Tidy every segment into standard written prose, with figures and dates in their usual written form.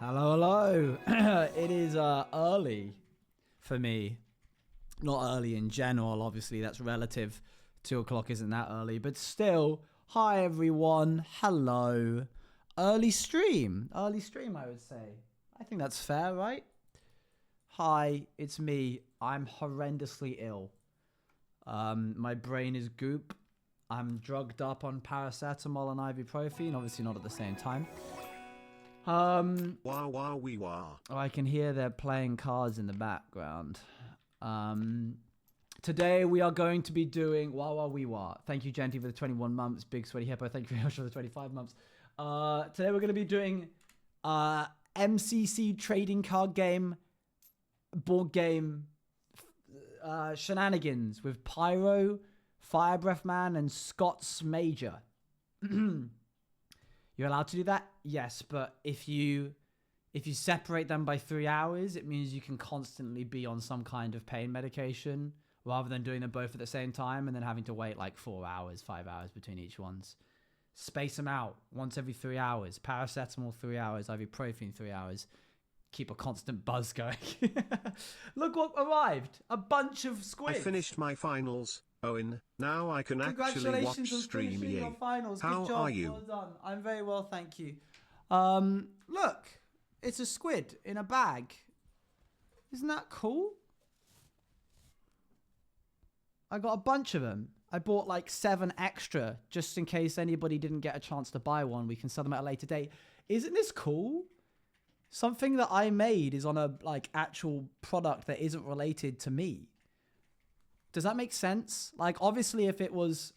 Hello, hello. It is early for me. Not early in general, obviously, that's relative. 2 o'clock isn't that early, but still, hi everyone, hello. Early stream, I would say. I think that's fair, right? Hi, it's me. I'm horrendously ill. My brain is goop. I'm drugged up on paracetamol and ibuprofen, obviously not at the same time. Wow. I can hear they're playing cards in the background. Today we are going to be doing wah. Thank you, Genty, for the 21 months. Big Sweaty Hippo, thank you very much for the 25 months. Today we're going to be doing MCC trading card game, board game shenanigans with Pyro, Fire Breath Man, and Scott's Major. You're allowed to do that? Yes, but if you separate them by 3 hours, it means you can constantly be on some kind of pain medication rather than doing them both at the same time and then having to wait like 4 hours, 5 hours between each ones. Space them out once every 3 hours. Paracetamol 3 hours, ibuprofen 3 hours. Keep a constant buzz going. Look what arrived. A bunch of squids. I finished my finals. Owen, now I can actually watch stream your finals. How Good job. are you? Well done. I'm very well, thank you. Look, it's a squid in a bag. Isn't that cool? I got a bunch of them. I bought like 7 extra just in case anybody didn't get a chance to buy one. We can sell them at a later date. Isn't this cool? Something that I made is on a like actual product that isn't related to me. Does that make sense? Like, obviously, if it was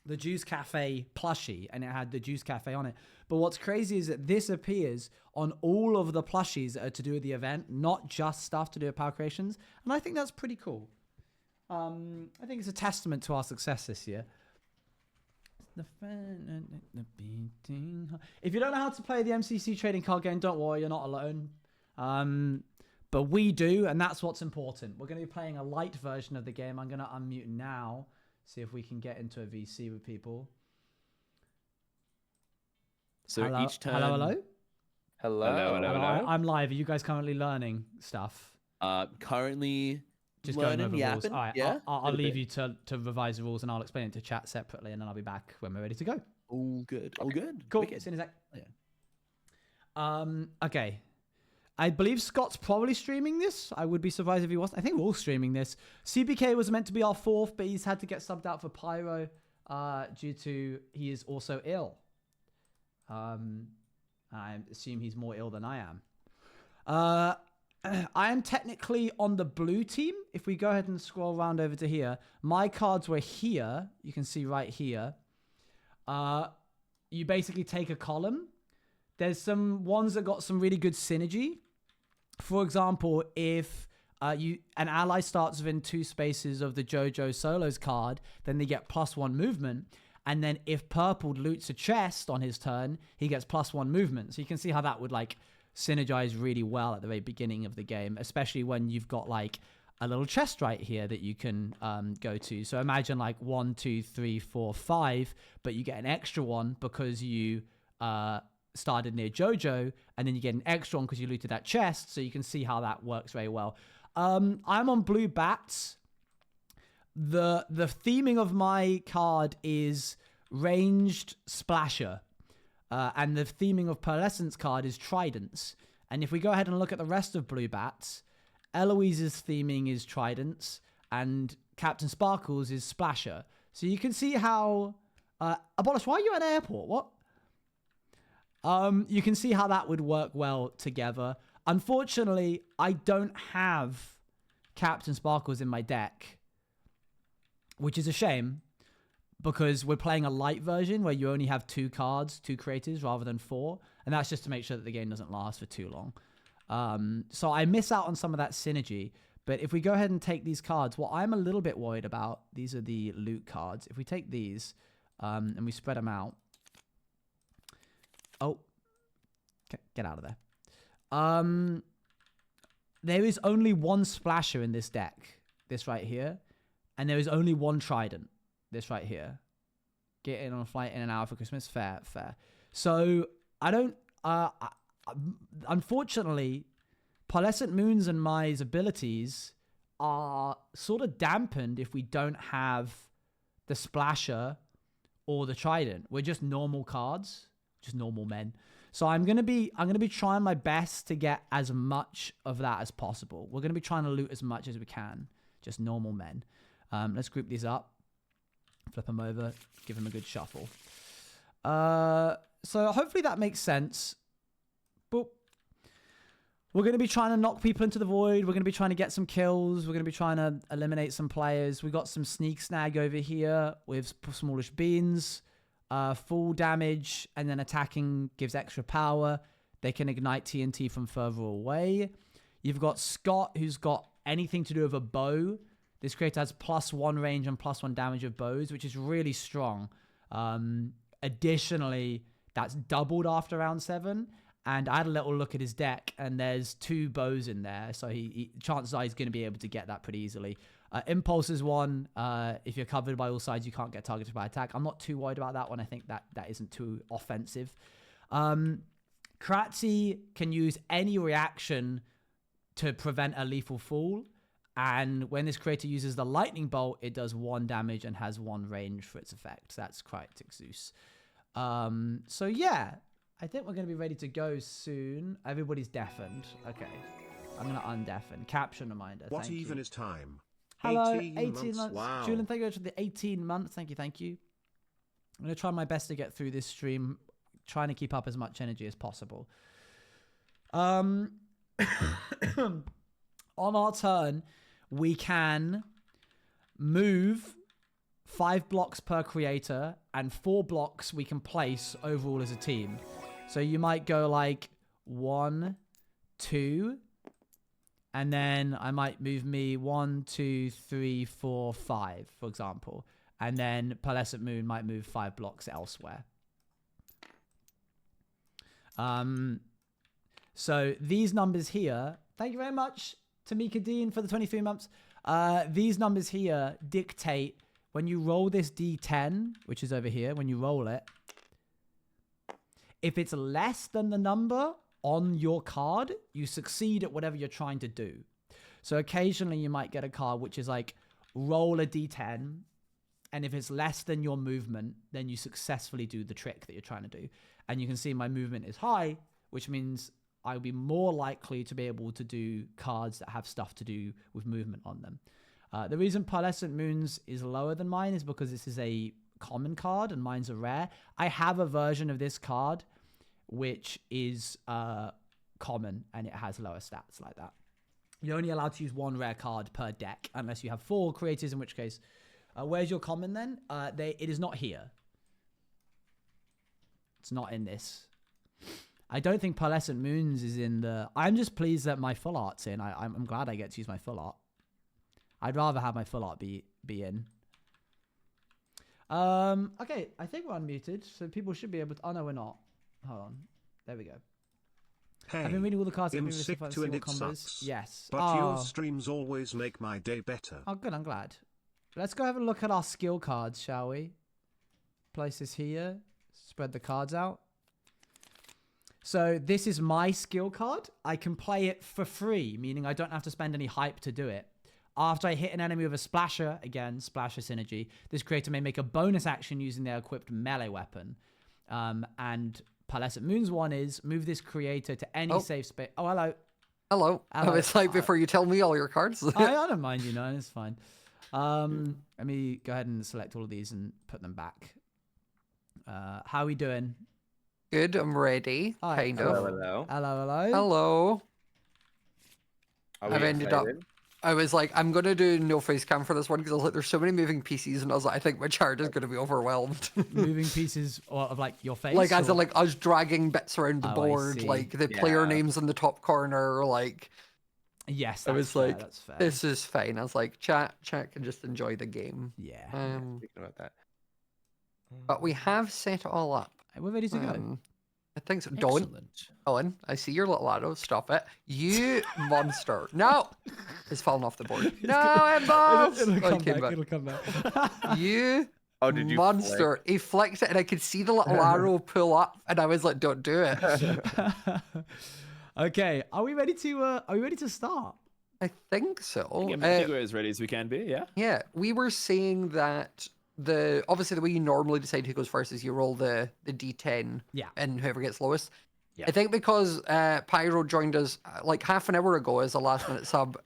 the Juice Cafe plushie and it had the Juice Cafe on it. But what's crazy is that this appears on all of the plushies that are to do with the event, not just stuff to do with Power Creations. And I think that's pretty cool. I think it's a testament to our success this year. If you don't know how to play the MCC trading card game, don't worry, you're not alone. But we do, and that's what's important. We're going to be playing a light version of the game. I'm going to unmute now, see if we can get into a VC with people. So hello? each turn... Hello. I'm live. Are you guys currently learning stuff? Currently just learning, going over rules. All right, yeah, I'll leave you to revise the rules, and I'll explain it to chat separately, and then I'll be back when we're ready to go. All good. Cool. Wicked. As soon as Yeah. Okay. I believe Scott's probably streaming this. I would be surprised if he wasn't. I think we're all streaming this. CBK was meant to be our 4th, but he's had to get subbed out for Pyro due to he is also ill. I assume he's more ill than I am. I am technically on the blue team. If we go ahead and scroll around over to here, my cards were here. You can see right here. You basically take a column. There's some ones that got some really good synergy. For example, if an ally starts within 2 spaces of the JoJo Solos card, then they get +1 movement. And then if purple loots a chest on his turn, he gets +1 movement. So you can see how that would like synergize really well at the very beginning of the game, especially when you've got like a little chest right here that you can go to. So imagine like 1, 2, 3, 4, 5, but you get an extra one because you started near JoJo, and then you get an extra one because you looted that chest. So you can see how that works very well. I'm on blue bats. The theming of my card is ranged splasher, and the theming of Pearlescent's card is tridents. And if we go ahead and look at the rest of blue bats, Eloise's theming is tridents, and Captain Sparkle's is splasher. So you can see how Abolish, why are you at an airport? What? You can see how that would work well together. Unfortunately, I don't have Captain Sparkles in my deck, which is a shame because we're playing a light version where you only have 2 cards, 2 creators rather than 4. And that's just to make sure that the game doesn't last for too long. So I miss out on some of that synergy. But if we go ahead and take these cards, what I'm a little bit worried about, these are the loot cards. If we take these and we spread them out, oh, get out of there. There is only 1 splasher in this deck, this right here. And there is only 1 trident, this right here. Get in on a flight in an hour for Christmas. Fair. So I don't, unfortunately, Pearlescent Moons and Mai's abilities are sort of dampened if we don't have the Splasher or the Trident. We're just normal cards, just normal men. So I'm gonna be trying my best to get as much of that as possible. We're gonna be trying to loot as much as we can, just normal men. Let's group these up, flip them over, give them a good shuffle. So hopefully that makes sense. Boop. We're going to be trying to knock people into the void. We're going to be trying to get some kills. We're going to be trying to eliminate some players. We got some sneak snag over here with smallish beans. Full damage and then attacking gives extra power. They can ignite TNT from further away. You've got Scott, who's got anything to do with a bow. This creator has +1 range and +1 damage of bows, which is really strong. Additionally, that's doubled after round 7. And I had a little look at his deck, and there's 2 bows in there. So chances are he's going to be able to get that pretty easily. Impulse is 1. If you're covered by all sides, you can't get targeted by attack. I'm not too worried about that one. I think that isn't too offensive. Kratzy can use any reaction to prevent a lethal fall. And when this creator uses the lightning bolt, it does 1 damage and has 1 range for its effect. That's Cryptic Zeus. So yeah, I think we're going to be ready to go soon. Everybody's deafened. Okay. I'm going to undeafen. Caption reminder. What even is time? Hello, 18 months. Wow. Julian, thank you very much for the 18 months. Thank you, thank you. I'm going to try my best to get through this stream, trying to keep up as much energy as possible. On our turn, we can move 5 blocks per creator and 4 blocks we can place overall as a team. So you might go like 1, 2, and then I might move me 1, 2, 3, 4, 5, for example. And then Pearlescent Moon might move 5 blocks elsewhere. So these numbers here, thank you very much, Tamika Dean, for the 23 months. These numbers here dictate when you roll this D10, which is over here, when you roll it, if it's less than the number on your card, you succeed at whatever you're trying to do. So occasionally you might get a card which is like, roll a D10, and if it's less than your movement, then you successfully do the trick that you're trying to do. And you can see my movement is high, which means I'll be more likely to be able to do cards that have stuff to do with movement on them. The reason Pearlescent Moons is lower than mine is because this is a common card and mine's a rare. I have a version of this card which is common and it has lower stats like that. You're only allowed to use 1 rare card per deck unless you have 4 creators, in which case, where's your common then? It is not here. It's not in this. I don't think Pearlescent Moons is in the... I'm just pleased that my full art's in. I'm glad I get to use my full art. I'd rather have my full art be in. Okay, I think we're unmuted, so people should be able to... Oh, no, we're not. Hold on. There we go. Hey, I've been reading all the cards. I'm sick to and it sucks. Yes. But your streams always make my day better. Oh, good. I'm glad. Let's go have a look at our skill cards, shall we? Place this here. Spread the cards out. So this is my skill card. I can play it for free, meaning I don't have to spend any hype to do it. After I hit an enemy with a splasher, again, splasher synergy, this creator may make a bonus action using their equipped melee weapon. And Pearlescent Moon's one is move this creator to any safe space. Oh, hello. Hello. I was like, before you tell me all your cards. I don't mind, you know, it's fine. Let me go ahead and select all of these and put them back. How are we doing? Good, I'm ready. Hi. Kind Hello, of. hello. Hello, hello. Hello. Are we ended up. excited? I was like, I'm gonna do no face cam for this one because I was like, there's so many moving pieces, and I was like, I think my chart is gonna be overwhelmed. Moving pieces of like your face. Like as in, like I was dragging bits around the Oh, I board, see. like the player names in the top corner, like. Yes, I that's was fair, like, that's fair. this is fine. I was like, chat can just enjoy the game. Yeah. Um, Thinking about that. but we have set it all up. We're ready to go. I think so. Don't. Excellent. Owen, I see your little arrow. Stop it. You monster. No! It's fallen off the board. No, it balls! It'll come Okay, back. but It'll come back. you Oh, did you monster. He flicked it, and I could see the little arrow pull up, and I was like, "Don't do it." Okay, are we ready to start? I think so. I think we're as ready as we can be. Yeah. Yeah, we were saying that obviously the way you normally decide who goes first is you roll the d10, Yeah. and whoever gets lowest. Yeah. I think because Pyro joined us like half an hour ago as a last minute sub,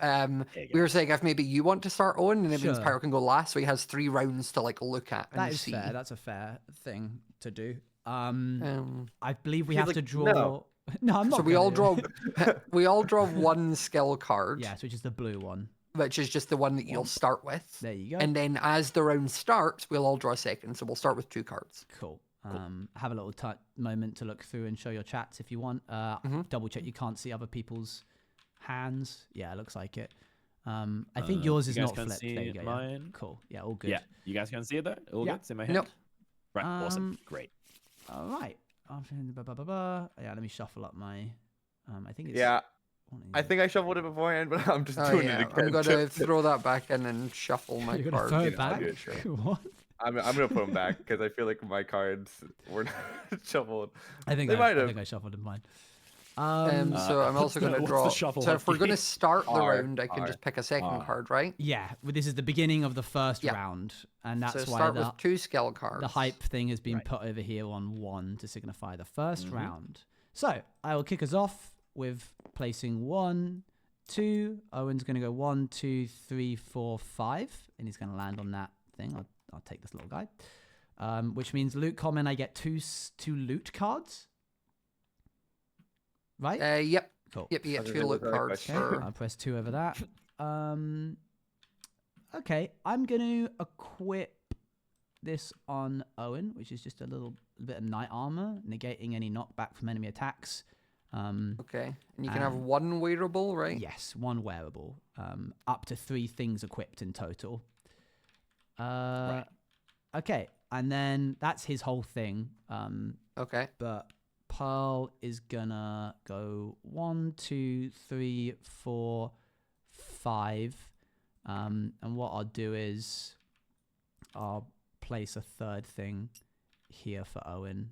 we were saying if maybe you want to start Owen, and it means Sure. Pyro can go last, so he has 3 rounds to like look at and That is see. fair. That's a fair thing to do. Um, I believe we He's have like, to draw. "No." No, I'm not. so we all gonna. draw one skill card, Yes, which is the blue one. which is just the one that you'll start with. There you go. And then as the round starts, we'll all draw a second. So we'll start with 2 cards. Cool. Have a little moment to look through and show your chats if you want. Double check you can't see other people's hands. Yeah, it looks like it. I think yours is you guys not can't flipped. see There you go. Yeah. mine? Cool. Yeah, all good. Yeah. You guys can see it though? All Yeah. good? It's in my hand? Nope. Right. Awesome. Great. All right. Yeah, let me shuffle up my. I think it's. Yeah, one of I these. think I shuffled it beforehand, but I'm just Oh, doing yeah. it again. I'm going to throw that back in and shuffle my You're gonna cards. throw you it know, I'll back. do it, sure. What? I'm gonna put them back because I feel like my cards were not shuffled. I think They might I have. think I shuffled in mine. So I'm also going to what's draw. the shuffle So if we're going to like? start the R, round, I can R, just pick a second R. card, right? Yeah, well, this is the beginning of the first Yeah. round, and that's So why start the, with 2 skill cards. the hype thing has been Right. put over here on 1 to signify the 1st round. So I will kick us off with placing 1, 2. Owen's going to go 1, 2, 3, 4, 5, and he's going to land on that thing. I'll take this little guy, which means loot comment. I get two loot cards, right? Yep. Cool. Yep, you get Other 2 than loot the cards question. Okay, for... I'll press 2 over that. Okay, I'm going to equip this on Owen, which is just a little bit of knight armor, negating any knockback from enemy attacks. Okay. And you can have 1 wearable, right? Yes, 1 wearable. Up to 3 things equipped in total. Okay, and then that's his whole thing. Okay. But Pearl is gonna go 1, 2, 3, 4, 5. And what I'll do is I'll place a 3rd thing here for Owen.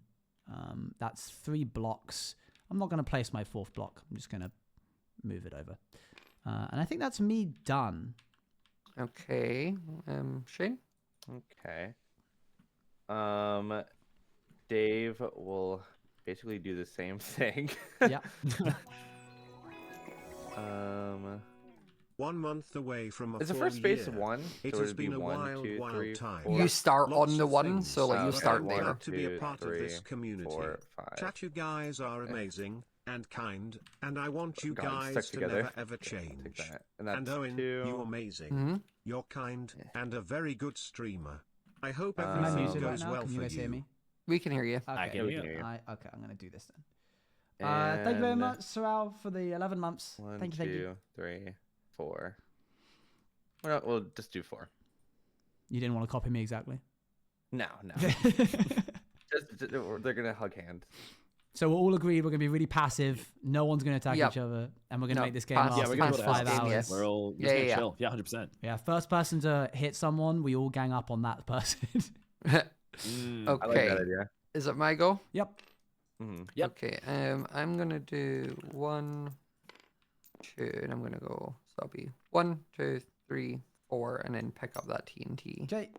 That's 3 blocks. I'm not gonna place my 4th block. I'm just gonna move it over. And I think that's me done. Okay. Shane? Okay. Dave will basically do the same thing. Yeah. 1 month away from a Is the full first space year. 1? It So has it'd be been a 1, wild, 2, wild 3, time. 4. You start Lots on the of 1, things. so like you Okay, start one, there. Glad to be a 2, part of 3, this community. 4, 5. Chat, you guys are amazing and kind, and I want you God, guys stuck to together. never ever Yeah, take change. that. And that's And Owen, 2. you amazing. Mm-hmm. You're kind and a very good streamer. I hope Am I everything muted right goes now? well Can you for guys hear me? We can hear you. Okay. can hear you. Okay, I'm gonna do this then. Thank you very much, Sorrel, for the 11 months. 1, Thank you, 2, 3, 4. Well, we'll just do 4. You didn't want to copy me exactly. No. They're gonna hug hands. So we'll all agree we're gonna be really passive. No one's gonna attack Yep. each other, and we're gonna No, make this game pass- last Yeah, we're a gonna good go pass to 5 this game, hours. yes. We're all Yeah, just gonna yeah. chill. Yeah, 100%. Yeah, first person to hit someone, we all gang up on that person. I like Okay. that idea. Is it my go? Yep. Mm-hmm. Yep. Okay. I'm gonna do 1, 2, and I'm gonna go. So I'll be 1, 2, 3, 4, and then pick up that TNT. Okay.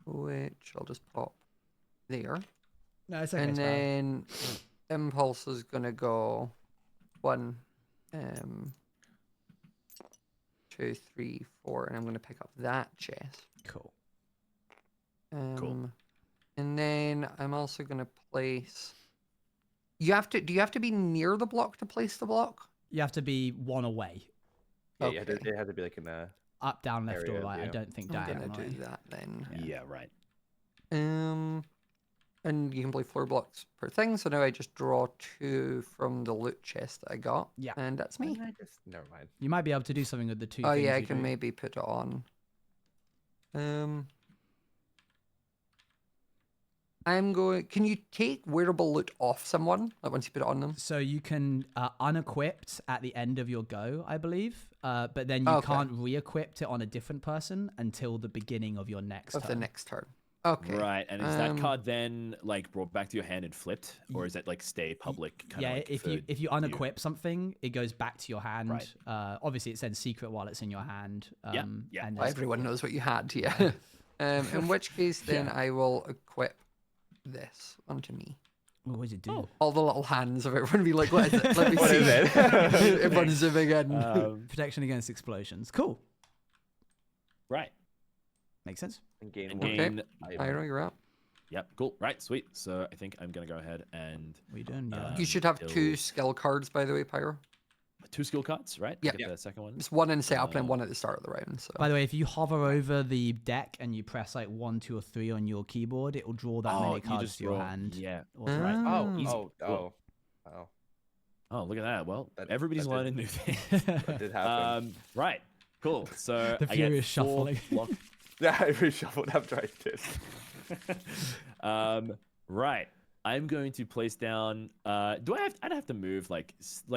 Which I'll just pop there. No, it's okay. And it's fine. then Impulse is gonna go 1, 2, 3, 4, and I'm gonna pick up that chest. Cool. Cool. And then I'm also gonna place. Do you have to be near the block to place the block? You have to be 1 away. Yeah, Okay. it had to be like in a. Up, down, left, or Areas, right. I yeah. don't think I'm gonna diagonally. do that then. Yeah, right. And you can play 4 blocks per thing. So now I just draw 2 from the loot chest that I got. Yeah. And that's me. Never mind. You might be able to do something with the 2 Oh things yeah, I you can do. maybe put it on. I'm going. Can you take wearable loot off someone? Like once you put it on them? So you can unequipped at the end of your go, I believe. But then you Okay. can't re-equip it on a different person until the beginning of your next Of the turn. next turn. Okay. Right, and is that card then like brought back to your hand and flipped, or is it like stay public? Yeah, Like if for you unequip something, it goes back to your hand. Right. Obviously, it says secret while it's in your hand. Yeah, And yeah. there's- Everyone knows what you had, yeah. In which case, then Yeah. I will equip this onto me. What does it do? All the little hands of everyone be like, what is it? Let me What see. is it? Everyone's zooming in. Protection against explosions. Cool. Right. Makes sense. And gain And one. gain. Pyro, you're up. Yep. Cool. Right. Sweet. So I think I'm gonna go ahead and What are you doing? Yeah. You should have Still- 2 skill cards, by the way, Pyro. 2 skill cards, right? Yeah. Get the second one. It's 1 in setup and then 1 at the start of the round. So By the way, if you hover over the deck and you press like 1, 2, or 3 on your keyboard, it will draw that many you cards just to your draw- hand. Yeah. Awesome. Right. Oh, Easy. oh, Cool. oh. Oh, look at that. Well, That- everybody's that did- learning new things. That did happen. Right. Cool. So The I furious get 4 shuffling. block- Yeah, I reshuffled after I did. Right. I'm going to place down. Do I have? I'd have to move like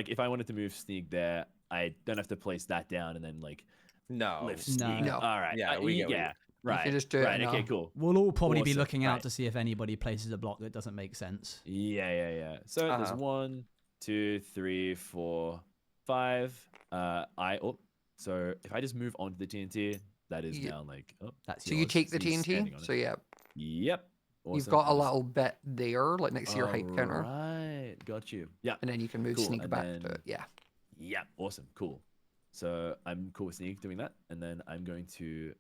if I wanted to move sneak there, I don't have to place that down and then like No. lift No. sneak. No. All right. Yeah, we get what you- yeah. Right. can just do it right. Okay. now. Cool. We'll all probably be Awesome, looking out right. to see if anybody places a block that doesn't make sense. Yeah. So there's Uh-huh. 1, 2, 3, 4, 5. So if I just move onto the TNT, that is Yeah. now like. Oh, That's So you yours. take the He's standing TNT. on it. So yeah, Yep. you've Awesome. got a That was- little bit there, like next to your hype counter, Right. Got you. Yeah. and then you can move Cool, sneak and back to then- it. Yeah. Yeah, awesome, cool. So I'm cool with Sneak doing that, and then I'm going to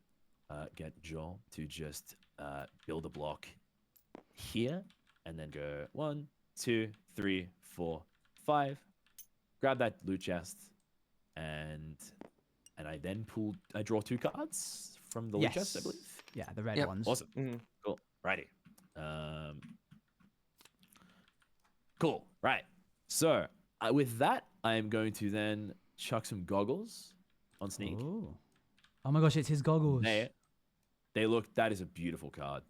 get Joel to just build a block here, and then go 1, 2, 3, 4, 5. Grab that loot chest, and I then I draw 2 cards from the loot chest, I Yes. believe. Yeah, the red Yep. ones. Awesome, Mhm. cool, righty. Cool, right. So with that, I'm going to then chuck some goggles on Sneak. Ooh. Oh my gosh, it's his goggles. They look. That is a beautiful card.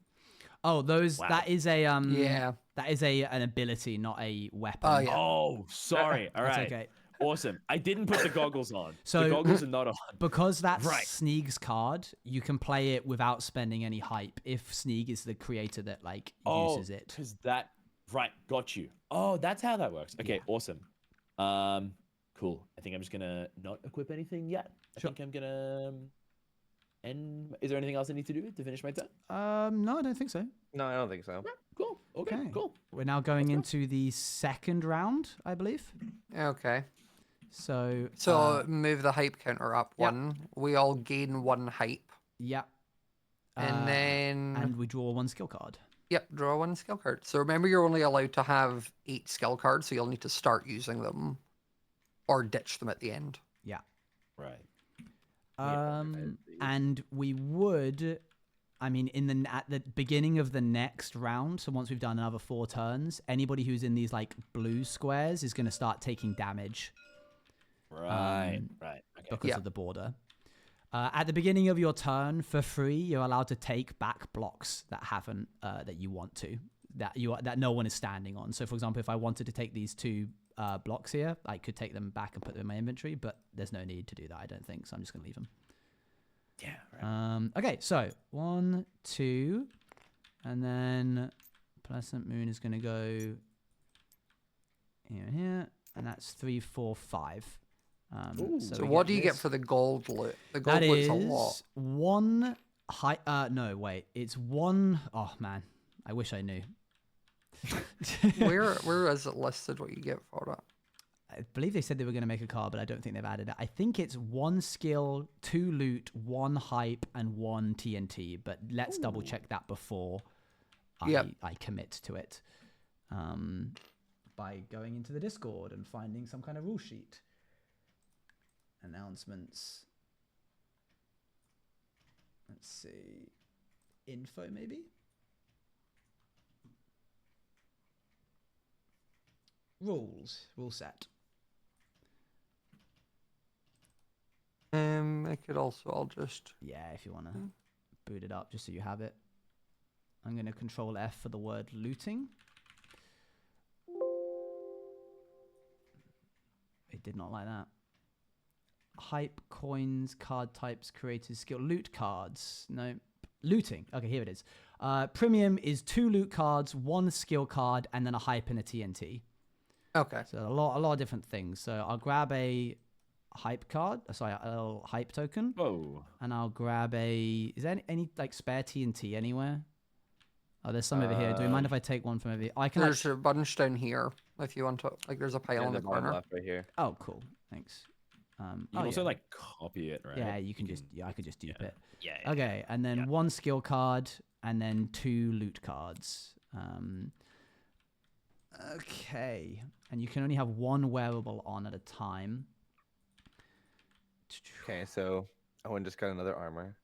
Oh, those. Wow. That is a Yeah. That is an ability, not a weapon. Oh, yeah. Oh, sorry. All That's right. okay. Awesome. I didn't put the goggles on. So- the goggles are not on. Because that's Right. Sneeg's card, you can play it without spending any hype if Sneeg is the creator that like uses it. Because that. Right. Got you. Oh, that's how that works. Okay. Yeah. Awesome. Cool. I think I'm just gonna not equip anything yet. I Sure. think I'm gonna. And is there anything else I need to do to finish my turn? No, I don't think so. No, I don't think so. Cool. Okay. Cool. We're now going go. into the second round, I believe. Okay. So So move the hype counter up yeah. 1. We all gain 1 hype, yeah. and then and we draw 1 skill card. yep, draw 1 skill card. So remember, you're only allowed to have 8 skill cards, so you'll need to start using them, or ditch them at the end. Yeah. Right. And we would, I mean, at the beginning of the next round, so once we've done another 4 turns, anybody who's in these like blue squares is going to start taking damage Right. Right. Okay. because Yeah. of the border. At the beginning of your turn, for free, you're allowed to take back blocks that haven't that you want to that no one is standing on. So, for example, if I wanted to take these 2 blocks here, I could take them back and put them in my inventory, but there's no need to do that, I don't think. So I'm just going to leave them. Yeah. Right. Okay, so 1, 2, and then Pleasant Moon is going to go here and here, and that's 3, 4, 5. So we what do you get this. for the gold loot? The gold That loot's is a lot. 1 high. No, wait, it's 1. Oh man, I wish I knew. Where is it listed what you get for it? I believe they said they were going to make a card, but I don't think they've added it. I think it's 1 skill, 2 loot, 1 hype, and 1 TNT. But let's double check that before Yep. I commit to it. By going into the Discord and finding some kind of rule sheet. Announcements. Let's see. Info, maybe? Rules. Rule set. I could also, I'll just Yeah, if you want to boot it up just so you have it. I'm going to control F for the word looting. It did not like that. Hype, coins, card types, creators, skill, loot cards. No, looting. Okay, here it is. Premium is 2 loot cards, 1 skill card, and then a hype and a TNT. Okay. So a lot of different things. So I'll grab a hype card. Sorry, a little hype token. Whoa. And I'll grab a. Is there any like spare TNT anywhere? Oh, there's some over here. Do you mind if I take one from over here? I can. There's a bunch down here if you want to. Like, there's a pile in the corner. left right here. Oh, cool. Thanks. You can also yeah. like copy it, right? Yeah, you can just. Yeah, I could just dupe it. Yeah. Okay, and then 1 skill card, and then 2 loot cards. Okay, and you can only have 1 wearable on at a time. Okay, so Owen just got another armor.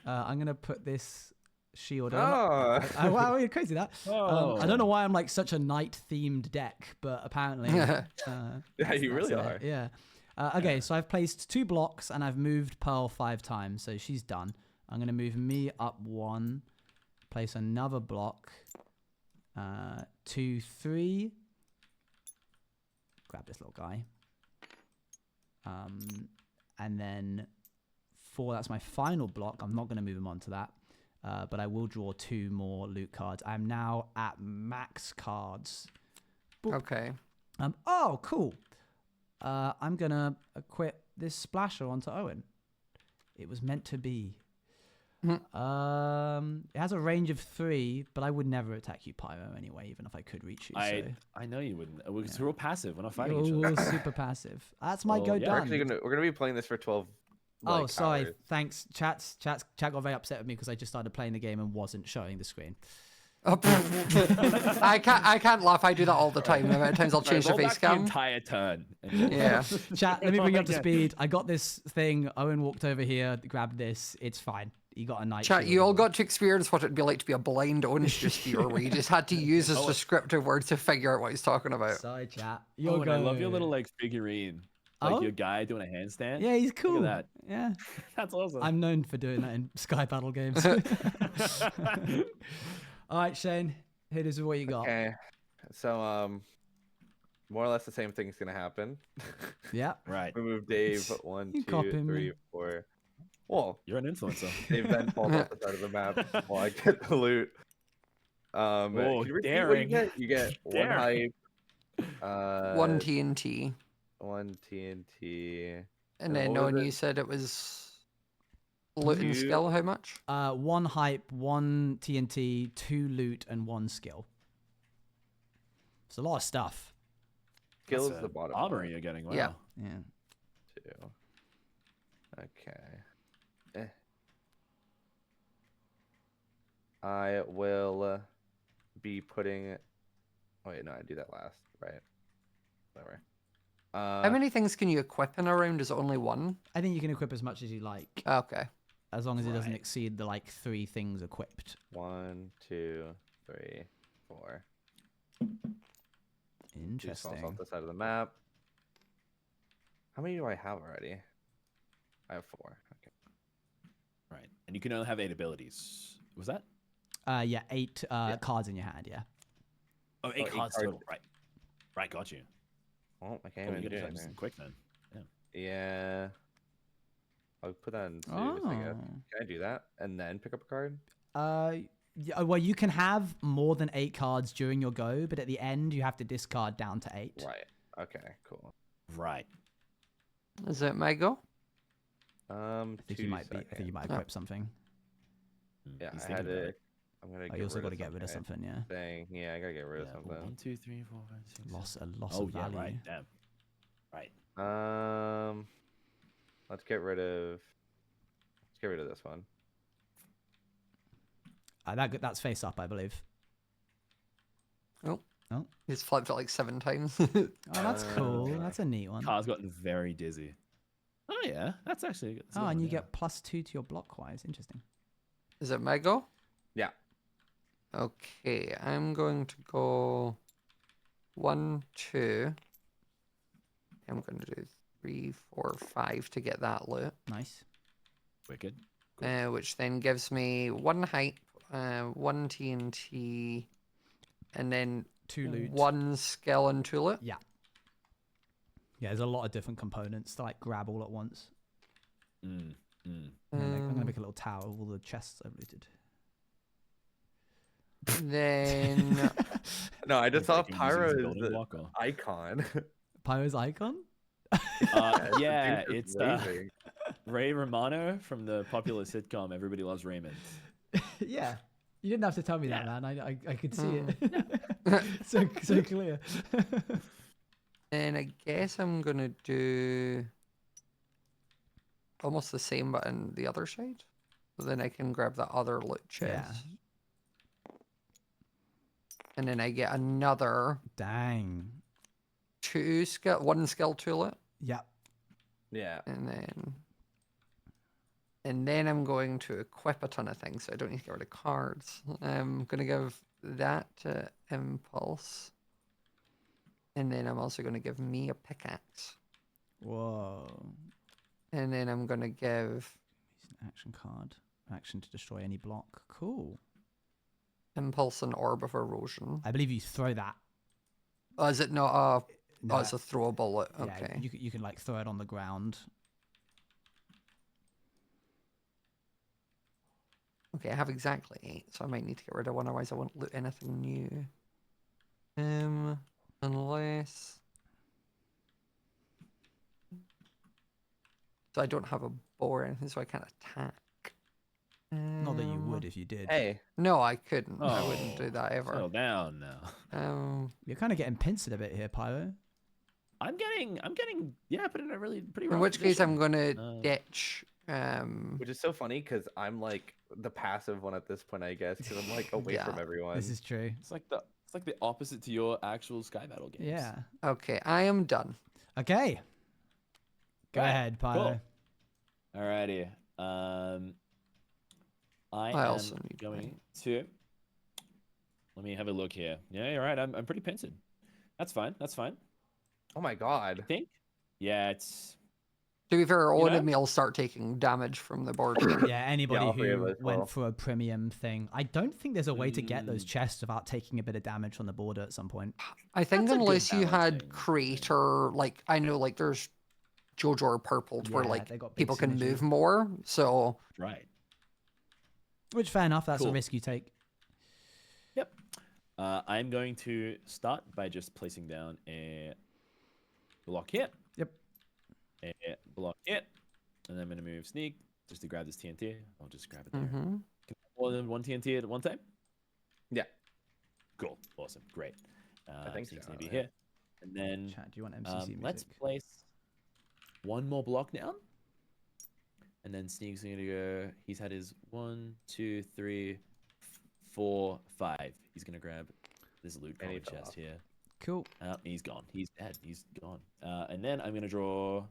I'm gonna put this shield on. Oh, Oh, wow, you're crazy that. Oh. I don't know why I'm like such a knight-themed deck, but apparently. yeah, you that's really it, are. Yeah. Okay, so I've placed 2 blocks and I've moved Pearl 5 times, so she's done. I'm gonna move me up 1, place another block, 2, 3. Grab this little guy. And then 4, that's my final block. I'm not going to move him onto that, but I will draw 2 more loot cards. I'm now at max cards. Boop. Okay. Oh, cool. I'm going to equip this splasher onto Owen. It was meant to be. It has a range of 3, but I would never attack you, Pyro, anyway, even if I could reach you. I know you wouldn't. It's real passive. We're not fighting You're each other. all super passive. That's my Well, go yeah, done. We're gonna be playing this for 12. Oh, sorry. hours. Thanks. Chat got very upset with me because I just started playing the game and wasn't showing the screen. Oh, I can't laugh. I do that all the time. The amount of times I'll change the Roll face back the cam. entire turn. Yeah. Chat, let me bring you up to speed. I got this thing. Owen walked over here, grabbed this. It's fine. You got a night. Chat, shield you all on. got to experience what it'd be like to be a blind orange just viewer, where you just had to use his descriptive words to figure out what he's talking about. Sorry, chat. Oh, and I love your little like figurine. Like Oh? your guy doing a handstand. Yeah, he's cool. Look at that. Yeah. That's awesome. I'm known for doing that in Sky Battle games. All right, Shane. Hit us with what you got. Okay, so more or less the same thing's gonna happen. Yeah. Right. We move Dave 1, You 2, copying me. 3, 4. Well, You're an influencer. Dave then falls off the side of the map while I get the loot. Oh, can you repeat what daring. You get 1 Daring. hype, 1 TNT. 1 TNT. And then, what no, was and it? you said it was loot and 2. skill, how much? 1 hype, 1 TNT, 2 loot, and 1 skill. It's a lot of stuff. Skills That's the a bottom. armor one. you're getting. Wow. Yeah. Yeah. 2. Okay. I will be putting. Oh wait, no, I do that last, right? Whatever. How many things can you equip in a round? Is it only 1? I think you can equip as much as you like, Okay. as long as it doesn't Right. exceed the like 3 things equipped. 1, 2, 3, 4. Just falls Interesting. off the side of the map. How many do I have already? I have 4. Okay. Right. And you can only have 8 abilities. Was that? Yeah, 8 cards in your hand. Yeah. Oh, 8 8 cards cards. total. Right. Right. Got you. Well, I can't Oh, even you do gotta do something anything. quick then. Yeah. I'll put that in saves, I guess. Oh. Can I do that and then pick up a card? Yeah, well, you can have more than 8 cards during your go, but at the end you have to discard down to 8. Right. Okay. Cool. Right. Is it my go? I think you might be. I think you might equip something. Yeah, He's I thinking had about to. it. I'm gonna. Oh, you also got to get rid of something. Yeah. Thing. Yeah, I gotta get rid of Yeah, something. 1, 2, 3, 4, 5, 6. Loss Oh of yeah. value. Right. Damn. Right. Let's get rid of. Let's get rid of this one. That's face up, I believe. He's flipped it like 7 times. Oh, that's cool. That's a neat one. Car's gotten very dizzy. Oh yeah, that's actually. That's a Oh, good and one, you yeah. get +2 to your block wise. Interesting. Is it my go? Yeah. Okay, I'm going to go 1, 2. I'm going to do 3, 4, 5 to get that loot. Nice. Wicked. which then gives me 1 hype, 1 TNT, and then 2 loot. 1 skill and 2 loot. Yeah. Yeah, there's a lot of different components to like grab all at once. Mm. And then I'm gonna make a little tower of all the chests I've looted. Then No, I just saw Like you're using this Pyro's building block, or- icon. Pyro's icon? Yeah, Dude, it's waving. Ray Romano from the popular sitcom Everybody Loves Raymond. Yeah. You didn't have to tell me that, Yeah. man. I could see it. so clear. And I guess I'm gonna do almost the same but on the other side. So then I can grab the other loot chest. And then I get another Dang. 1 skill 2 loot. Yep. Yeah. And then I'm going to equip a ton of things, so I don't need to get rid of cards. I'm gonna give that to Impulse. And then I'm also gonna give me a pickaxe. Whoa. And then I'm gonna give Use an action card. Action to destroy any block. Cool. Impulse an Orb of Erosion. I believe you throw that. Oh, is it not a... No, Oh, it's a throwable loot. yeah, Okay. you can like throw it on the ground. Okay, I have exactly 8, so I might need to get rid of one, otherwise I won't loot anything new. Unless... So I don't have a bow or anything, so I can't attack. Not that you would if you did. Hey, No, I couldn't. I wouldn't do that Settle ever. down now. You're kind of getting pincered a bit here, Pyro. I'm getting, yeah, but in a really pretty. In rough which case, I'm position. gonna ditch. which is so funny because I'm like the passive one at this point, I guess, because I'm like away from Yeah. everyone. This is true. It's like the opposite to your actual Sky Battle games. Yeah. Okay, I am done. Okay. Go Right, ahead, Pyro. Cool. Alrighty. I I am also need going to. Let me have a look here. Yeah, you're right. I'm pretty pincered. That's fine. That's fine. Oh my god. I think. Yeah, it's. To be fair, all know? of me will start taking damage from the board. Yeah, anybody all three of who us went will. for a premium thing. I don't think there's a way to get those chests without taking a bit of damage on the border at some point. I think That's a good unless you had balancing Creator, like I know, like there's Jojo or Purple, where Yeah, like they got big people can synergy. move more. So Right. Which, fair enough, that's a Cool. risk you take. Yep. I'm going to start by just placing down a block here. Yep. A block here. And then I'm going to move Sneak just to grab this TNT. I'll just grab it there. mhm. Can I have more than one TNT at one time? Yeah. Cool. Awesome. Great. I think Sneak's so, going to be yeah. here. And then Chat, do you want MCC music? let's place one more block down. And then Sneak's going to go. He's had his 1, 2, 3, 4, 5. He's going to grab this loot And he collar fell chest off. here. Cool. He's gone. He's dead. He's gone. And then I'm going to draw.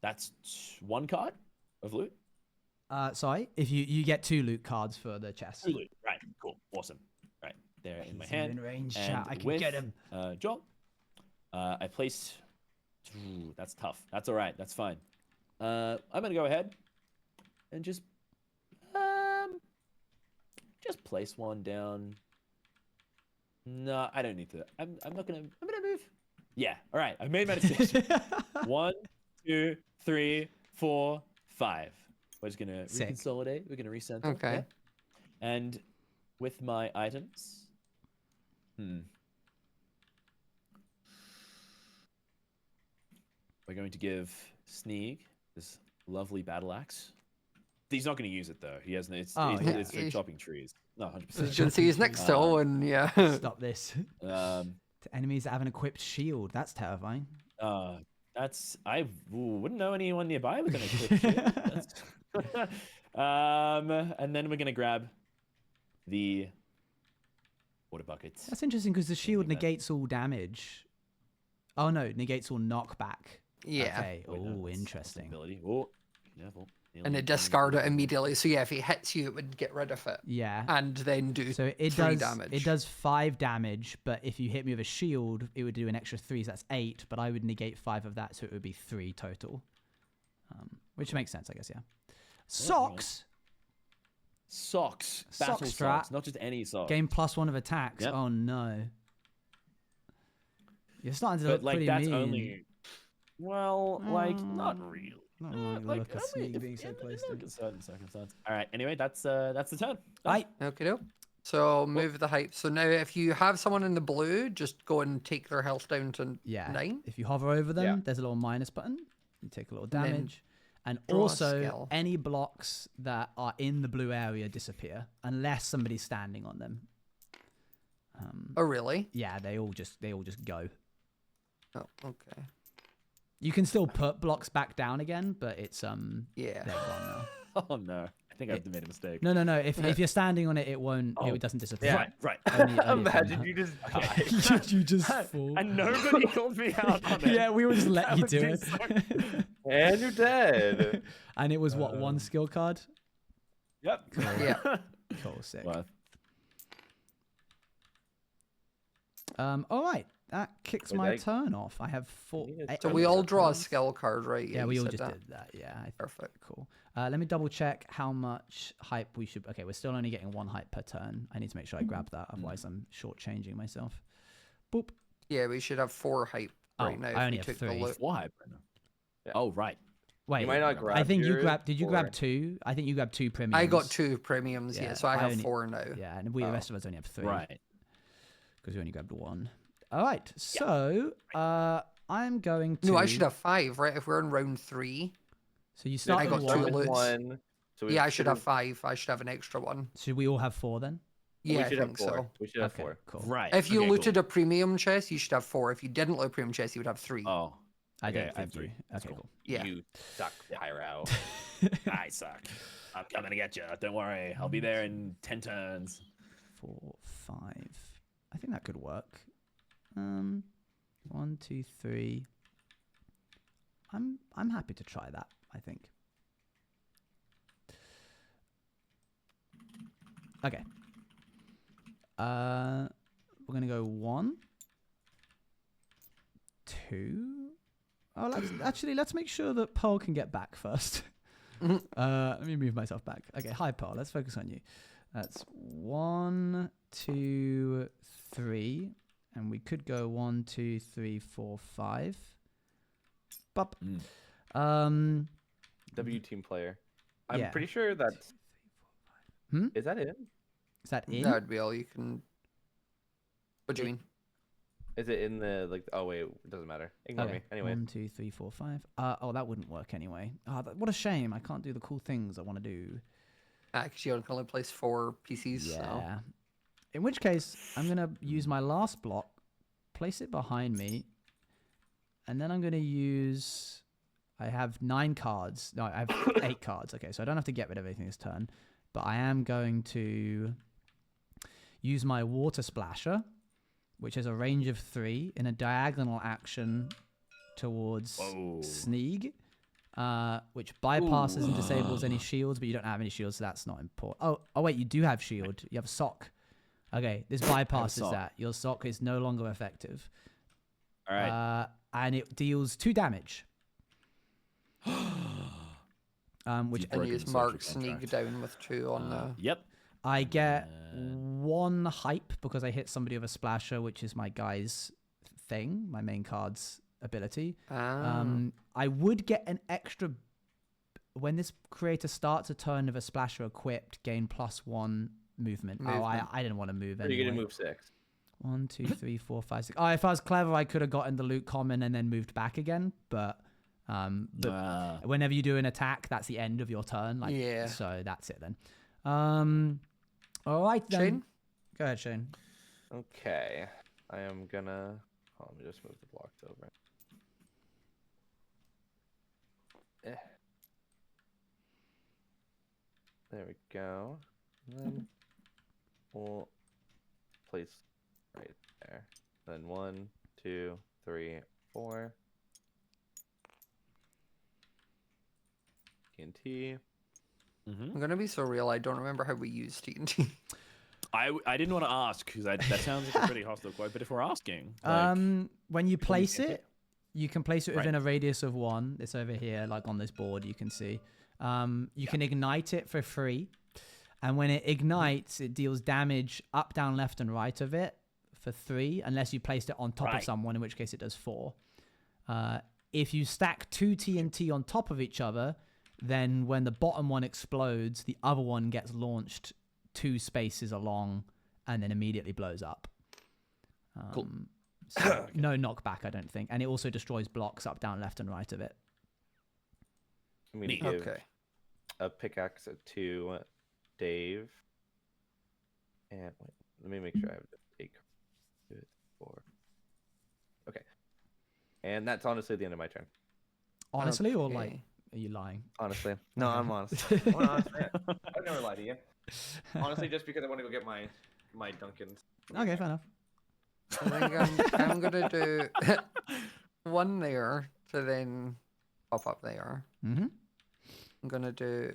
That's 1 card of loot. Sorry, if you get 2 loot cards for the chest. 2 loot. Right. Cool. Awesome. Right. There in my He's hand. in range, And chat. I can with, get him. Joel, I placed. Ooh, that's tough. That's all right. That's fine. I'm going to go ahead and just place one down. No, I don't need to. I'm not gonna. I'm gonna move. Yeah. All right. I made my decision. 1, 2, 3, 4, 5. We're just gonna Sick. reconsolidate. We're gonna recenter. Okay. yeah. And with my items, we're going to give Sneak this lovely battle axe. He's not going to use it though. He hasn't. It's Oh, it's, yeah. it's for chopping trees. No, 100%. You can see he's next to Owen. Yeah. Stop this. Um, To enemies that have an equipped shield. That's terrifying. that's wouldn't know anyone nearby with an equipped shield. That's- and then we're gonna grab the water buckets. That's interesting because the shield think that- negates all damage. Oh no, negates all knockback. Yeah. Okay. Wait, no, Oh, that's interesting. ability. Oh, careful. And it discard it immediately. So yeah, if it hits you, it would get rid of it, Yeah. and then do So it 3 does damage. it does 5 damage, but if you hit me with a shield, it would do an extra 3, so that's 8. But I would negate 5 of that, so it would be 3 total. Which makes sense, I guess. Yeah. Socks. socks. Sock Battle strap. socks, not just any socks. Gain +1 of attacks. Yep. Oh no. You're starting to But look like pretty that's mean. only. Well, like not really. Not like the Like look of only Sneak being so in close to. a certain circumstance. All right. Anyway, that's the turn. Right. Okay, doke. So move the height. So now, if you have someone in the blue, just go and take their health down to Yeah. 9. If you hover over them, Yeah. there's a little minus button. You take a little then damage. And draw a also, skill. any blocks that are in the blue area disappear unless somebody's standing on them. Oh, really? Yeah, they all just go. Oh, okay. You can still put blocks back down again, but it's Yeah. they're gone now. Oh no, I think I've made a mistake. No. If you're standing on it, it won't. Oh. It doesn't disappear. Right. Only if Imagine you- you just you just fall. And nobody called me out on it. Yeah, we would just let That you would do be it. so- and you're dead. And it was what, one skill card? Yep. Yeah. Cool, sick. Well, All right, that kicks Wait, my I- turn off. I have 4. So we all draw a skill card, right? Yeah, you we all said just that. did that. Yeah, I think Perfect. cool. Let me double check how much hype we should. Okay, we're still only getting 1 hype per turn. I need to make sure I grab that, otherwise I'm shortchanging myself. Boop. Yeah, we should have 4 hype right now. I if only we have took the 3. loot. why? Brendan? Yeah. Oh right. Wait, might not grab I think you yours, grabbed. Did you or- grab 2? I think you grabbed 2 premiums. I got 2 premiums, yeah, so I have only- 4 now. Yeah, and we the Oh. rest of us only have 3. Right. Because we only grabbed 1. All right, so I'm going to. No, I should have 5, right? If we're in round 3. So you start I with got 2 1. loots. One. So we Yeah, I should have 5. I should have an extra one. Should we all have 4 then? Yeah, we I should have think 4. so. We should have Okay, 4. cool. Right. If you okay, looted cool. a premium chest, you should have 4. If you didn't loot a premium chest, you would have 3. Oh. I Okay, don't I have think 3. you. That's Okay, cool. cool. Yeah. You suck, Pyro. I suck. I'm coming to get you. Don't worry. I'll be there in 10 turns. 4, 5. I think that could work. 1, 2, 3. I'm happy to try that. I think. Okay. We're gonna go 1, 2. Oh, let's make sure that Pearl can get back first. Let me move myself back. Okay, hi Pearl. Let's focus on you. That's 1, 2, 3, and we could go 1, 2, 3, 4, 5. Bop. W team player. I'm Yeah. pretty sure that's. Hmm? Is that it? Is that in? That would be all you can. What do you mean? Is it in the like? Oh wait, it doesn't matter. Ignore me. Anyway, 1, 2, 3, 4, 5. Oh, that wouldn't work anyway. What a shame. I can't do the cool things I want to do. Actually, you can only place 4 PCs. Yeah. So. In which case, I'm gonna use my last block, place it behind me, and then I'm gonna use. I have 9 cards. No, I have 8 cards. Okay, so I don't have to get rid of everything this turn, but I am going to use my water splasher, which has a range of 3 in a diagonal action towards Sneeg, which bypasses and disables any shields, but you don't have any shields, so that's not important. Oh wait, you do have shield. You have a sock. Okay, this bypasses sock. that. Your sock is no longer effective. All right. And it deals 2 damage. Which You've And broken you the just mark social sneak contract. down with 2 on the. Yep. I get 1 hype because I hit somebody with a splasher, which is my guy's thing, my main card's ability. I would get an extra when this creator starts a turn with a splasher equipped, gain +1 movement. Oh, I didn't want to move anyway. you're gonna move 6. 1, 2, 3, 4, 5, 6. Oh, if I was clever, I could have gotten the loot common and then moved back again. But whenever you do an attack, that's the end of your turn. Like, Yeah. So that's it then. All right then. Shane? Go ahead, Shane. Okay, I am gonna. Oh, let me just move the blocks over. There we go. And then we'll place right there. Then 1, 2, 3, 4. TNT. I'm gonna be so real. I don't remember how we use TNT. I didn't want to ask because that sounds like a pretty hostile quote. But if we're asking, like, When you place TNT? it, you can place it within a radius of 1. It's over here, like on this board. You can see. You can ignite it for free, And when it ignites, it deals damage up, down, left, and right of it for 3, unless you placed it on top of someone, in which case it does 4. If you stack 2 TNT on top of each other, then when the bottom one explodes, the other one gets launched 2 spaces along and then immediately blows up. Cool. So no knockback, I don't think. And it also destroys blocks up, down, left, and right of it. I'm gonna give a pickaxe to Dave. And wait, let me make sure I have the 8, 4. Okay. And that's honestly the end of my turn. Honestly, or like, are you lying? Honestly. No, I'm honest. I'm an honest man. I've never lied to you. Honestly, just because I want to go get my Dunkins. Okay, fair enough. I think I'm gonna do one there to then pop up there. Mm-hmm. I'm gonna do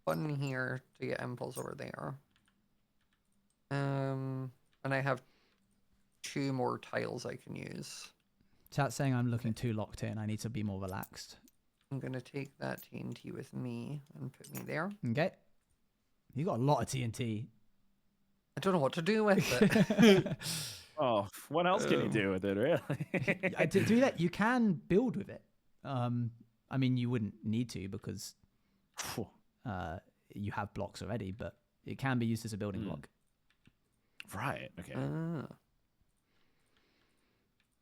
one here to get impulse over there. And I have 2 more tiles I can use. Chat's saying I'm looking too locked in. I need to be more relaxed. I'm gonna take that TNT with me and put me there. Okay. You got a lot of TNT. I don't know what to do with it. Oh, what else can you do with it, really? To do that, you can build with it. I mean, you wouldn't need to because you have blocks already, but it can be used as a building block. Right. Okay.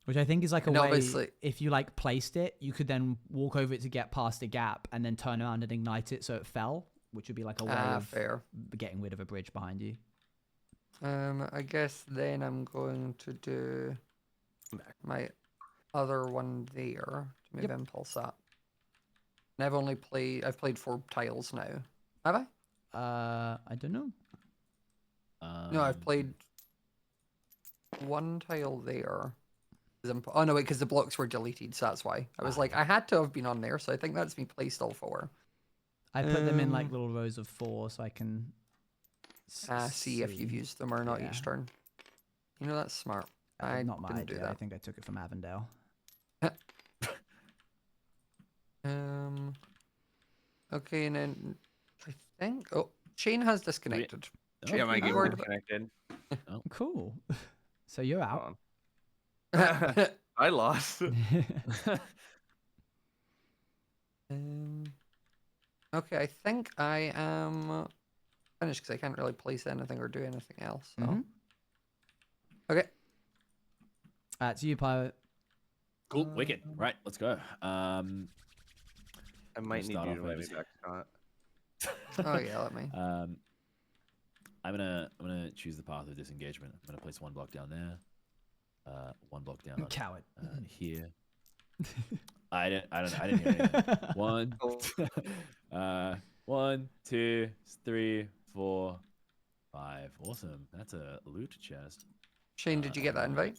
Which I think is like a And way, obviously- if you like placed it, you could then walk over it to get past a gap and then turn around and ignite it so it fell, which would be like a way of fair. getting rid of a bridge behind you. I guess then I'm going to do my other one there to move impulse up. And I've played 4 tiles now. Have I? I don't know. No, I've played 1 tile there. Oh no, wait, because the blocks were deleted, so that's why. I was like, I had to have been on there, so I think that's me placed all 4. I put them in like little rows of 4 so I can see if you've used them or not each turn. You know, that's smart. I not my didn't do idea. that. I think I took it from Avondale. Okay, and then I think Shane has disconnected. Yeah, my game keyboard. connected. Cool. So you're out. I lost. Okay, I think I am finished because I can't really place anything or do anything else. So. Okay. It's you, Pirate. Cool. Wicked. Right. Let's go. I might need start you off to by let me just- back, Scott. Oh yeah, let me. I'm gonna choose the path of disengagement. I'm gonna place 1 block down there. 1 block down Coward. here. I didn't hear anything. 1, 1, 2, 3, 4, 5. Awesome. That's a loot chest. Shane, did you get that invite?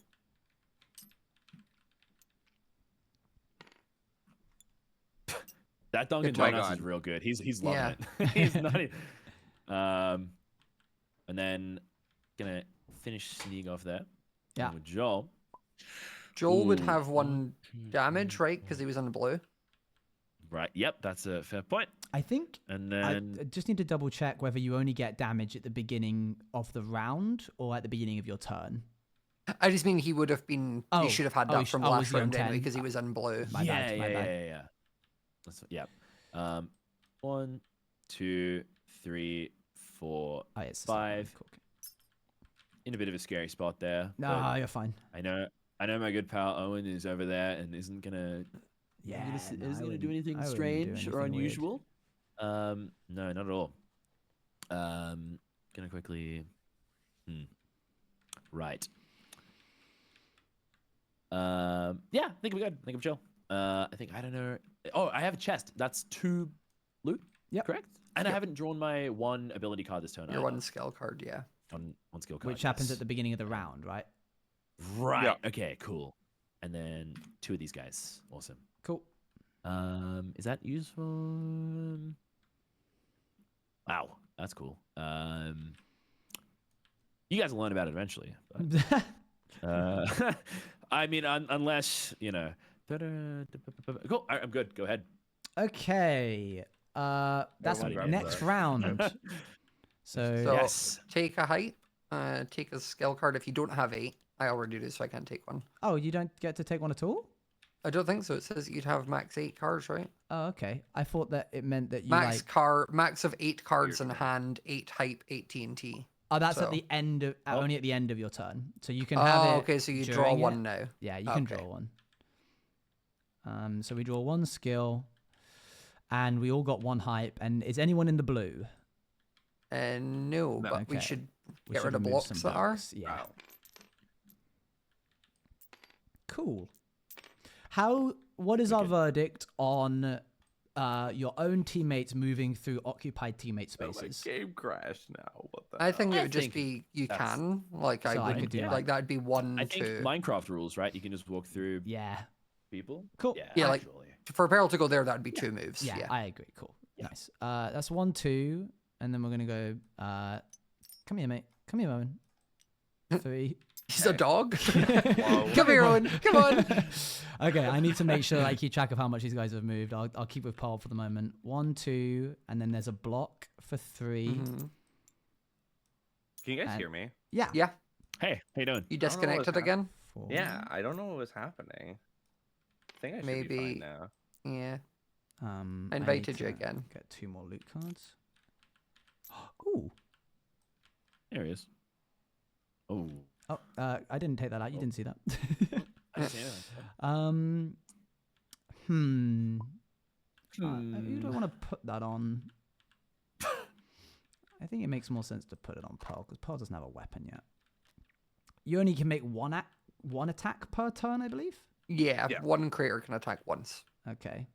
That Dunkin' My Donuts is God. real good. He's loving Yeah. it. He's not. And then gonna finish sneak off there. Yeah. With Joel. Joel would Ooh. have 1 damage, right? Because he was on the blue. Right. Yep. That's a fair point. I think And I then just need to double check whether you only get damage at the beginning of the round or at the beginning of your turn. I just mean he would have been. Oh. He should have had Oh, that from was last he on round 10? anyway because he was on blue. My bad, my bad. Yeah. That's yep. 1, 2, 3, 4, Oh, it's the same one. 5. Cool. In a bit of a scary spot there. No, but you're fine. I know my good pal Owen is over there and isn't gonna Yeah, isn't no, I gonna do wouldn't- anything I wouldn't do strange or anything weird. unusual. No, not at all. Gonna quickly. Right. Yeah, I think we're good. I think I'm chill. I don't know. Oh, I have a chest. That's 2 loot. Yep. Correct. And I haven't drawn my 1 ability card this turn. Your either. 1 skill card, yeah. One skill card. Which happens yes. at the beginning of the round, right? Right. Yeah. Okay. Cool. And then 2 of these guys. Awesome. Cool. Is that useful? Wow, that's cool. You guys will learn about it eventually. But, I mean, unless you know. Cool. All right, I'm good. Go ahead. Okay. That's Everybody grab next the- round. So Yes. take a height. Take a skill card if you don't have 8. I already do, so I can't take one. Oh, you don't get to take one at all? I don't think so. It says you'd have max 8 cards, right? Oh, okay. I thought that it meant that you Max of 8 cards in hand, 8 hype, 8 TNT. Oh, that's So- at the end of only at the end of your turn. So you can Oh, have it. okay. So you draw during one it. now. Yeah, you can Okay. draw one. So we draw one skill, and we all got one hype. And is anyone in the blue? No, but we Okay. should We get should rid of remove blocks some that are. blocks. Yeah. Wow. Cool. What is our verdict on your own teammates moving through occupied teammate Oh, my spaces? game crashed now. What the I think it I would just think be you that's- can like So I I could would do like that. that'd be 1 I think 2 Minecraft rules, right? You can just walk through Yeah. people. Cool. Yeah, like- actually. for Peril to go there. That'd be 2 moves. Yeah, Yeah. I agree. Cool. Yeah. Nice. That's 1, 2, and then we're gonna go. Come here, mate. Come here, Owen. 3. He's a dog. Whoa. Come here, Owen. Come on. Okay, I need to make sure I keep track of how much these guys have moved. I'll keep with Paul for the moment. 1, 2, and then there's a block for 3. Mhm. Can you guys And- hear me? Yeah. Yeah. Hey, how you doing? You I don't know what's disconnected again? 4. Yeah, I don't know what was happening. I think I should be Maybe- fine now. Yeah. I I need invited you to again. Get 2 more loot cards. Ooh. There he is. Oh, Oh, I didn't take that out. You didn't see that. I didn't see anything. You don't want to put that on. I think it makes more sense to put it on Pearl because Pearl doesn't have a weapon yet. You only can make one attack per turn, I believe. Yeah, Yeah. one creator can attack once. Okay.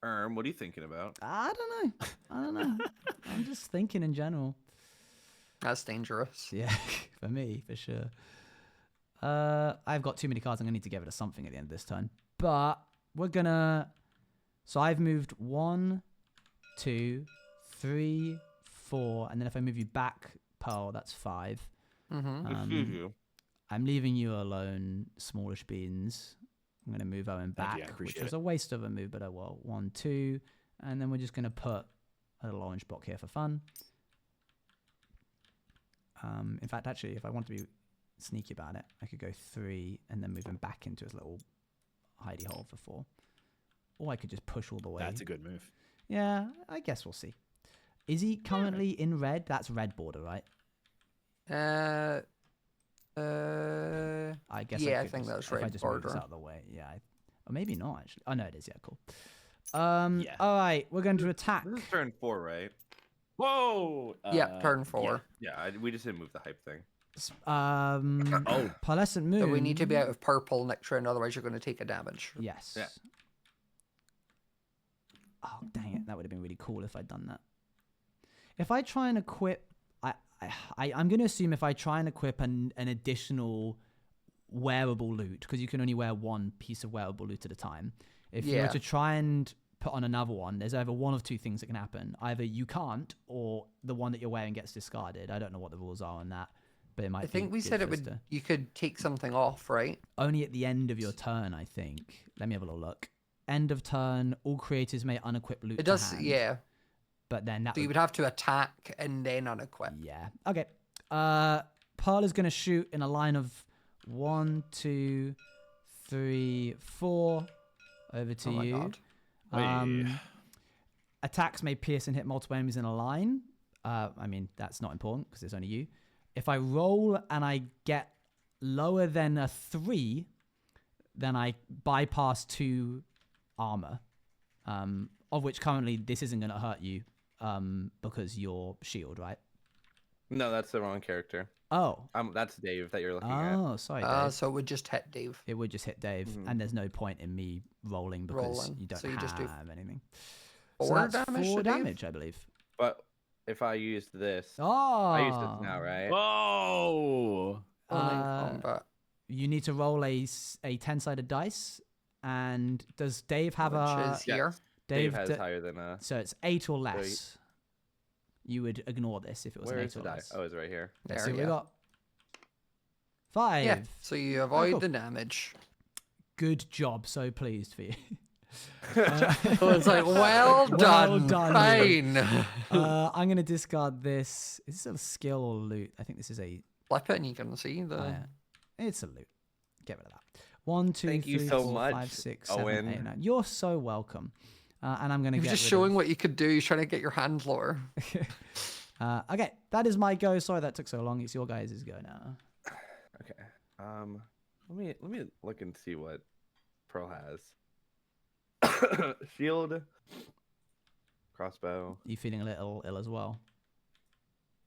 What are you thinking about? I don't know. I'm just thinking in general. That's dangerous. Yeah, for me, for sure. I've got too many cards. I'm gonna need to give it a something at the end of this turn. But we're gonna. So I've moved 1, 2, 3, 4, and then if I move you back, Pearl, that's 5. Mm-hmm. Excuse you. I'm leaving you alone, smallish beans. I'm gonna move Owen Thank back, you, I which appreciate was it. a waste of a move, but oh well. 1, 2, and then we're just gonna put a little orange block here for fun. In fact, actually, if I want to be sneaky about it, I could go 3 and then move him back into his little hidey hole for 4. Or I could just push all the way. That's a good move. Yeah, I guess we'll see. Is he currently in red? That's red border, right? I guess. Yeah, I could think just- that's if I red just move this border. out of the way. Yeah, or maybe not actually. Oh no, it is. Yeah, cool. Yeah. All right, we're going to attack. This is turn 4, right? Whoa. Yeah, turn 4. Yeah, we just didn't move the hype thing. Oh. Pearlescent Moon. So we need to be out of purple next turn, otherwise you're going to take a damage. Yes. Yeah. Oh dang it! That would have been really cool if I'd done that. If I try and equip, I'm going to assume if I try and equip an additional wearable loot, because you can only wear one piece of wearable loot at a time. If you were Yeah. to try and put on another one, there's either one of two things that can happen. Either you can't, or the one that you're wearing gets discarded. I don't know what the rules are on that, but it might I be think we good said it for us would. to- You could take something off, right? Only at the end of your turn, I think. Let me have a little look. End of turn, all creators may unequip loot It to does. hand, Yeah. but then that So you would have to attack and then unequip. Yeah. Okay. Pearl is going to shoot in a line of 1, 2, 3, 4 over to Oh my you. god. Hey. Attacks may pierce and hit multiple enemies in a line. I mean, that's not important because it's only you. If I roll and I get lower than a 3, then I bypass 2 armor, of which currently this isn't going to hurt you because you're shield, right? No, that's the wrong character. Oh. That's Dave that you're looking at. Oh, sorry, Dave. So it would just hit Dave. It would just hit Dave, Mhm. and there's no point in me rolling because Rolling. you don't So you have just do anything. 4 that's damage. 4 to Dave? damage, I believe. But if I used this, Oh, I used this now, right? Whoa. Only in Uh, combat. You need to roll a 10-sided dice, and does Dave have Which a is here. Dave has d- higher than So it's 8 or less. You would ignore this if it was Where an is 8 the or die? less. Oh, it's right here. There, So we yeah. got 5. Yeah. So you avoid cool. the damage. Good job. So pleased for you. It's like, well done. Fine. I'm going to discard this. Is this a skill or loot? I think this is a... Flip it and you can see the... yeah. It's a loot. Get rid of that. 1, 2, Thank 3, you so 4, much, 5, 6, 7, Owen. 8, 9. You're so welcome. And I'm going to You're get just rid showing of... what you could do. You're trying to get your hand lower. Okay, that is my go. Sorry that took so long. It's your guys' go now. Okay. Let me look and see what Pearl has. Shield, crossbow. You feeling a little ill as well?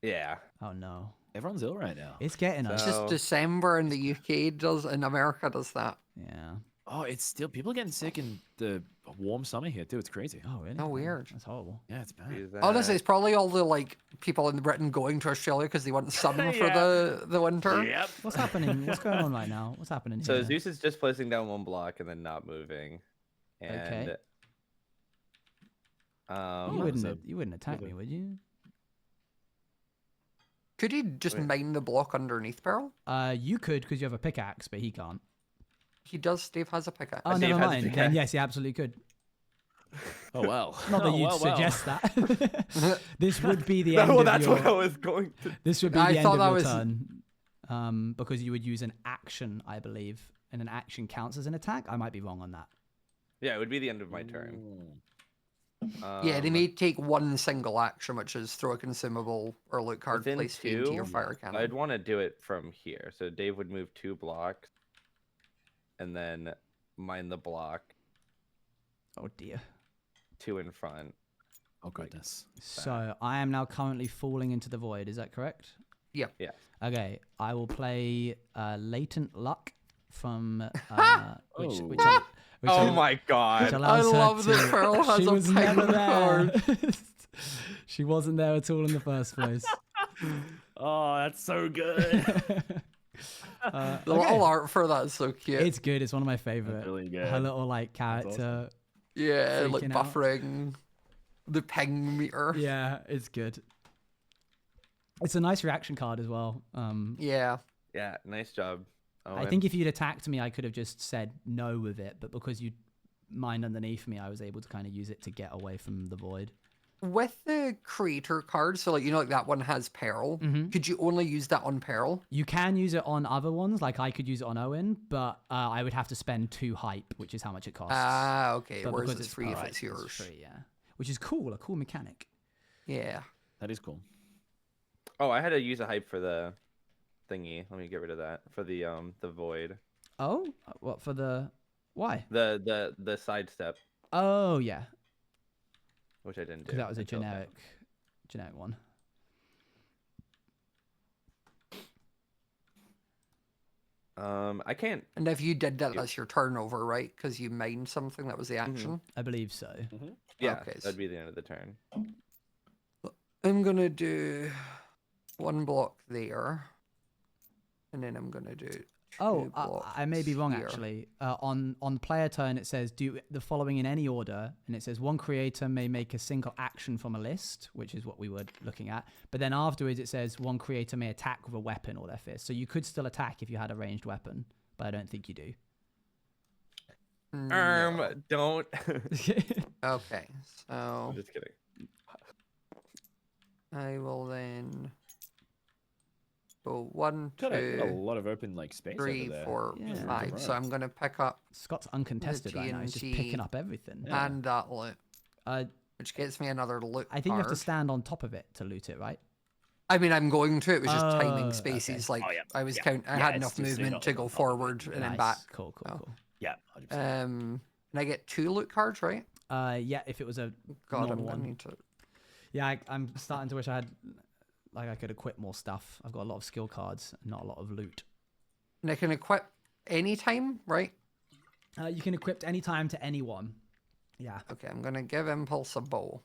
Yeah. Oh no. Everyone's ill right now. It's getting us. So- It's just December in the UK in America does that. Yeah. Oh, it's still people are getting sick in the warm summer here too. It's crazy. Oh really? Oh, weird. That's horrible. Yeah, it's bad. Use Honestly, that. it's probably all the like people in Britain going to Australia because they want sun for the winter. Yep. What's happening? What's going on right now? What's happening So here? Zeus is just placing down 1 block and then not moving. And Okay. um You wouldn't attack me, would you? Could he just Wait. mine the block underneath Pearl? You could because you have a pickaxe, but he can't. He does. Steve has a pickaxe. Oh, Dave never has a mind. Then pickaxe. yes, he absolutely could. Oh well. Not that Oh, you'd well. suggest that. This would be the end well, of that's your. what I was going to. This would be I the end thought of that your was- turn. Because you would use an action, I believe, and an action counts as an attack. I might be wrong on that. Yeah, it would be the end of my turn. Yeah, they may take one single action, which is throw a consumable or loot card, within place feed into your 2, fire cannon. I'd want to do it from here. So Dave would move 2 blocks, and then mine the block Oh dear. 2 in front. Oh goodness. So I am now currently falling into the void. Is that correct? Yep. Yeah. Okay. I will play Latent Luck from which Oh. which I, which Oh I- my which god. allows her love that to- Pearl has she a was never penguin there. She wasn't there at all in the first place. Oh, that's so good. The okay. little art for that is so cute. It's good. It's one of my favorite. That's really good. Her little like That's character. yeah, like freaking out. buffering the ping meter. Yeah, it's good. It's a nice reaction card as well. Yeah. Yeah, nice job. I Owen. think if you'd attacked me, I could have just said no with it, but because you mined underneath me, I was able to kind of use it to get away from the void. With the creator card, so like like that one has Peril. Mhm. Could you only use that on Peril? You can use it on other ones, like I could use it on Owen, but I would have to spend 2 hype, which is how much it costs. Ah, okay. But Whereas because it's free if alright, it's yours. free, yeah. Which is cool, a cool mechanic. Yeah. That is cool. Oh, I had to use a hype for the thingy. Let me get rid of that for the void. Oh, what for the why? The sidestep, Oh yeah, which I didn't do. because that was a until now. generic one. I can't. And if you did that, that's your turnover, right? Because you mined something that was the action. I believe so. Yeah, Okay, that'd be the end of the turn. I'm gonna do 1 block there, and then I'm gonna do. 2 Oh, blocks I may be wrong here. actually. On player turn, it says do the following in any order, and it says one creator may make a single action from a list, which is what we were looking at. But then afterwards, it says one creator may attack with a weapon or their fist. So you could still attack if you had a ranged weapon, but I don't think you do. No. Don't. Okay, so I'm just kidding. I will then go 1, Got a 2, lot of open like space 3, over there. 4, Yeah. 5. So I'm gonna pick up Scott's uncontested right now. He's just TNT picking up everything. Yeah. and that loot, Uh, which gets me another loot. I think you have to card. stand on top of it to loot it, right? I mean, I'm going to. It was just Oh, timing spaces. okay. Like Oh, yeah. I was Yeah. count. I Yeah, had it's enough just so you're movement not to like go on top of it. forward and then Nice. back. Cool, cool, Oh. cool. Yeah, 100%. And I get 2 loot cards, right? Yeah, if it was a God, I'm normal gonna one. need to. Yeah, I'm starting to wish I had, like, I could equip more stuff. I've got a lot of skill cards, not a lot of loot. And I can equip anytime, right? You can equip anytime to anyone. Yeah. Okay, I'm gonna give Impulse a bow.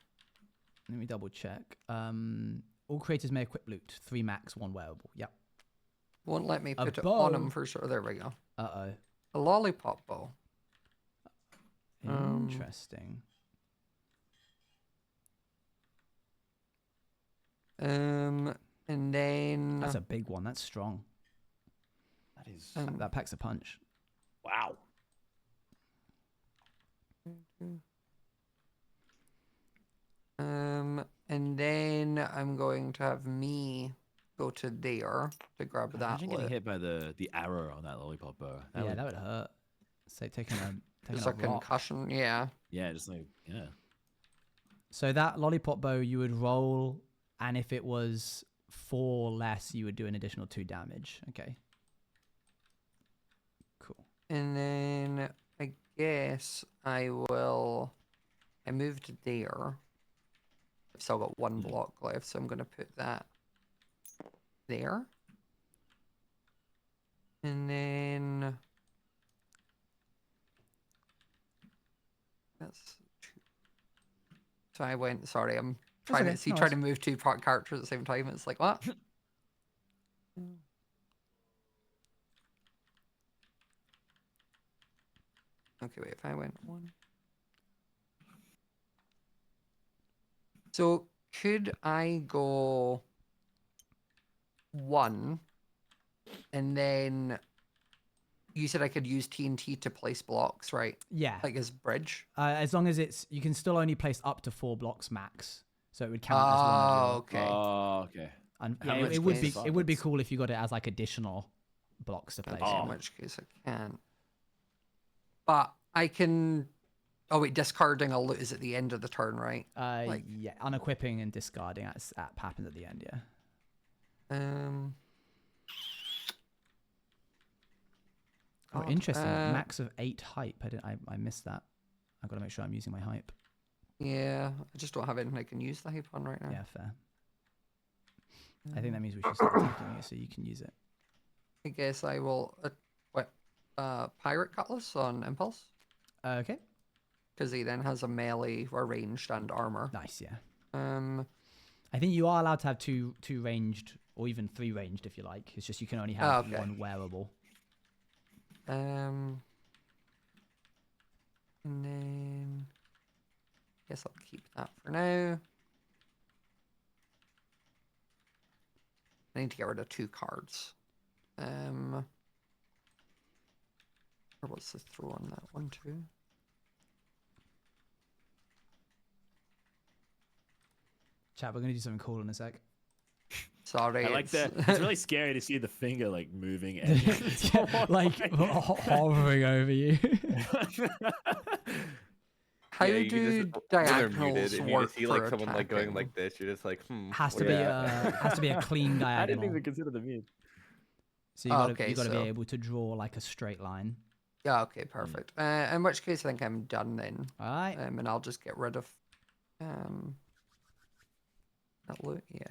Let me double check. All creators may equip loot. 3 max, 1 wearable. Yep. Won't let me A put it bow? on him for sure. There we go. Uh-oh. A lollipop bow. Interesting. And then That's a big one. That's strong. That is That packs a punch. wow. And then I'm going to have me go to there to grab that. Imagine getting hit by the arrow on that lollipop bow. That would hurt. It's like taking Just a a concussion, yeah. Yeah, just like, yeah. So that lollipop bow, you would roll, and if it was 4 less, you would do an additional 2 damage. Okay. Cool. And then I guess I moved there. I've still got 1 block left, so I'm going to put that there. And then that's 2. So I went, sorry, I'm trying to move 2 characters at the same time. It's like, what? Okay, wait, if I went 1. So could I go 1 and then you said I could use TNT to place blocks, right? Yeah. Like as bridge? As long as you can still only place up to 4 blocks max. So it would count as one of your... Okay. Oh, okay. And Yeah, it would be cool if you got it as like additional blocks to place. In which case I can. But I can... Oh wait, discarding a loot is at the end of the turn, right? Yeah, unequipping and discarding happens at the end, yeah. Oh, interesting. Max of 8 hype. I missed that. I've got to make sure I'm using my hype. Yeah, I just don't have anything I can use the hype on right now. Yeah, fair. I think that means we should start attacking it so you can use it. I guess I will Pirate Cutlass on Impulse. Okay. Because he then has a melee or ranged and armor. Nice, yeah. I think you are allowed to have two ranged or even 3 ranged if you like. It's just you can only have 1 wearable. And then I guess I'll keep that for now. I need to get rid of 2 cards. Or what's the throw on that one too? Chat, we're gonna do something cool in a sec. Sorry. I like that. It's really scary to see the finger like moving and like hovering over you. How do diagonals if work? You see like someone like going like this, you're just like, Has to be a clean diagonal. I didn't even consider the mute. So you gotta be able to draw like a straight line. Yeah. Okay. Perfect. In which case, I think I'm done then. All right. And I'll just get rid of that loot. Yeah.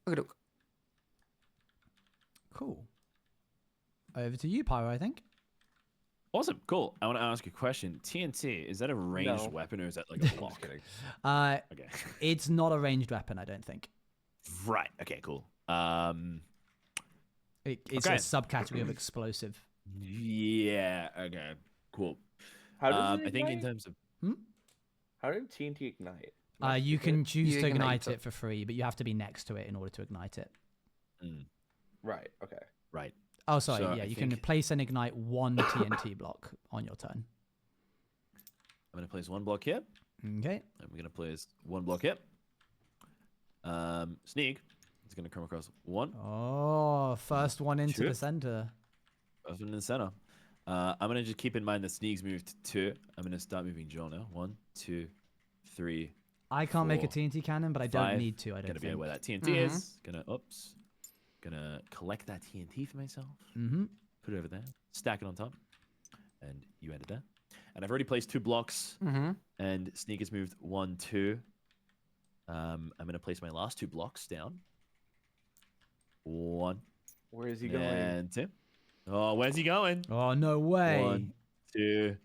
Okay. Cool. Over to you, Pyro, I think. Awesome. Cool. I want to ask you a question. TNT, is that a ranged weapon or is that like a block? Okay. It's not a ranged weapon, I don't think. Right. Okay, cool. It's a subcategory of explosive. Yeah. Okay. Cool. How does it I think in ignite? terms of How did TNT ignite? You can choose You to ignite ignite it for free, but you have to be next to it in order to ignite it. Right. Okay. Right. Oh, sorry. So yeah, I you can think- place and ignite 1 TNT block on your turn. I'm gonna place 1 block here. Okay. I'm gonna place 1 block here. Sneak is gonna come across 1. Oh, first one into 2. the center. First one in the center. I'm gonna just keep in mind that Sneak's moved 2. I'm gonna start moving Joel now. 1, 2, 3. I can't make a 4, TNT cannon, but I don't 5. need to. I don't Gonna be think. where that TNT is. Gonna collect that TNT for myself. Put it over there. Stack it on top. And you ended there. And I've already placed 2 blocks. And Sneak has moved 1, 2. I'm gonna place my last 2 blocks down. 1. Where is he going? And 2. Oh, where's he going? Oh, no way. 1, 2,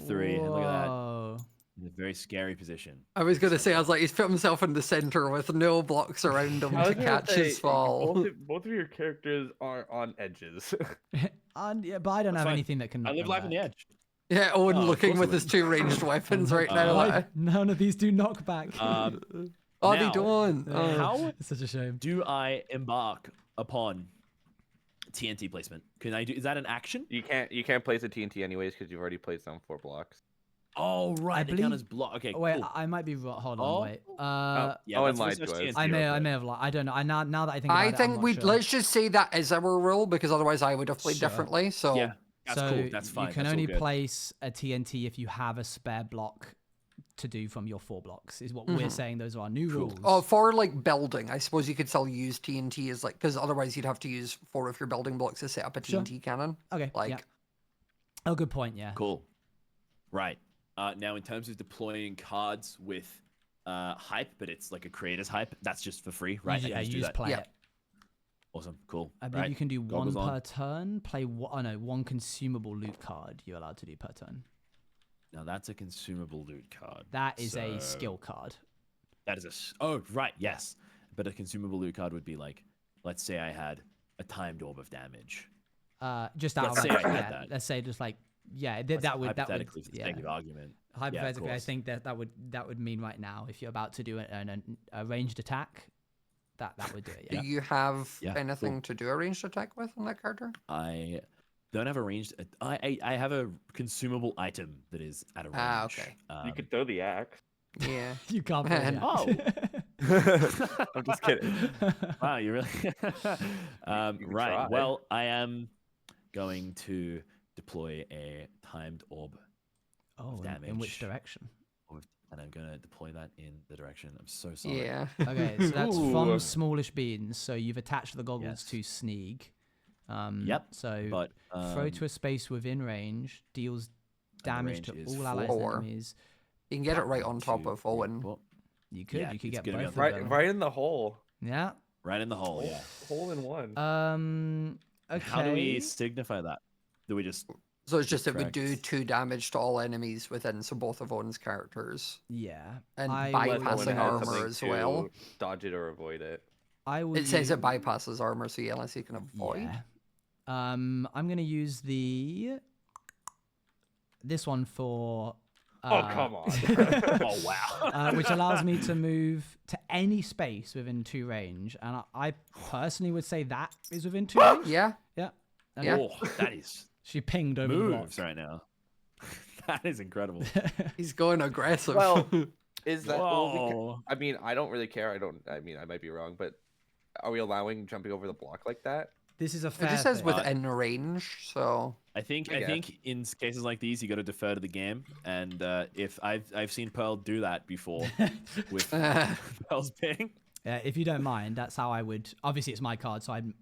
3. And look at that. Whoa. In a very scary position. I was gonna say, I was like, he's put himself in the center with no blocks around him to catch his fall. Both of your characters are on edges. Yeah, but I don't That's have fine. anything that can. I knock live them life on the back. edge. Yeah, Owen Oh, of looking course with it his would. 2 ranged weapons right now. None of these do knock back. Oh, they now, don't. How It's such a shame. do I embark upon TNT placement. Can I do? Is that an action? You can't place a TNT anyways because you've already placed down 4 blocks. Oh right, they count believe- as block. Okay, Wait, cool. I might be wrong. Hold on, Oh. wait. Yeah, Owen let's lied research to us. TNT I may real quick. have lied. I don't know. Now that I think about I it, I'm think not we sure. let's just say that is our rule because otherwise I would have played Sure. differently. So Yeah, that's so cool. That's fine. you can That's all only good. place a TNT if you have a spare block to do from your 4 blocks. Is what we're saying. Those are our new rules. oh, for like building, I suppose you could still use TNT as like because otherwise you'd have to use 4 of your building blocks to set up a Sure. TNT cannon. Okay. Like yeah. Oh, good point. Yeah. Cool. Right. Now, in terms of deploying cards with hype, but it's like a creator's hype, that's just for free, right? I Yeah, can you do just that. play Yeah. it. Awesome. Cool. I believe Right. you can do one Goggles on. per turn. Play one consumable loot card. You're allowed to do per turn. Now that's a consumable loot card. That is a So- skill card. That is oh right, yes. But a consumable loot card would be like, let's say I had a timed orb of damage. Just out Let's of say I had yeah, that. let's say just like that would Hypothetically, for the yeah. sake of argument. Hypothetically, I course. think that would mean right now if you're about to do a ranged attack, that would do it. do Yeah. you have Yeah, anything cool. to do a ranged attack with on that character? I don't have a ranged. I have a consumable item that is at a range. Ah, okay. You could throw the axe. Yeah. You can't. Man. I'm just kidding. Wow, you really? You can Right. try. Well, I am going to deploy a timed orb, Oh, damage. in which direction? and I'm going to deploy that in the direction. I'm so sorry. Yeah. Okay, so that's Ooh. from Smallish Beans. So you've attached the goggles Yes. to Sneeg. Yep. So But throw to a space within range, deals damage to range is all allies 4. enemies. You can get it right on top two, of three, Owen. four. You could Yeah, you could it's get gonna be both on of them. Right in the hole. Yeah. Right in the hole. Yeah. Hole in one. Okay. How do we signify that? Do we just? So it's just it would do Correct. 2 damage to all enemies within so both of Owen's characters. Yeah. And I Unless will- Owen bypassing has armor something as to well. Dodge it or avoid it. I will. It says it use- bypasses armor, so yeah, unless you can avoid. Yeah. I'm gonna use this one for. Oh come on. Oh wow. Which allows me to move to any space within 2 range, and I personally would say that is within 2 range. Yeah. Yeah. Okay. Yeah. Oh, that is She pinged over the block. moves right now. That is incredible. He's going aggressive. Well, is that? Well, Whoa. I mean, I don't really care. I mean, I might be wrong, but are we allowing jumping over the block like that? This is a it fair just says thing. within range, so I think Okay. in cases like these you got to defer to the game, and if I've seen Pearl do that before with Pearl's ping. If you don't mind, that's how I would. Obviously, it's my card, so I'm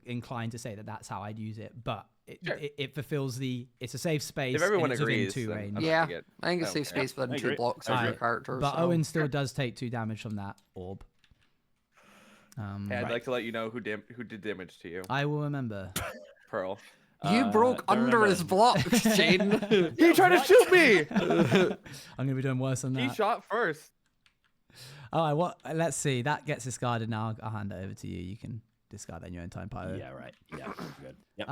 inclined to say that that's how I'd use it. But Sure. it fulfills the. It's a safe space. If everyone and it's agrees, within 2 then range. I'm yeah, not gonna get- I think it's I safe don't care. space within I 2 agree. blocks I of your agree. character. But so. Owen still does take 2 damage from that orb. Hey, I'd like to let you know who did damage to you, I will remember. Pearl. You broke don't under remember. his blocks, Jaden. He tried to shoot me. I'm gonna be doing worse than He that. shot first. All right, what? Let's see. That gets discarded now. I'll hand it over to you. You can discard that in your own time, Pyro. Yeah, right. Yeah, good. Yep.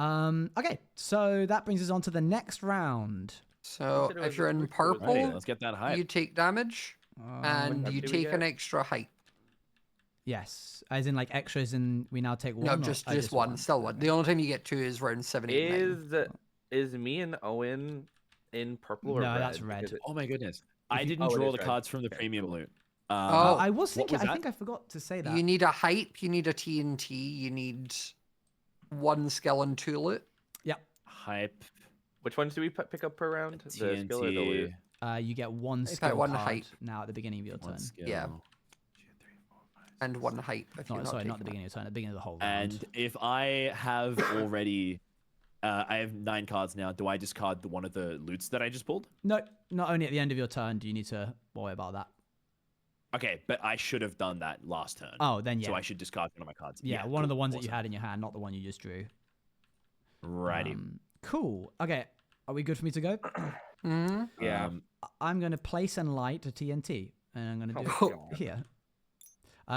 Okay, so that brings us on to the next round. So Consider if it you're a in quick purple, Right, let's get that hype. you take damage, and What you do we take an get? extra hype. Yes, as in like extras, and we now take one. No, or- just oh, one. Still one. The only time you get 2 is round 7, 8, 9. Is me and Owen in purple or No, red? that's red. Because Oh my goodness. I you- didn't oh, it draw is the red. cards from the Okay, premium cool. loot. Oh, I was what thinking. was I that? think I forgot to say that. You need a hype, you need a TNT, you need 1 skill and 2 loot. Hype. Which ones do we pick up per round? The skill or the loot? TNT. You get 1 If I skill one card height. now at the beginning of your turn. One skill. Yeah. 2, 3, 4, 5, And 6, 1 7. hype if No, you're sorry, not taking at the it. beginning of the turn. At the beginning of the whole round. And if I have already, I have 9 cards now. Do I discard one of the loots that I just pulled? No, not only at the end of your turn do you need to worry about that. Okay, but I should have done that last turn. Oh, then yeah. So I should discard one of my cards. yeah, one of the cool, ones that you awesome. had in your hand, not the one you just drew. Righty. Cool. Okay, are we good for me to go? Mhm. Yeah. I'm going to place and light a TNT, and I'm going to do Oh, it God. here.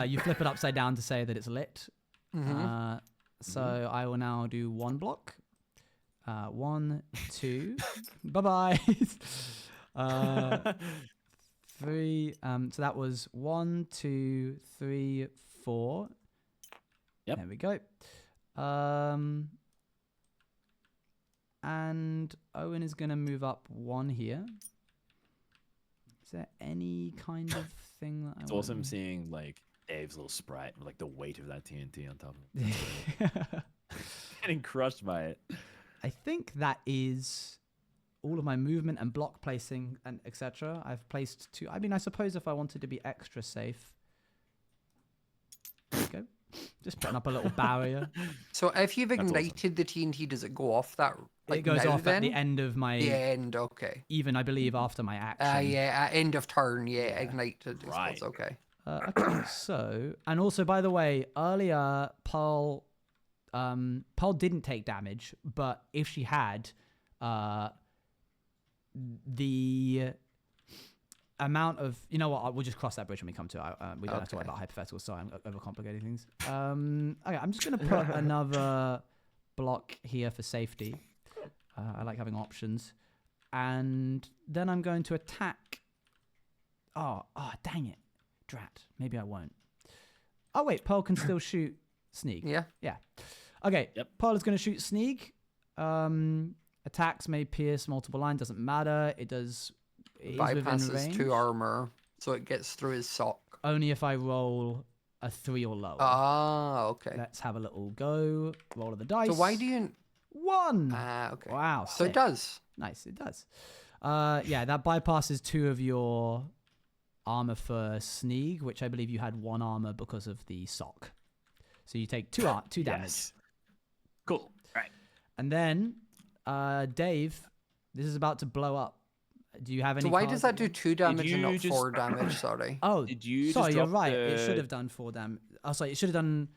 You flip it upside down to say that it's lit. Mhm. So I will now do 1 block. 1, 2. Bye-bye. 3. So that was 1, 2, 3, 4. Yep. There we go. And Owen is going to move up 1 here. Is there any kind of thing that It's I awesome want? seeing like Dave's little sprite with like the weight of that TNT on top of it. Getting crushed by it. I think that is all of my movement and block placing and etc. I've placed 2. I mean, I suppose if I wanted to be extra safe. There we go. Just putting up a little barrier. So if you've That's awesome. ignited the TNT, does it go off that? Like, It goes now, off then? at the end of my... The end, okay. Even, I believe, after my action. Yeah, at end of turn, Yeah. ignite to explodes, Right. okay. Okay, so... And also, by the way, earlier, Pearl didn't take damage, but if she had, the amount of... You know what? We'll just cross that bridge when we come to it. We don't have to worry about hypotheticals. Sorry, I'm overcomplicating things. Okay, I'm just going to put another block here for safety. I like having options. And then I'm going to attack... Oh, dang it. Drat. Maybe I won't. Oh, wait. Pearl can still shoot Sneak. Yeah. Yeah. Okay. Yep. Pearl is going to shoot Sneak. Attacks may pierce multiple lines. Doesn't matter. It does... It is within Bypasses range. 2 armor, so it gets through his sock. Only if I roll a 3 or lower. Ah, okay. Let's have a little go. Roll of the dice. So why do you... 1. okay. Wow. So it sick. does. Nice. It does. Yeah, that bypasses 2 of your armor for Sneak, which I believe you had 1 armor because of the sock. So you take 2 damage. Yes. Cool. Right. And then, Dave, this is about to blow up. Do you have any? So why cards does that do you- 2 damage and you not just- 4 damage? Sorry. Oh, Did you sorry, just you're drop right. It should the- have done 4 damage. Oh, sorry, it should have done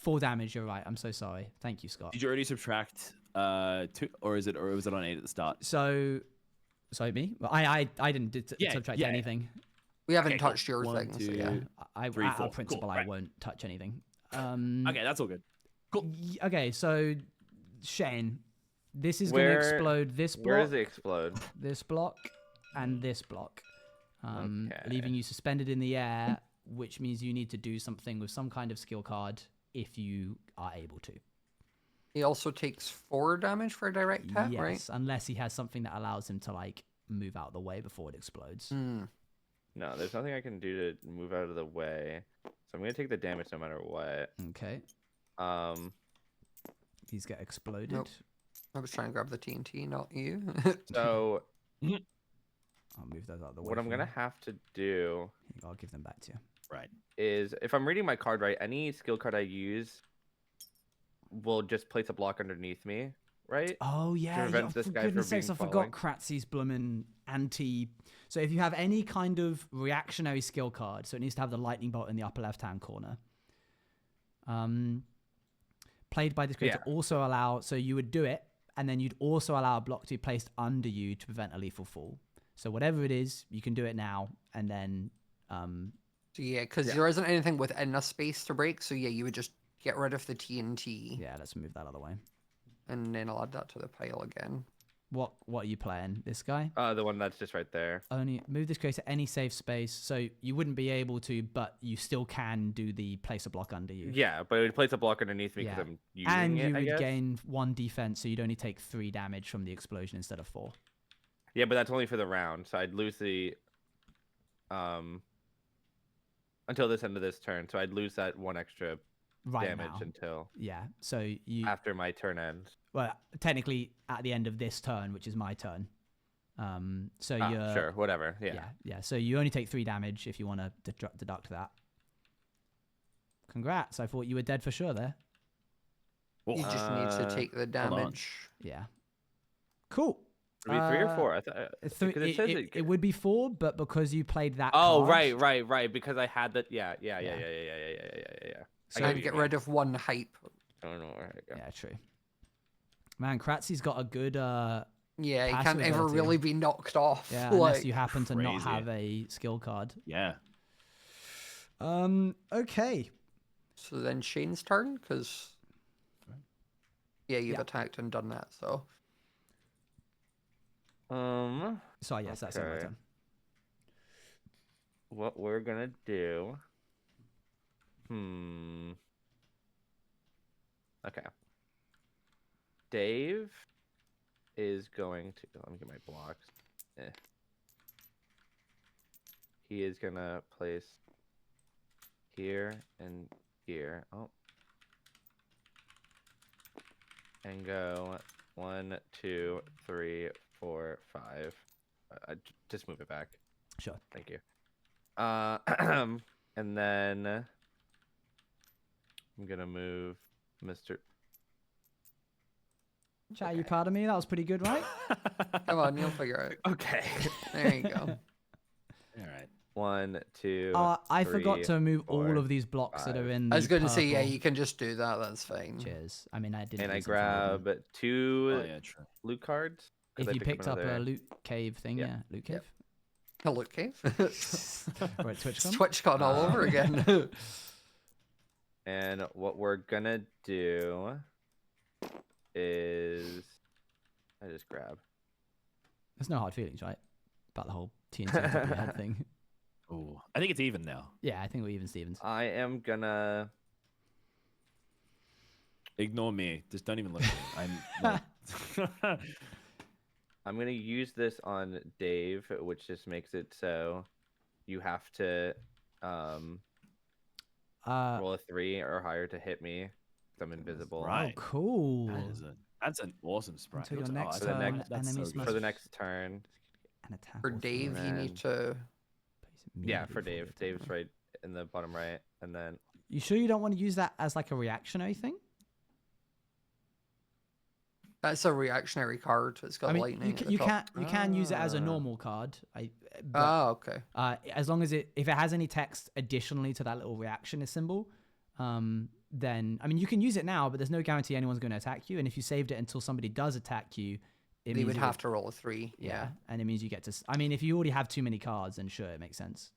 4 damage. You're right. I'm so sorry. Thank you, Scott. Did you already subtract 2, or was it on 8 at the start? So, sorry, me. Well, I didn't Yeah, subtract yeah. anything. We haven't Okay, cool. touched your 1, thing, 2, so yeah. I 3, at 4. our principle, Cool, I right. won't touch anything. Okay, that's all good. Cool. Okay, so Shane, this is going to explode this block. Where does it explode? This block and this block, leaving you suspended in the air, which means you need to do something with some kind of skill card if you are able to. He also takes 4 damage for a direct hit, Yes, right? unless he has something that allows him to like move out of the way before it explodes. Hmm. No, there's nothing I can do to move out of the way. So I'm gonna take the damage no matter what. Okay, Um, these get exploded. Nope. I was trying to grab the TNT, not you. so I'll move those out of the way. what I'm for gonna you. have to do I'll give them back to you. Right. is, if I'm reading my card right, any skill card I use will just place a block underneath me, right? Oh yeah, prevent this for guy from goodness sakes, I being forgot Kratzy's bloomin' anti. So if you have any kind of reactionary skill card, so it needs to have the lightning bolt in the upper left-hand corner. Played by this creator also allow, so you would do it, and then you'd also allow a block to be placed under you to prevent a lethal fall. So whatever it is, you can do it now, and then So yeah, because there isn't anything within a space to break, so yeah, you would just get rid of the TNT, yeah, let's move that out of the way. and then I'll add that to the pile again. What are you playing? This guy? The one that's just right there. Only move this creator any safe space, so you wouldn't be able to, but you still can do the place a block under you. Yeah, but it would place a block underneath me because Yeah. I'm using And it, you I would guess. gain 1 defense, so you'd only take 3 damage from the explosion instead of 4. Yeah, but that's only for the round, so I'd lose the until this end of this turn. So I'd lose that 1 extra Right damage now. until Yeah. So you after my turn ends. well, technically at the end of this turn, which is my turn. So you're Sure, whatever. Yeah. Yeah. So you only take 3 damage if you want to deduct that. Congrats! I thought you were dead for sure there. You just need to take the on. damage. Yeah. Cool. Would it be 3 or 4? I thought Three, because it says it would be 4, but because you played that. Oh, card, right. Because I had that. Yeah. So- And get rid of 1 hype. I don't know where I go. Yeah, true. Man, Kratzy's got a good. Yeah, he Passive can't ever ability. really be knocked off. Yeah, like, unless you happen to not Crazy. have a skill card. Yeah. Okay. So then Shane's turn, because yeah, you've Yeah. attacked and done that. So So yes, that's my Okay. turn. What we're gonna do? Okay. Dave is going to. Let me get my blocks. He is gonna place here and here. Oh. And go 1, 2, 3, 4, 5. Just move it back. Sure. Thank you. And then I'm gonna move Mr. Chat, you proud of me? That was pretty good, right? Come on, you'll figure it. Okay. There you go. All right. 1, 2. I 3, forgot to move 4, all of these blocks that 5. are in. I was going to say, yeah, purple. you can just do that. That's fine. Cheers. I mean, I didn't. And I use them for movement. grab 2 Oh yeah, true. loot cards. 'cause If I you picked up another- a loot cave thing, Yep. yeah, loot cave. Yep. Hello, Cave. Or at TwitchCon. TwitchCon all over again. And what we're gonna do is I just grab. There's no hard feelings, right? About the whole TNT on top of your head thing. Oh, I think it's even now. Yeah, I think we're even Stevens. I am gonna. Ignore me. Just don't even look at me. I'm gonna use this on Dave, which just makes it so you have to roll a 3 or higher to hit me. 'Cause I'm invisible. Right. Oh, cool. That's an awesome sprite. Until your Looks- next For the turn, next- that's so enemies good. must For the next turn. an attack. For or Dave, threat. you need to. Place it Yeah, immediately for before Dave. the Dave's attack. right in the bottom right, and then You sure you don't want to use that as like a reactionary thing? That's a reactionary card. It's got I mean, lightning. you at can, the you top. can use it as a Ah. normal card. But, Oh, okay. as long as if it has any text additionally to that little reaction symbol, then I mean you can use it now, but there's no guarantee anyone's going to attack you. And if you saved it until somebody does attack you, it They means would you have to roll a 3. Yeah. and it means you get to. I mean, if you already have too many cards, then sure, it makes sense.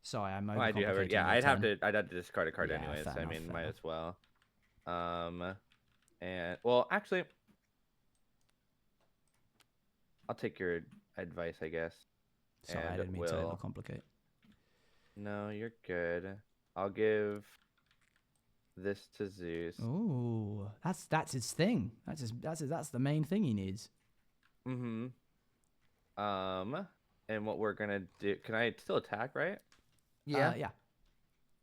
Sorry, I'm. oh, I do have it. overcomplicating Yeah, your I'd have turn. to discard a card Yeah, anyways. fair I enough, mean, fair might enough. as well. And well, actually, I'll take your advice, I guess. Sorry, I and didn't mean to will- overcomplicate. No, you're good. I'll give this to Zeus. Ooh, that's his thing. That's the main thing he needs. Mm-hmm. And what we're gonna do? Can I still attack? Right? Yeah. Yeah.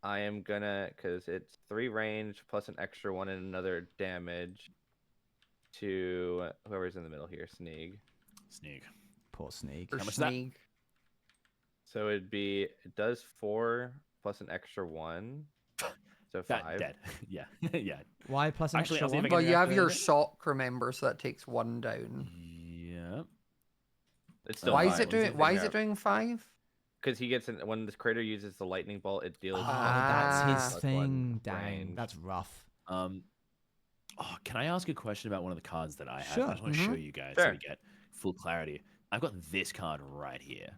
I am gonna, cause it's 3 range plus an extra 1 and another damage to whoever's in the middle here, Sneak. Sneak. Poor Sneak. For How much is that? Sneak. So it does 4 plus an extra 1, so 5. That dead. Yeah. Yeah. Why plus an Actually, extra I'll see if I one? can Well, you have reactivate your it. shock, remember, so that takes 1 down. Yeah. It's still Why is 5. it doing? Why is it doing 5? Because he gets when this creator uses the lightning bolt, it deals. Oh, Ah. that's his plus thing. 1 Dang, range. that's rough. Oh, can I ask a question about one of the cards that I have? Sure. I just want to show you guys Sure. so we get full clarity. I've got this card right here.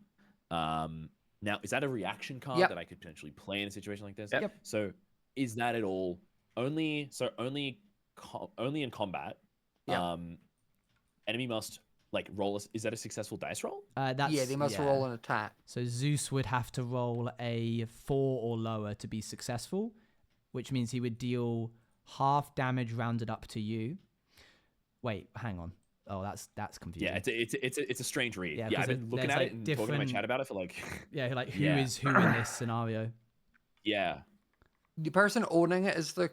Now, is that a reaction card Yep. that I could potentially play in a situation like this? Yep. So, is that at all only in combat? Yep. Enemy must like roll. Is that a successful dice roll? That's, Yeah, they must yeah. roll an attack. So Zeus would have to roll a 4 or lower to be successful, which means he would deal half damage rounded up to you. Wait, hang on. Oh, that's confusing. Yeah, it's a strange read. Yeah, Yeah, 'cause I've been looking there's, at like, it and talking to my different- chat about it for like. Yeah, like who Yeah. is who in this scenario? Yeah. The person owning it is the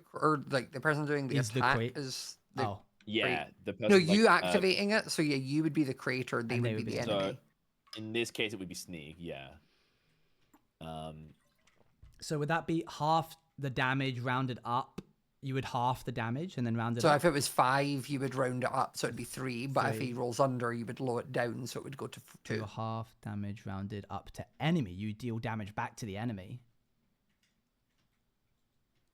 person doing the Is the attack crea- is the Oh, Yeah, the person. no, like, you activating it. So yeah, you would be the creator. They And would be the so- enemy. in this case, it would be Sneak. Yeah. so would that be half the damage rounded up? You would half the damage and then round it So up. if it was 5, you would round it up, so it'd be 3. But if 3. he rolls under, you would lower it down, so it would go to Do 2. half damage rounded up to enemy. You deal damage back to the enemy.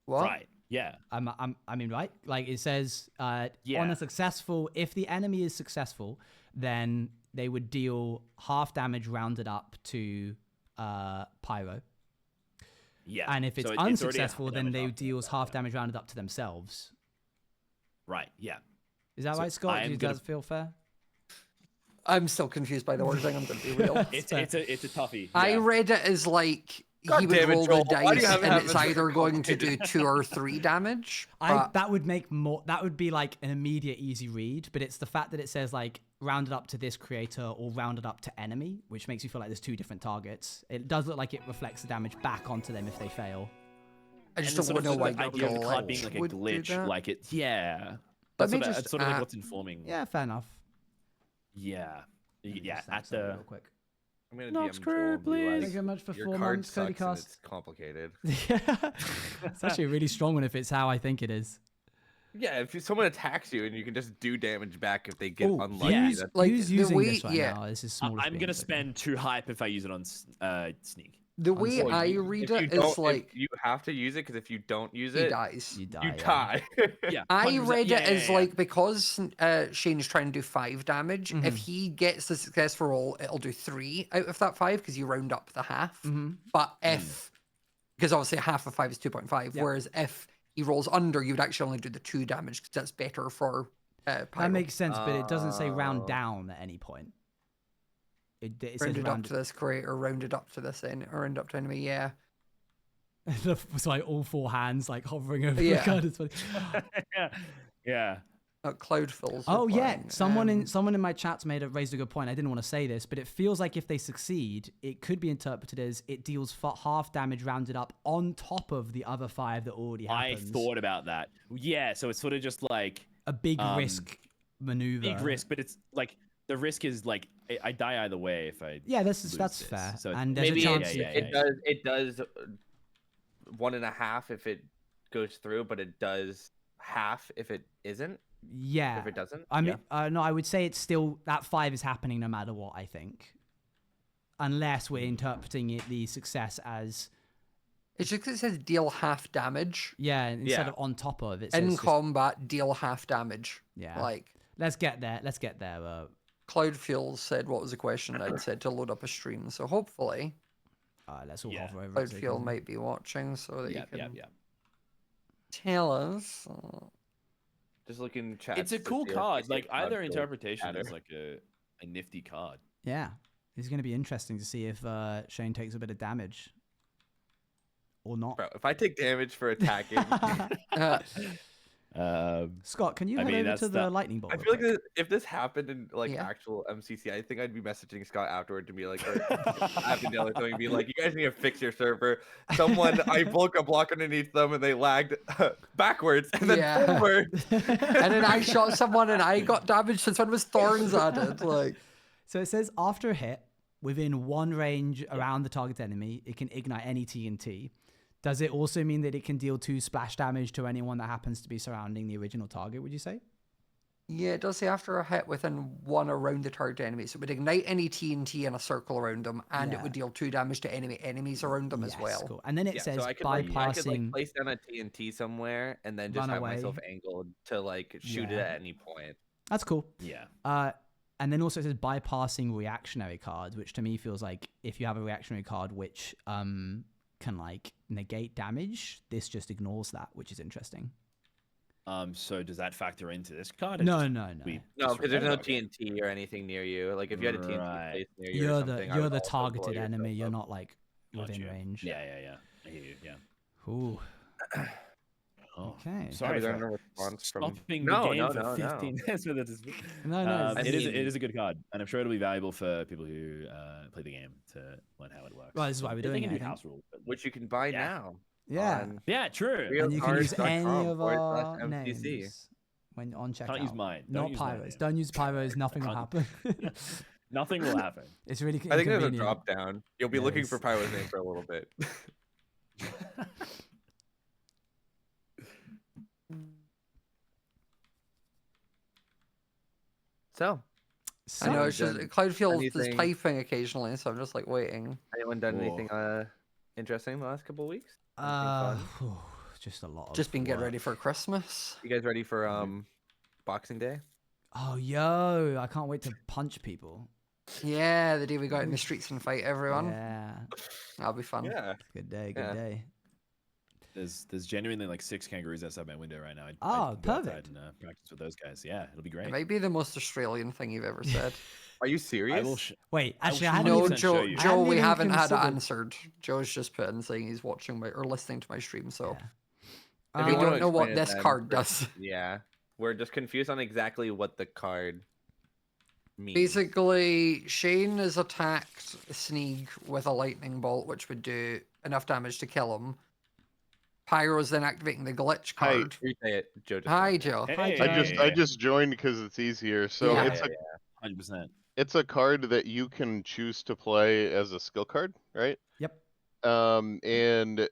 What? Right. Yeah. I mean, right? Like it says, on Yeah. a successful, if the enemy is successful, then they would deal half damage rounded up to Pyro. Yeah. And if it's So already unsuccessful, half then damage they after deals that, half yeah. damage rounded up to themselves. Right. Yeah. Is that So right, Scott? I am Does gonna- that feel fair? I'm still confused by the wording. I'm going to be real. It's a toughie. I yeah. read it as like God he would damn it, roll Joel. the Why do you dice, have to and have it's it either going to complicated? do 2 or 3 damage. But That would make more. That would be like an immediate easy read, but it's the fact that it says like rounded up to this creator or rounded up to enemy, which makes you feel like there's 2 different targets. It does look like it reflects the damage back onto them if they fail. I just And don't know why the idea of the card being glitch like a would do glitch, that. like it. Yeah. Let me That's just sort of like what's informing. Yeah, fair enough. Yeah. Yeah. Just At answer that the. real quick. I'm gonna Nox DM Joel and be please. like, Thank you very much for your 4 card months, Cody sucks and Cast. it's complicated. Yeah, it's actually a really strong one if it's how I think it is. Yeah, if someone attacks you and you can just do damage back if they get Ooh, unlucky. yeah. who's, that's- Like, who's the using way- this right yeah. now? This is smallest I'm being, gonna so- spend 2 hype if I use it on Sneak. The way Well, I you- read if you it don't- is if like you have to use it because if you don't use he it, dies. You die. you yeah. die. Yeah. I 100%. read Yeah, it yeah, as yeah. like because Shane's trying to do 5 damage. Mm-hmm. If he gets the successful roll, it'll do 3 out of that 5 because you round up the half. Mm-hmm. But if because obviously half of 5 is 2.5, Yeah. whereas if he rolls under, you would actually only do the 2 damage because that's better for Pyro. That makes sense, but it doesn't say round Oh. down at any point. It says rounded up round. to this creator, rounded up to this or rounded up to enemy. Yeah. It's like all 4 hands like hovering over the Yeah. card. It's funny. yeah. Yeah. Cloud fills. Oh yeah, replying. someone in my chat's raised a good point. I didn't want to say this, but it feels like if they succeed, it could be interpreted as it deals half damage rounded up on top of the other 5 that already happens. I thought about that. Yeah. So it's sort of just like a big risk maneuver. big risk, but it's like the risk is like I die either way if I. Yeah, that's lose this. fair. So And there's Maybe a chance. it does 1.5 if it goes through, but it does half if it isn't. Yeah. If it doesn't. I mean, no, I would say it's still that 5 is happening no matter what. I think, unless we're interpreting it the success as It's just 'cause it says deal half damage instead Yeah. of on top of it. in says just- combat. Deal half damage. Yeah. Like Let's get there. Let's get there. Cloud Fuel said, what was the question? I'd said to load up a stream. So hopefully Let's all Yeah. hover over. it Cloud so you Fuel can- might be watching so that Yeah. you can Yeah. tell us. Just looking chat. It's a cool card. Like either interpretation matter. is like a nifty card. Yeah, it's going to be interesting to see if Shane takes a bit of damage or not. Bro, if I take damage for attacking, Scott, can you I head mean, over that's to the the- lightning bolt? I real feel like quick? if this happened in like Yeah. actual MCC, I think I'd be messaging Scott afterward to be like, or after Dale or something, be like, you guys need to fix your server. Someone, I broke a block underneath them and they lagged backwards and then Yeah. forward. And then I shot someone and I got damaged since one was thorns added. Like So it says after a hit within 1 range around the target enemy, it can ignite any TNT. Does it also mean that it can deal 2 splash damage to anyone that happens to be surrounding the original target, would you say? yeah, it does say after a hit within 1 around the target enemy. So it would ignite any TNT in a circle around them, and it Yeah. would deal 2 damage to enemies around them as Yes, well. cool. And then it Yeah, says so I could like bypassing. place down a TNT somewhere and then just Run have away. myself angled to like shoot it Yeah. at any point. That's cool. Yeah. And then also it says bypassing reactionary cards, which to me feels like if you have a reactionary card which can like negate damage, this just ignores that, which is interesting. So does that factor into this card? or No, just no, no. we No, just because there's no remove it? TNT or anything near you. Like if you had a TNT Right. placed near you or You're something, I you're would the also blow targeted yourself enemy. You're up. not like within Gotcha. range. Yeah. I hear you. Yeah. Ooh. Oh, Okay. Sorry Have you for gotten a response from- stopping No, the game no, for no, no. 15 minutes with it. No, no. I It mean- is a good card, and I'm sure it'll be valuable for people who play the game to learn how it works. Well, this is why we're They doing can it, do I think. house rules. But... Which you can buy Yeah. now. Yeah. on Yeah, true. Real And you can use any cards.com of /MCC. our names when on checkout. Can't use mine. Not Don't use mine, pyros. yeah. Don't use pyros. Nothing will happen. Nothing will happen. It's really I think there's a inconvenient. drop down. You'll be Yeah, looking it's- for Pyro's name for a little bit. So, I know So- it's just done Cloudfield is anything- typing occasionally, so I'm just like waiting. anyone done Whoa. anything interesting the last couple of weeks? just a lot of Just been getting work. ready for Christmas. You guys ready for Boxing Day? Oh, yo, I can't wait to punch people. Yeah, the day we go out in the streets and fight everyone. Yeah, That'll be fun. Yeah. good day, good Yeah. day. There's genuinely like 6 kangaroos outside my window right now. Oh, can go outside perfect. and practice with those guys. Yeah, it'll be great. It might be the most Australian thing you've ever said. Are you I serious? will. Wait, I will actually, I show hadn't you. No, even. show Joe, you. I Joe, hadn't we even haven't had it considered- answered. Joe's just put in saying he's watching my or listening to my stream, so Yeah. if you wanna don't know what explain it this then, card does. Yeah, we're just confused on exactly what the card means. Basically, Shane has attacked Sneak with a lightning bolt, which would do enough damage to kill him. Pyro's then activating the glitch Hi. card. Resay it, Joe. Just Hi, joined. Joe. Hey, I just joined because it's easier. So Yeah. it's 100%. it's a card that you can choose to play as a skill card, right? Yep. And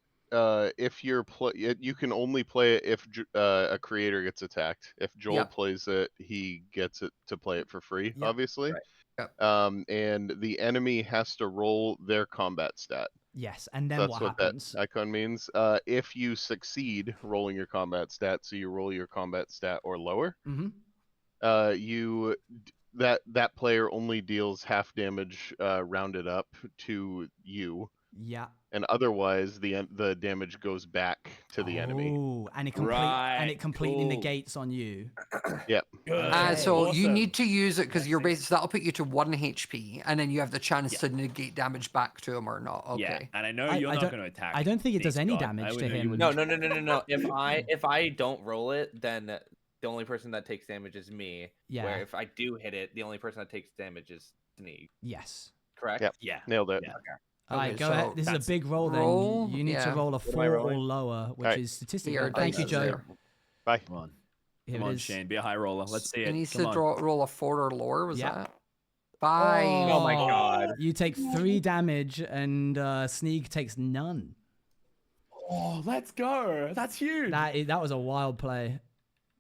if you're you can only play it if a creator gets attacked. If Joel Yep. plays it, he gets it to play it for free, Yep. obviously. Right. Yep. And the enemy has to roll their combat stat. Yes, and then That's what what happens? that icon means. If you succeed rolling your combat stat, so you roll your combat stat or lower, Mm-hmm. that player only deals half damage rounded up to you, Yeah. and otherwise the damage goes back to the enemy. Oh, and it Right, completely cool. negates on you. Yep. Okay. So you Awesome. need to use it because That's you're it. basically that'll put you to 1 HP, and then you have the chance Yeah. to negate damage back to him or not. Okay. Yeah, and I know I- you're I not don't- going to attack. I don't think it does Big any God. I damage would to know you him. wouldn't. No. If I don't roll it, then the only person that takes damage is me. Yeah. Where if I do hit it, the only person that takes damage is Sneak. Yes. Correct? Yep. Yeah. Nailed it. Yeah. All right, Okay, go so ahead. This is that's- a big roll then. roll, You need to yeah. roll a am I 4 or rolling? lower, which Alright. is statistically. Here, Thank you, dice Joe. there. Bye. Come on. Here Come it on, is. Shane. Be a high roller. Let's see He it. needs Come to on. roll a 4 or lower. Was Yeah. that 5? Oh my God. You take 3 damage, and Sneak takes none. Oh, let's go. That's huge. That was a wild play.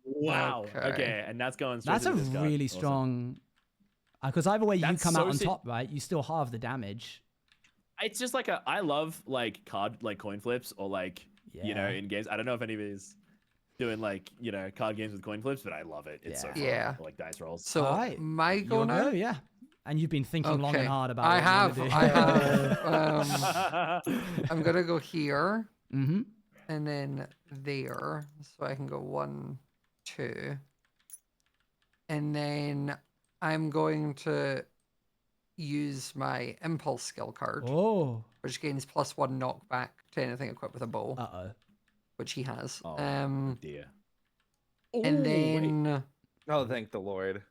Wow. Okay. Okay, and that's going straight That's to a the discard. really Awesome. strong. Because either way, you That's come out so on sick. top, right? You still halve the damage. It's just like I love like coin flips or like you know Yeah. in games. I don't know if any of these doing like card games with coin flips, but I love it. It's so Yeah. fun. Yeah. Or, like dice rolls. So Alright, my go You'll now. go, yeah. And you've been thinking long and Okay. hard about I what have. you're I gonna have. I'm gonna go here do. Mm-hmm. and then there, so I can go 1, 2, and then I'm going to use my impulse skill card, Oh. which gains +1 knockback to anything equipped with a bow, Uh-oh. which he has. Oh, dear. And Ooh, wait. then Oh, thank the Lord.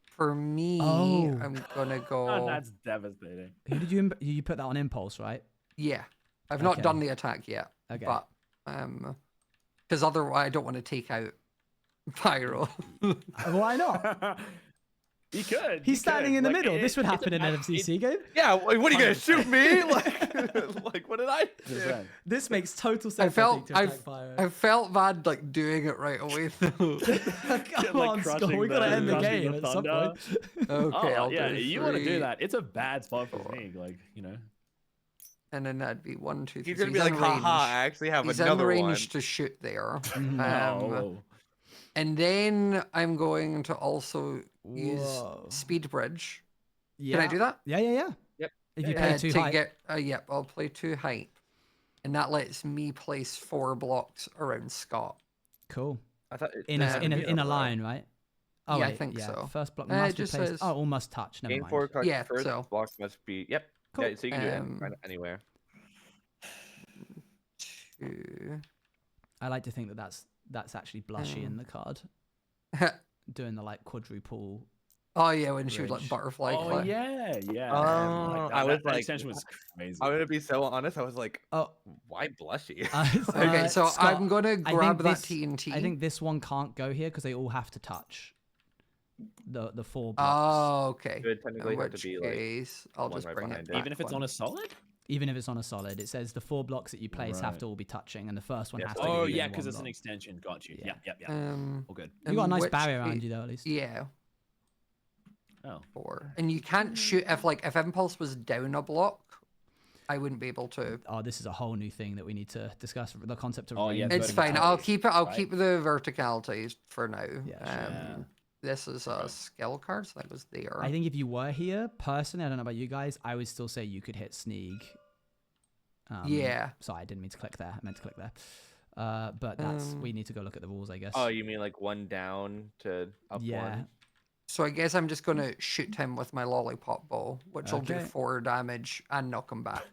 for me, Oh. I'm gonna go. Oh, that's devastating. Who did you put that on impulse, right? Yeah, I've not Okay. done the attack yet, Okay. but because otherwise I don't want to take out Pyro. Why not? He could. He's he standing could. in the Like, middle. This would it's a happen in an bad- MCC game. Yeah, what are you gonna shoot me? Like what did I do? 100%. This makes total sense. I felt think, to attack Pyro. I felt bad like doing it right away. though. Come like on, Skull. crushing We gotta the- end the crushing game the at some thunder. point. Okay, Oh, I'll yeah, do you want to 3, do that. It's a bad spot for me. Like, and then that'd be 1, 2, 3. He's so gonna be like, in haha, range. I actually have He's another in one. range to shoot there. Oh. And then I'm going to also use Whoa. Speed Bridge. Yeah. Can I do that? Yeah. Yep. If you Yeah, play too to high. get yep, I'll play 2 height, and that lets me place 4 blocks around Scott. Cool. I thought it In a, said in a, to be in a other way. line, right? Oh, Yeah, I wait, think so. First block It must be just placed. says- Oh, all must touch. Never Gain mind. 4 cards Yeah, first so- blocks must be yep. Cool. Yeah, so you can do it kind of anywhere. 2. I like to think that that's actually Blushy in the card, doing the like quadruple. Oh yeah, when she was like Bridge. butterfly Oh, clip. yeah. Yeah. Oh, I was that like- extension was crazy. I'm gonna be so honest. I was like, Oh, why blushy? Okay, so Scott, I'm gonna I grab think that this- TNT. I think this one can't go here because they all have to touch the 4 blocks. Oh, okay. It would technically In have to which be like case, I'll one just right bring it behind it. back Even if it's on a solid? Even if it's on a solid, it says the 4 blocks that you place have Right. to all be touching, and the first one Yeah, has so to. Oh, be yeah, one because it's an block. extension. Got you. Yeah. Yeah. All good. You got a in nice which barrier around case- you though, at least. Yeah, Oh. 4. And you can't shoot if impulse was down a block, I wouldn't be able to. Oh, this is a whole new thing that we need to discuss. The concept of Oh, yeah, range. It's fine. I'll verticality, keep it. I'll right? keep the verticality for now. Yeah, sure. This is a skill card, so that goes there. I think if you were here, personally, I don't know about you guys, I would still say you could hit Sneak. Yeah. Sorry, I didn't mean to click there. I meant to click there. But we need to go look at the rules, I guess. Oh, you mean like 1 down to up Yeah. 1? So I guess I'm just gonna shoot him with my lollipop bow, which will do Okay. 4 damage and knock him back.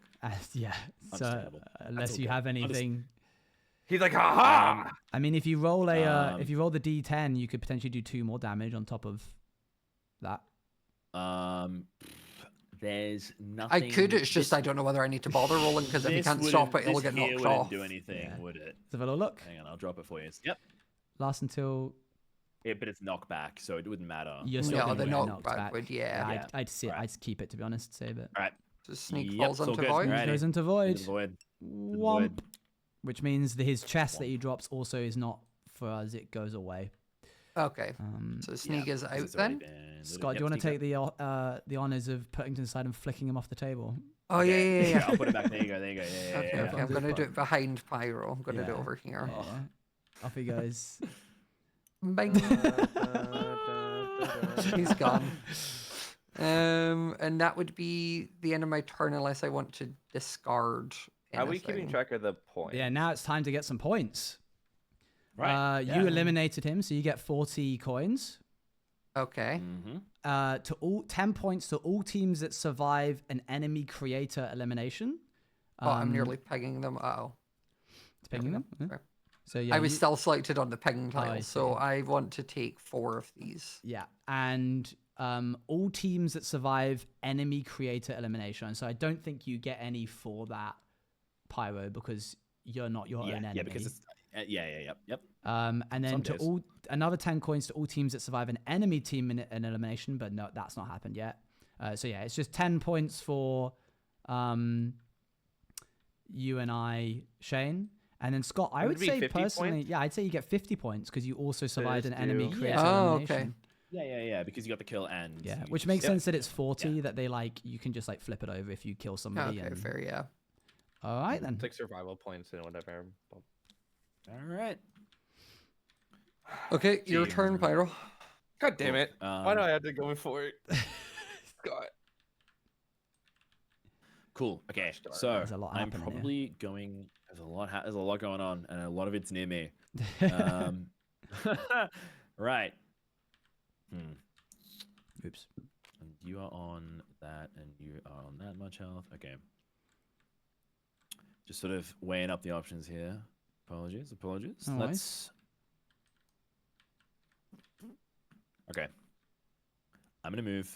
Yeah. So Understandable. unless you okay. have anything, He's like, ha I mean, if you roll if you roll the D10, you could potentially do 2 more damage on top of that. There's nothing. I could. It's just I don't know whether I need to bother rolling because if you can't stop it, it'll get knocked wouldn't off. do anything, Yeah. would it? Let's have a little look. Hang on, I'll drop it for you. Yep. Last until Yeah, but it's knockback, so it wouldn't matter. you're still Yeah, gonna the get knock knocked back back. would, yeah. I'd see it. Right. I'd keep it, to be honest. Save it. All right. So Sneak Yep, falls it's all into good. void. Right. Goes into Into void. the void. Womp. Which means his chest that he drops also is not for us. It goes away. Okay. So Sneak is out then. Scott, do you want to take the honors of putting to the side and flicking him off the table? Oh yeah. I'll put it back. There you go. There you go. Yeah. Okay, yeah. okay. I'm gonna do it behind Pyro. I'm gonna do it Yeah. over here. Yeah. Off he goes. Bang. He's gone. And that would be the end of my turn unless I want to discard. Are we keeping anything. track of the point? Yeah, now it's time to get some points. Right. You eliminated him, so you get 40 coins. Okay. Mm-hmm. To all 10 points to all teams that survive an enemy creator elimination. I'm nearly pegging them. Oh. Pinging them. Yeah. Okay. So yeah, I was still selected on the ping tile, I so see. I want to take 4 of these. Yeah, and all teams that survive enemy creator elimination. So I don't think you get any for that, Pyro, because you're not your own enemy. Yeah, because it's yep. And then Some to days. all another 10 coins to all teams that survive an enemy team in an elimination, but no, that's not happened yet. So yeah, it's just 10 points for you and I, Shane. And then Scott, I would be say 50 personally, points? yeah, I'd say you get 50 points because you also survived an just enemy do- creator Oh, elimination. okay. Yeah, because you got the kill and Yeah, you which just- makes Yep. sense that it's 40 that they you can just flip it over if you kill somebody. Okay, and... fair, yeah. All right then. It's like survival points and whatever. All right. Okay, your Gee. turn, Pyro. God damn it. Why do I have to go for it? God. Cool. Okay, so There's a lot I'm happening here. probably going. There's a lot going on, and a lot of it's near me. Right. Oops. And you are on that, and you are on that much health. Okay. Just sort of weighing up the options here. Apologies. No Let's. Okay. I'm gonna move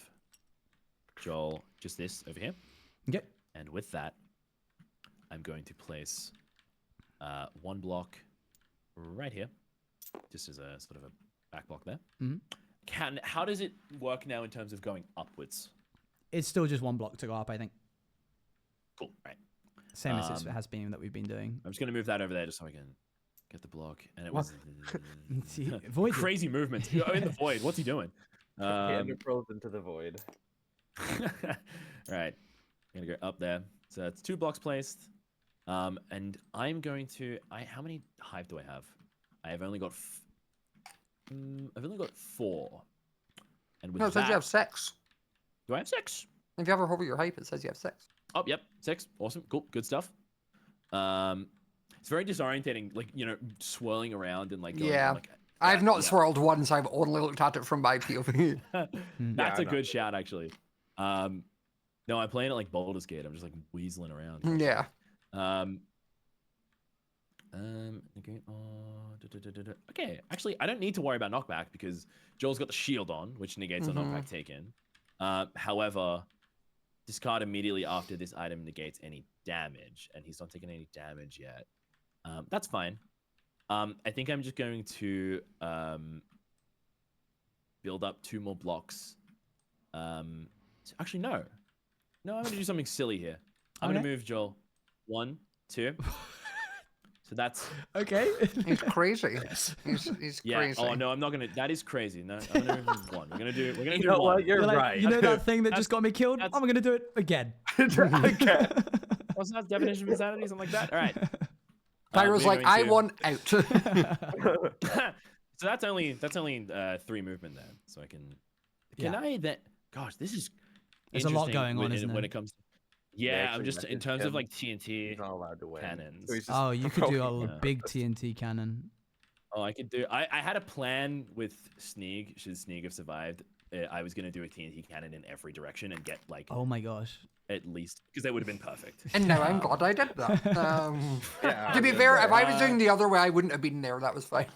Joel just this over here. Okay. And with that, I'm going to place 1 block right here, just as a sort of a back block there. Mhm. How does it work now in terms of going upwards? It's still just 1 block to go up, I think. Cool, right. Same as it has been that we've been doing. I'm just going to move that over there just so I can get the block. And it was See, void. crazy movement. You're in the void. What's he doing? He underpros into the void. Right. I'm going to go up there. So that's 2 blocks placed. And I'm going to... How many hive do I have? I have only got... I've only got 4. And with No, it says that, you have 6. do I have 6? If you ever hover your hype, it says you have 6. Oh, yep, 6. Awesome, cool, good stuff. It's very disorientating, swirling around and going, Yeah. I've not swirled once. I've only looked at it from my POV. That's Yeah, a good shout, actually. No, I'm playing it like Baldur's Gate. I'm just weaseling around. Yeah. Okay, actually, I don't need to worry about knockback because Joel's got the shield on, which negates a knockback taken. However, discard immediately after this item negates any damage, and he's not taking any damage yet. That's fine. I think I'm just going to build up 2 more blocks. Actually, no. No, I'm going to do something silly here. I'm going to move Joel. 1, 2. So that's Okay. He's crazy. He's yeah. crazy. Oh no, I'm not gonna. That is crazy. No, I'm gonna move 1. We're gonna do. We're gonna You do know 1. what? You're right. You know that thing that just got me killed? that's- I'm going to do it again. Okay. What's that definition of insanity? Something like that. All right. Pyro's we're like, going I to- want out. So that's only 3 movement then. So I can. Can Yeah. I then? Gosh, this is. There's a lot interesting going on, when, isn't when there? it comes. Yeah, I'm actually just in messaged terms of him. like He's TNT not allowed to win. cannons. So he's just Oh, you could do throwing a Yeah. big TNT cannon. Oh, I could do. I had a plan with Sneak. Should Sneak have survived, I was gonna do a TNT cannon in every direction and get like Oh my gosh. at least because that would have been perfect. And now I'm glad I did that. Yeah, To be yeah, fair, yeah. if I was doing the other way, I wouldn't have been there. That was fine.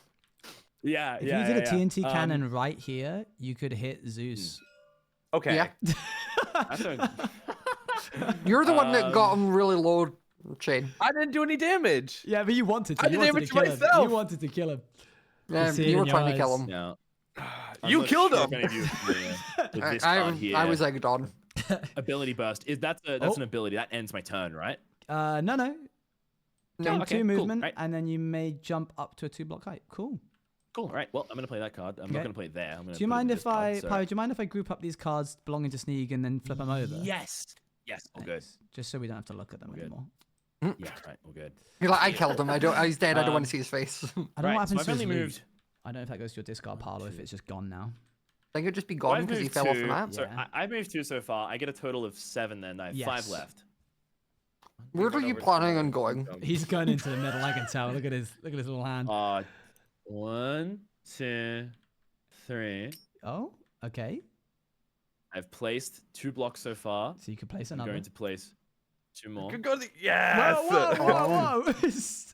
Yeah, If yeah. you did yeah, a TNT yeah. cannon right here, you could hit Zeus. Okay. Yeah. That's a, You're the one that got him really low, Shane. I didn't do any damage. Yeah, but you wanted to. I You did wanted to damage kill him. myself. You wanted to kill him. see it You in were your trying to kill eyes. him. no. You killed him. If any of you are familiar with this I, card here, I was egged on. ability burst. That's an ability that ends my turn, right? No. No. Gain okay, 2 cool, movement, right. and then you may jump up to a 2-block height. Cool. Cool. All right. Well, I'm gonna play that card. I'm Okay. not gonna play it there. I'm gonna Do you put it mind with if this card, I, so- Pyro, do you mind if I group up these cards belonging to Sneak and then flip them over? Yes. Yes. All good. Thanks. Just so we don't have to look at them Good. anymore. Yeah. Right. All good. You're like, I killed him. He's dead. I don't want to see his face. I I don't know Right, what so happens I've to his only loot. moved. I don't know if that goes to your discard pile or if it's just gone now. think it'd just be Well, gone I've because he moved fell off the two, map. So Yeah. I've moved 2 so far. I get a total of 7. Then I have 5 Yes. left. Where are Went you over to planning the- on going? He's going into the middle. I can tell. Look at his little hand. 1, 2, 3. Oh, okay. I've placed 2 blocks so far. So you could place I'm another. going to place 2 more. Could go to yes. Whoa, whoa, whoa, whoa!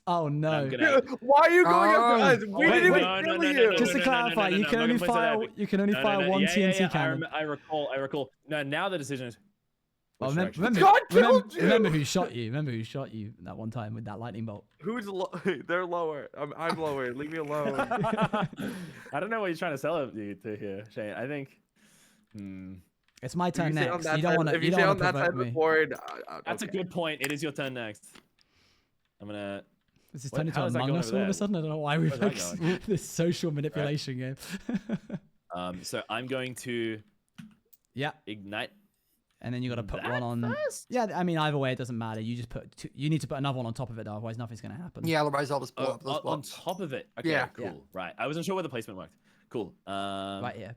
Oh no! I'm gonna- Why are you going Oh. after us? We Wait, didn't even no, no, kill no, you. no, Just to no, clarify, no, you no, can I'm only not gonna place fire. that. You can only No, no, fire no, one yeah, TNT yeah, cannon. I recall. No, now the decision is. Oh, which direction? remember, God killed you! remember who shot you. Remember who shot you that one time with that lightning bolt. Who's they're lower. I'm lower. Leave me alone. I don't know what you're trying to sell you to here, Shane. I think. It's my If you turn stay on next. that You don't side- want to. If You you don't stay want on to that side provoke of the me. board, That's a okay. good point. It is your turn next. I'm gonna. This is What- turned into how is that Among going Us over all of a there? sudden. I don't know why we Where's that focused this social manipulation game. So I'm going to Yeah, ignite. and then you got to put that one on. first? Yeah, I mean either way it doesn't matter. You just put. You need to put another one on top of it, otherwise nothing's gonna happen. Yeah, otherwise I'll just blow up those On blocks. top of it. Okay, Yeah. cool. Yeah. Right. I wasn't sure where the placement worked. Cool. Right here.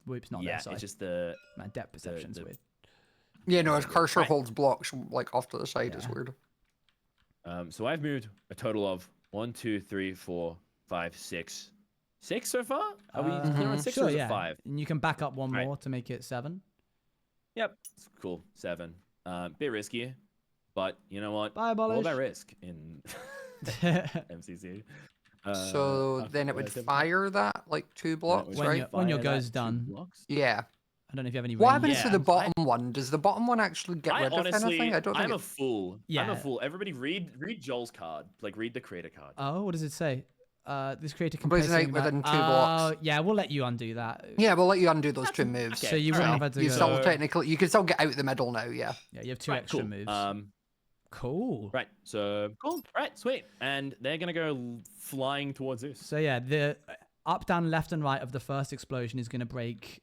Whoops, not yeah, there. Sorry. it's just the. My depth perception's the- weird. Yeah, no, his cursor Right. holds blocks like off to the side. It's Yeah. weird. So I've moved a total of 1, 2, 3, 4, 5, 6. 6 so far? Are we clear on 6 Sure, or is it yeah. 5? And you can back up one Right. more to make it 7. Yep. It's cool. 7. Bit risky, but you know what? Bye, All Abolish. about risk in MCC. So then it would fire that like 2 blocks, When right? you're- when your Fire go's that 2 done. blocks? Yeah. I don't know if you have any. What range. happens to Yeah, the bottom one? Does the bottom one actually get I rid of honestly, anything? I don't think I'm a it... fool. I'm Yeah. a fool. Everybody read Joel's card. Like read the creator card. Oh, what does it say? This creator can Place place it something within back- 2 blocks. Oh, yeah, we'll let you undo that. Yeah, we'll let you undo those 2 moves. So you wouldn't have had to You go. still technically, you can still get out the middle now. Yeah. Yeah, you have 2 Right, extra cool. moves. Cool. Right. So cool. Right. Sweet. And they're gonna go flying towards Zeus. So yeah, the up, down, left, and right of the first explosion is going to break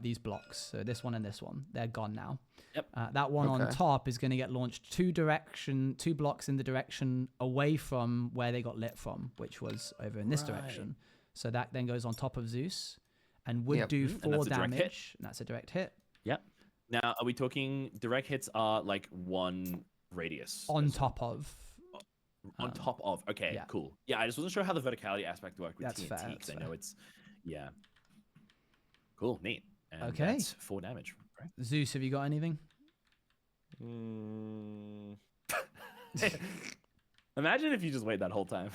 these blocks. So this one and this one, they're gone now. Yep. That one on Okay. top is going to get launched 2 blocks in the direction away from where they got lit from, which was over in this Right. direction. So that then goes on top of Zeus, and would Yep. do And 4 that's a direct hit. damage. And that's a direct hit Yep. Now, are we talking direct hits are like 1 radius? on as- top of. On top of. Okay, yeah. cool. Yeah, I just wasn't sure how the verticality aspect worked with That's TNT fair, because that's I know fair. it's. Yeah. Cool. Neat. And Okay. That's 4 damage. Right. Zeus, have you got anything? Mm, Imagine if you just wait that whole time.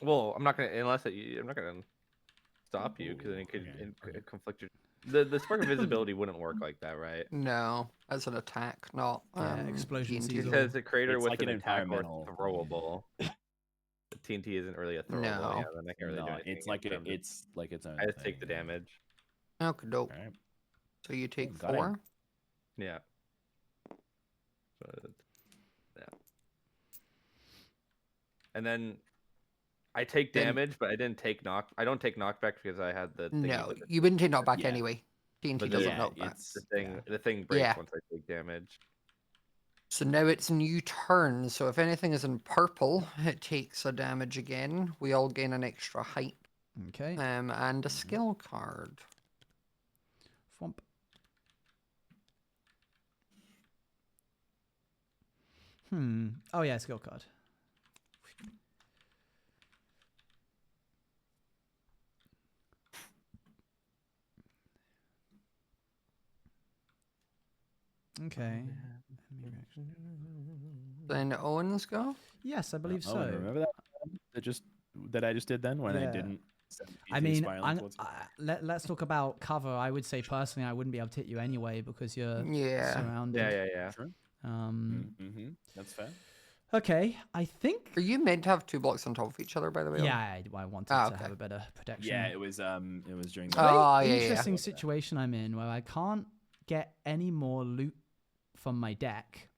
well, I'm not gonna I'm not gonna stop you because then it could Okay. conflict your. The spark of visibility wouldn't work like that, right? No, as an attack, not explosion TNT. season. Because a crater It's with like an an attack or environmental- throwable. The TNT isn't really a throwable. No. Yeah, then I can't really do No, anything. it's like in terms of- it's like its own. I just take the thing. damage. Okay, dope. All right. So you take got it. 4. Yeah. But, yeah. And then I take Then- damage, but I didn't take knock. I don't take knockback because I had the thing. No, with the- you wouldn't take knockback Yeah. anyway. TNT But doesn't yeah, knock back. it's the thing. yeah. The thing breaks Yeah. once I take damage. So now it's new turn. So if anything is in purple, it takes a damage again. We all gain an extra height Okay. and a skill card. Thwomp. Oh yeah, skill card. Okay. Then Owens go. Yes, I believe Oh, so. and remember that I just did then when I Yeah. didn't send I easily mean, spiraling towards you? let's talk about cover. I would say personally, I wouldn't be able to hit you anyway because you're Yeah. surrounded. Yeah. Sure. That's fair. Okay, I think. Are you meant to have 2 blocks on top of each other, by the way? Yeah, I wanted to okay. have a better protection. Yeah, it was during the Oh, yeah, interesting situation I'm in where I can't get any more loot from my deck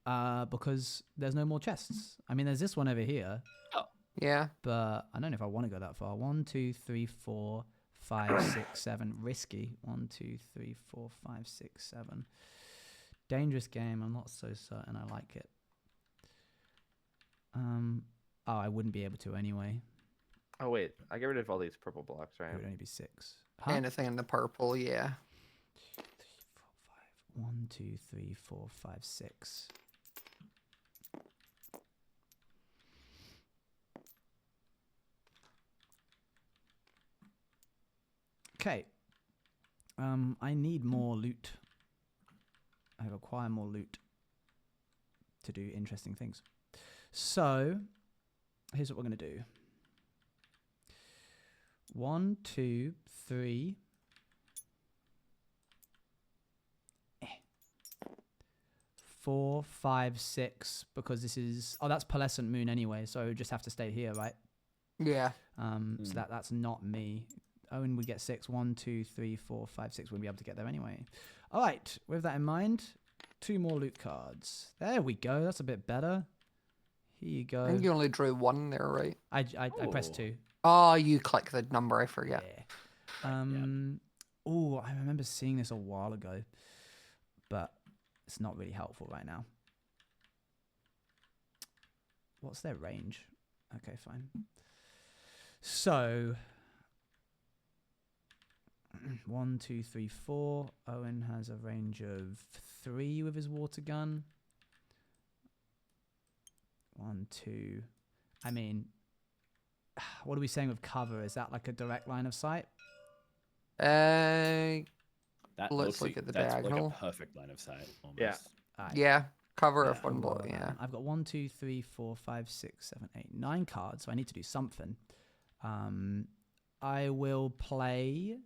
because there's no more chests. I mean, there's this one over here. Oh. Yeah. But I don't know if I want to go that far. 1, 2, 3, 4, 5, 6, 7. Risky. 1, 2, 3, 4, 5, 6, 7. Dangerous game. I'm not so certain I like it. Oh, I wouldn't be able to anyway. Oh wait, I get rid of all these purple blocks, right? It would only be 6. Huh? Anything in the purple, yeah. 1, 2, 3, 4, 5, 6. Okay. I need more loot. I require more loot to do interesting things. So, here's what we're going to do. 1, 2, 3. 4, 5, 6, because this is... Oh, that's Pearlescent Moon anyway, so we just have to stay here, right? Yeah. So that's not me. Owen would get 6. 1, 2, 3, 4, 5, 6. Wouldn't be able to get there anyway. All right, with that in mind, 2 more loot cards. There we go. That's a bit better. Here you go. I think you only drew 1 there, right? I pressed 2. Oh, you click the number, I forget. Yeah. Oh, I remember seeing this a while ago, but it's not really helpful right now. What's their range? Okay, fine. So 1, 2, 3, 4. Owen has a range of 3 with his water gun. 1, 2. I mean, what are we saying with cover? Is that like a direct line of sight? That Looks like at the that's diagonal. like a perfect line of sight. Almost. Yeah. Right. Yeah. Cover of Yeah. 1 block, yeah. I've got 1, 2, 3, 4, 5, 6, 7, 8, 9 cards, so I need to do something. I will play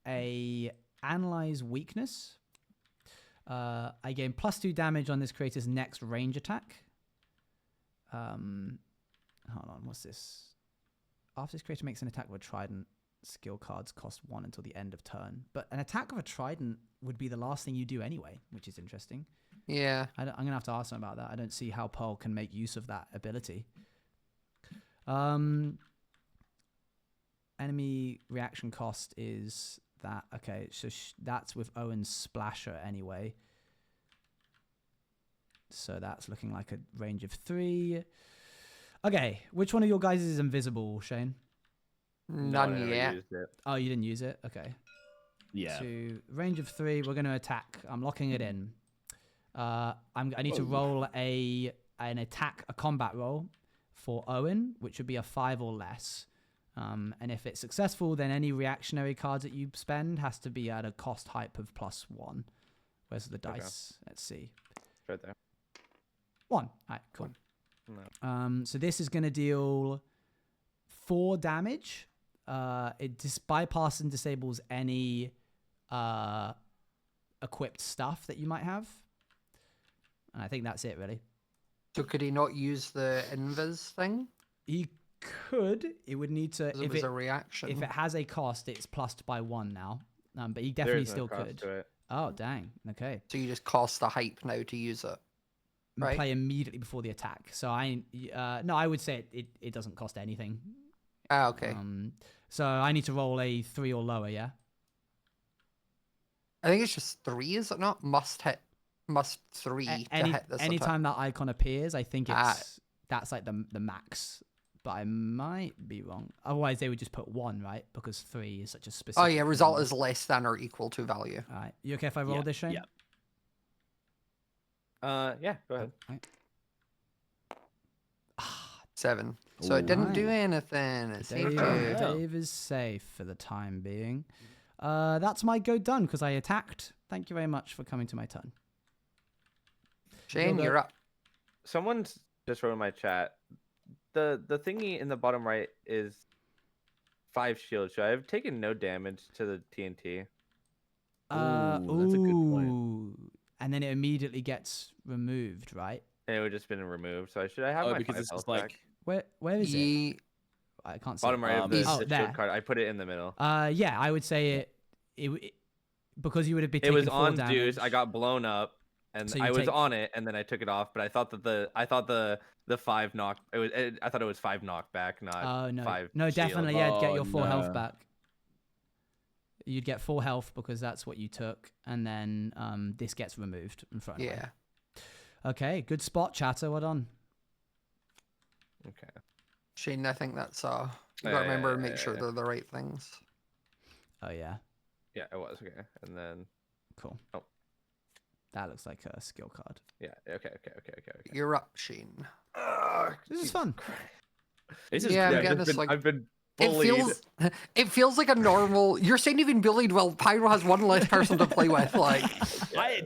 a Analyze Weakness. I gain +2 damage on this creator's next range attack. Hold on, what's this? After this creator makes an attack with a trident, skill cards cost 1 until the end of turn. But an attack with a trident would be the last thing you do anyway, which is interesting. Yeah. I'm going to have to ask him about that. I don't see how Pearl can make use of that ability. Enemy reaction cost is that. Okay, so that's with Owen's Splasher anyway. So that's looking like a range of 3. Okay, which one of your guys is invisible, Shane? None yet. Oh, you didn't use it? Okay. Yeah. To range of 3, we're going to attack. I'm locking it in. I need to roll a combat roll for Owen, which would be a 5 or less. And if it's successful, then any reactionary cards that you spend has to be at a cost hype of +1. Where's the dice? Okay. Let's see. It's right there. 1. All right, cool. No. So this is going to deal 4 damage. It bypasses and disables any equipped stuff that you might have. And I think that's it, really. So could he not use the invis thing? He could. It would need to. It was a reaction. If it has a cost, it's plussed by 1 now. But he definitely still could. To it. Oh, dang. Okay. So you just cost the hype now to use it. Right. Play immediately before the attack. So I would say it doesn't cost anything. Ah, okay. So I need to roll a 3 or lower, yeah? I think it's just 3, is it not? Must 3 to hit this anytime that icon appears, I think that's like the max. But I might be wrong. Otherwise, they would just put 1, right? Because 3 is such a specific. Oh yeah, result number. is less than or equal to value. All right. You okay if I roll this, Shane? Yeah. Yeah, go ahead. Right. 7. So it didn't do Right. anything. It seemed Dave, to. Dave is safe for the time being. That's my go done because I attacked. Thank you very much for coming to my turn. Shane, you're up. Someone's just wrote in my chat. The thingy in the bottom right is 5 shields. So I've taken no damage to the TNT. That's a good point. And then it immediately gets removed, right? And it would just been removed. So should I have my because 5 it's health like back? Where is it? I can't see. Bottom right of the there. shield card. I put it in the middle. Yeah, I would say it because you would have been It taking was full on damage. Zeus. I got blown up, and So you I was take- on it, and then I took it off. But I thought that the 5 knock. I thought it was 5 knockback, not no, 5. no, shield. definitely, yeah, get Oh, your full health no. back. You'd get full health because that's what you took, and then this gets removed and thrown away. Yeah. Okay, good spot, chatter. Well done. Okay. Shane, I think that's you gotta Yeah, remember yeah, and make yeah, sure yeah. they're the right things. Oh yeah, Yeah, it was okay. And then cool. Oh. That looks like a skill card. yeah, okay. You're up, Shane. This is fun. This is Yeah, I'm great. getting this, like, I've been bullied. It feels like a normal. You're saying you've been bullied. Well, Pyro has one less person to play with. Like,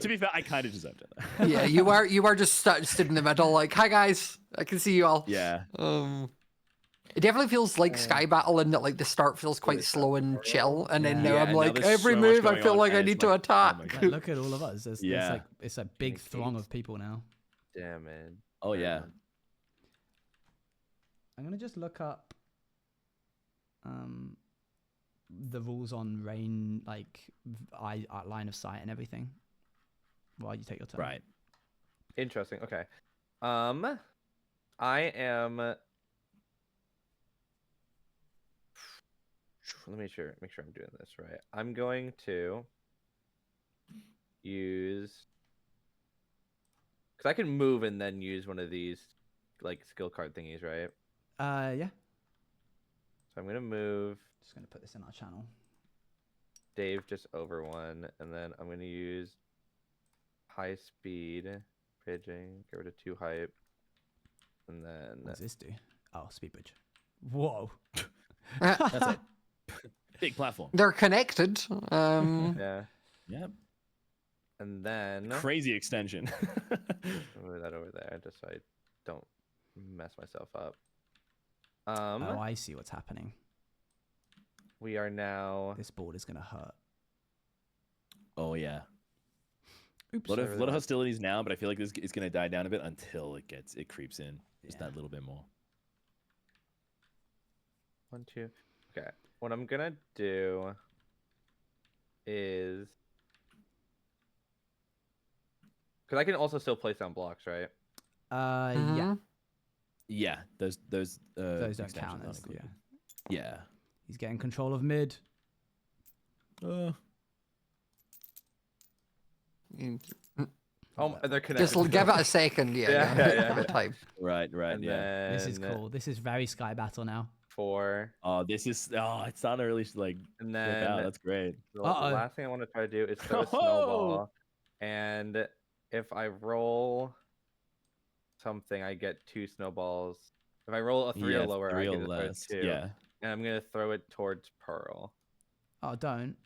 To be fair, I kind of deserved it. yeah, you are just stood in the middle. Like, hi guys, I can see you all. Yeah. It definitely feels like Sky Battle in that like the start feels quite slow and chill, and then now I'm now like there's every so much move I going feel on, like I and need it's to like, attack. oh my Like, God. look at all of us. Yeah. It's a big throng of people now. Damn it. Oh yeah. I'm gonna just look up the rules on rain, like line of sight and everything, while you take your turn. Right. Interesting. Okay. I am. Let me make sure I'm doing this right. I'm going to use because I can move and then use one of these like skill card thingies, right? Yeah. So I'm gonna move Just gonna put this in our channel. Dave just over one, and then I'm gonna use high speed bridging, get rid of 2 hype, and then What does this do? Oh, speed bridge. Whoa. That's it. Big platform. They're connected. yeah, Yep. and then Crazy extension. move that over there just so I don't mess myself up. Oh, I see what's happening. We are now. This board is gonna hurt. Oh yeah. Oops. A lot of hostilities now, but I feel like this is gonna die down a bit until it creeps in just Yeah. that little bit more. 1, 2. Okay. What I'm gonna do is because I can also still place down blocks, right? Yeah. Yeah, those Those don't extensions count aren't as included. yeah. Yeah. He's getting control of mid. Oh, they're connected. Just give it a second. Yeah. Give it time. Right. And Yeah. This is then cool. This is very Sky Battle now. 4, Oh, it's starting to really like and work out. then That's great. the Uh-oh. last thing I want to try to do is throw a Oh! snowball, and if I roll something, I get 2 snowballs. If I roll a 3 or lower, I get to throw 2. Yeah. And I'm gonna throw it towards Pearl. Oh, don't.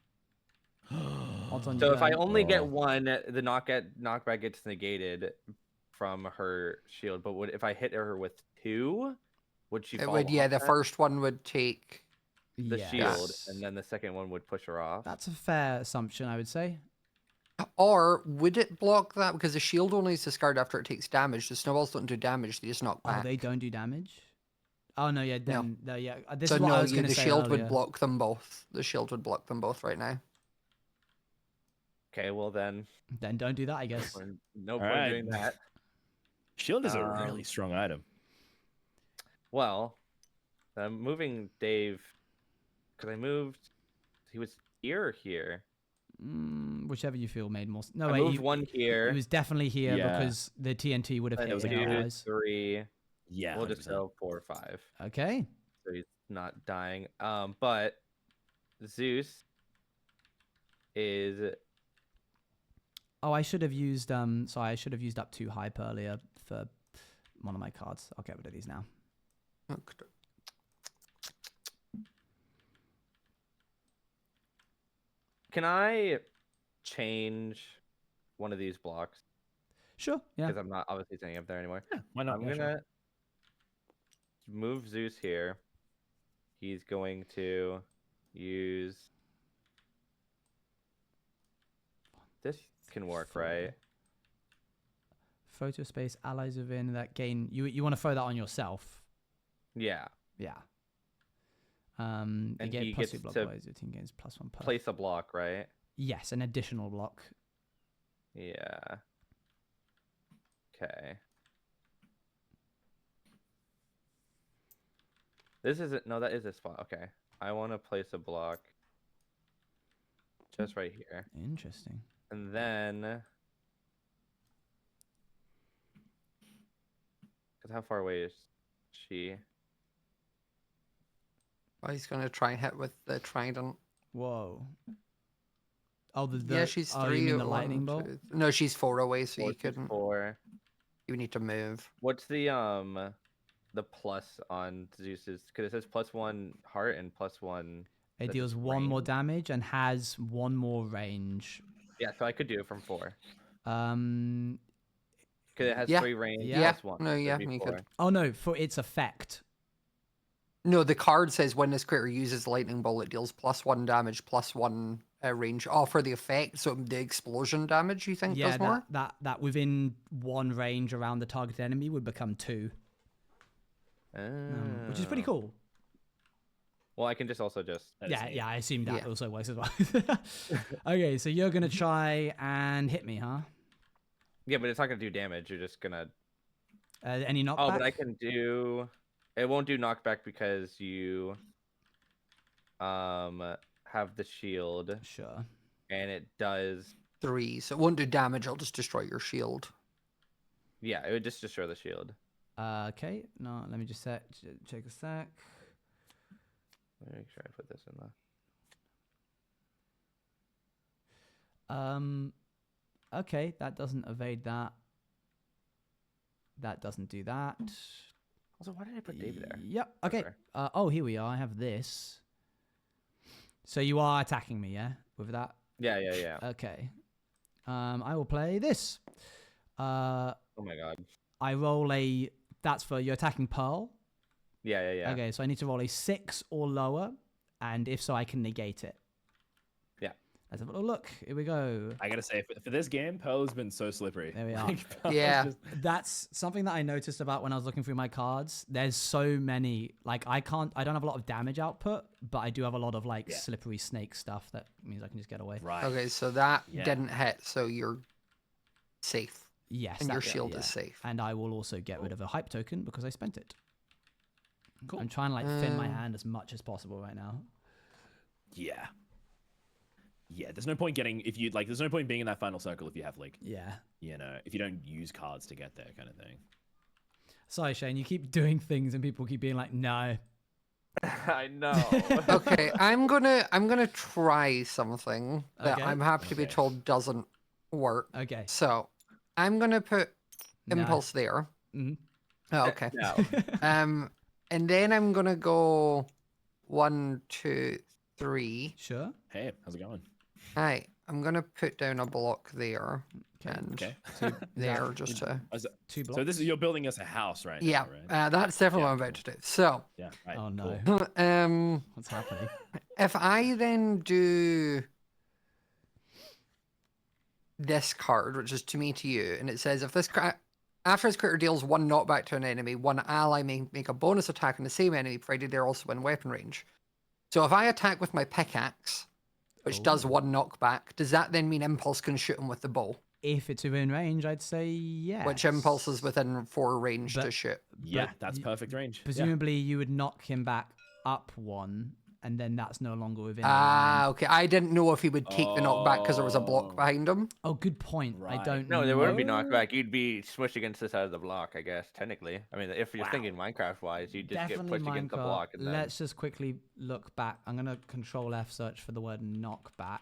Odds on you So if I don't. only get Oh. 1, the knockback gets negated from her shield. But if I hit her with 2, would she? It fall would. Yeah, off the then? first one would take. the Yes. shield, and then the second one would push her off. That's a fair assumption, I would say. Or would it block that because the shield only is discarded after it takes damage? The snowballs don't do damage; they just knock Oh, back. they don't do damage. Oh no, yeah, then no, yeah. This So is what no, I was going to the say shield earlier. would block them both. The shield would block them both right now. Okay, well then, Then don't do that, I guess. no point Alright. doing that. Shield is a really strong item. Well, I'm moving Dave because I moved. He was here or here. Whichever you feel made more. No, I wait, moved 1 here. He was definitely here Yeah. because the TNT would have and hit was him a two, guy. otherwise. 3. Yeah. We'll just 100%. go 4 or 5. Okay. So he's not dying. But Zeus is Oh, I should have used sorry, I should have used up 2 hype earlier for one of my cards. I'll get rid of these now. Okay. Can I change one of these blocks? Sure. Yeah. Because I'm not obviously staying up there anymore. Yeah, why not? I'm Yeah, gonna sure. move Zeus here. He's going to use this. Can work, 4. right? Photo space allies within that gain. You want to throw that on yourself? Yeah. Yeah. You And get he plus 2 gets block to wise. Your team gains +1 per. Place a block, right? Yes, an additional block. Yeah. Okay. This isn't. No, that is a spot. Okay. I want to place a block just right here. Interesting. And then. Because how far away is she? Oh, he's going to try and hit with the trident. Whoa. Oh, the Yeah, she's oh, 3. you mean the 1, lightning bolt? 2. No, she's 4 away, so you 4, couldn't. 4. You need to move. What's the plus on Zeus's? Because it says +1 heart and +1. It That's deals just 1 more range. damage and has 1 more range. Yeah, so I could do it from 4. Um. Because it has Yeah. 3 range Yeah. plus 1. No, so it'd yeah, be you 4. could. Oh no, for its effect. No, the card says when this creature uses lightning bolt, it deals +1 damage, +1 range. Oh, for the effect, so the explosion damage you think Yeah, does more? that within 1 range around the target enemy would become 2, which is pretty Oh. cool. Well, I can just also just. That is Yeah, neat. yeah, I assume that Yeah. also works as well. Okay, so you're gonna try and hit me, huh? Yeah, but it's not gonna do damage. You're just gonna. Any knockback? Oh, but I can do. It won't do knockback because you have the shield, Sure. and it does. 3, so it won't do damage, it'll just destroy your shield. Yeah, it would just destroy the shield. Okay, no, let me just check a sec. Let me make sure I put this in the. Okay, that doesn't evade that. That doesn't do that. Also, why did I put Dave there? Yep. Okay. Whatever. Oh, here we are. I have this. So you are attacking me, yeah, with that. Yeah, yeah, yeah. Okay. I will play this. Oh my god. I roll a. That's for you're attacking Pearl. Yeah, yeah, yeah. Okay, so I need to roll a 6 or lower, and if so, I can negate it. Yeah. Let's have a little look. Here we go. I gotta say, for this game, Pearl has been so slippery. There we are. Pearl's Yeah. just- That's something that I noticed about when I was looking through my cards. There's so many. Like I don't have a lot of damage output, but I do have a lot of like Yeah. slippery snake stuff that means I can just get away. Right. Okay, so that Yeah. didn't hit, so you're safe. Yes, And your that- shield yeah. is safe. And I will also get rid of a hype token because I spent it. Cool. I'm trying to like thin my Um, hand as much as possible right now. Yeah. Yeah. There's no point getting if you like. There's no point being in that final circle if you have like Yeah. if you don't use cards to get there, kind of thing. Sorry, Shane. You keep doing things and people keep being like, no. I know. Okay, I'm gonna try something that Okay. I'm happy to be Okay. told doesn't work. Okay. So I'm gonna put No. impulse there. Mhm. Oh, okay. No. And then I'm gonna go 1, 2, 3. Sure. Hey, how's it going? Hi. I'm gonna put down a block there Okay. and Okay. there just to. How's it- 2 blocks. So this is you're building us a house right Yeah, now, right? that's definitely Yeah, what I'm about to do. So, Yeah. Right. Oh no. cool. What's happening? if I then do this card, which is to me to you, and it says if this after this critter deals 1 knockback to an enemy, 1 ally may make a bonus attack on the same enemy, provided they're also in weapon range. So if I attack with my pickaxe, which does Ooh. 1 knockback, does that then mean Impulse can shoot him with the bow? If it's within range, I'd say yes. Which Impulse is within 4 range to But- shoot? Yeah, But that's perfect range. Yeah. Presumably, you would knock him back up 1, and then that's no longer within. the Ah, line. okay. I didn't know if he would take the knockback because there was a block Oh. behind him. Oh, good point. I Right. don't. No, there wouldn't be know. knockback. You'd be smushed against the side of the block, I guess, technically. I mean, if you're thinking Minecraft wise, you'd just Definitely get pushed against the Minecraft. block. And then... Let's just quickly look back. I'm gonna Control F search for the word knockback.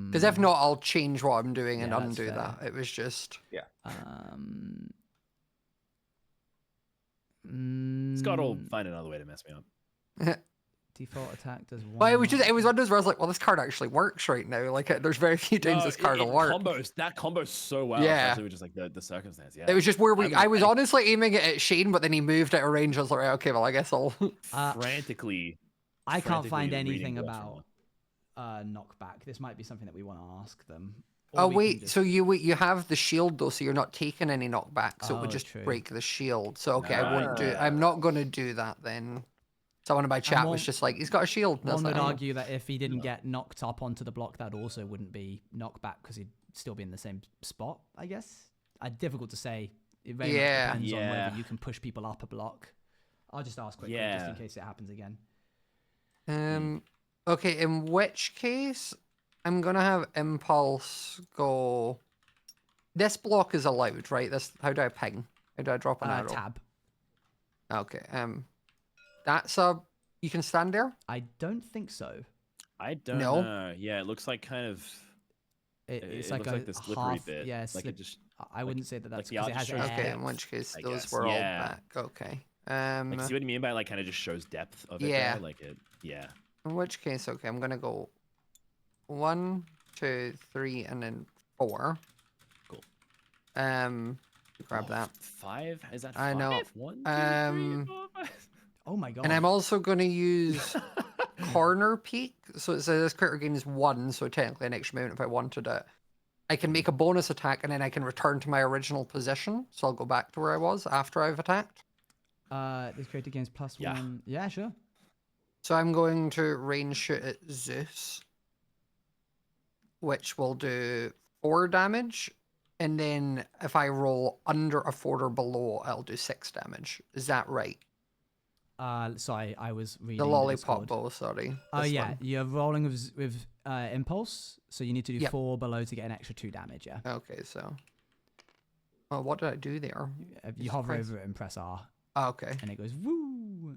Because if not, I'll change what I'm doing and Yeah, that's undo fair. that. It was just. Scott will find another way to mess me up. Default attack does one. Well, it was knock. one of those where I was like, well, this card actually works right now. Like, there's very few times this card will work. That combos so well, Yeah. especially with just like the circumstance. Yeah. It was just where I was I- honestly aiming it at Shane, but then he moved out of range. I was like, right, okay, well, I guess I'll. frantically. I can't find frantically anything reading about knockback. This might be something that we want to ask them. Oh wait, so you have the shield though, so you're not taking any knockback, so it would just true. break the shield. So okay, I won't do. I'm not gonna do that then. Someone in my chat was just like, he's got a shield. One would argue that if he didn't get knocked up onto the block, that also wouldn't be knockback because he'd still be in the same spot, I guess. Difficult to say. It very much depends on whether you can push people up a block. I'll just ask quickly just in case it happens again. Okay, in which case, I'm going to have Impulse go... This block is allowed, right? How do I ping? How do I drop an arrow? Tab. Okay, that's you can stand there? I don't think so. I don't know. Yeah, it looks like kind of. It's it like looks a like the slippery half, bit. Yeah, like it just. I wouldn't say that that's like because the it has artistry. air. Okay, in which case I those guess. were all back. Okay. Like, see what I mean by like kind of just shows depth of it. Yeah. There? Like it. Yeah. In which case, okay, I'm gonna go 1, 2, 3, and then 4. Cool. Grab that. 5? Is that 5? I know. 1, 2, 3, 4, 5. Oh my god. And I'm also gonna use corner peek. So it says this critter gains 1, so technically an extra movement if I wanted it. I can make a bonus attack and then I can return to my original position. So I'll go back to where I was after I've attacked. This creator gains +1. Yeah, sure. So I'm going to range shoot at Zeus, which will do 4 damage. And then if I roll under a 4 or below, I'll do 6 damage. Is that right? Sorry, I was reading The lollipop Discord. bow, sorry. Oh This yeah, one. you're rolling with impulse, so you need to do Yep. 4 below to get an extra 2 damage. Yeah. Okay, so. Well, what did I do there? You hover over it and press R, Oh, okay. and it goes woo.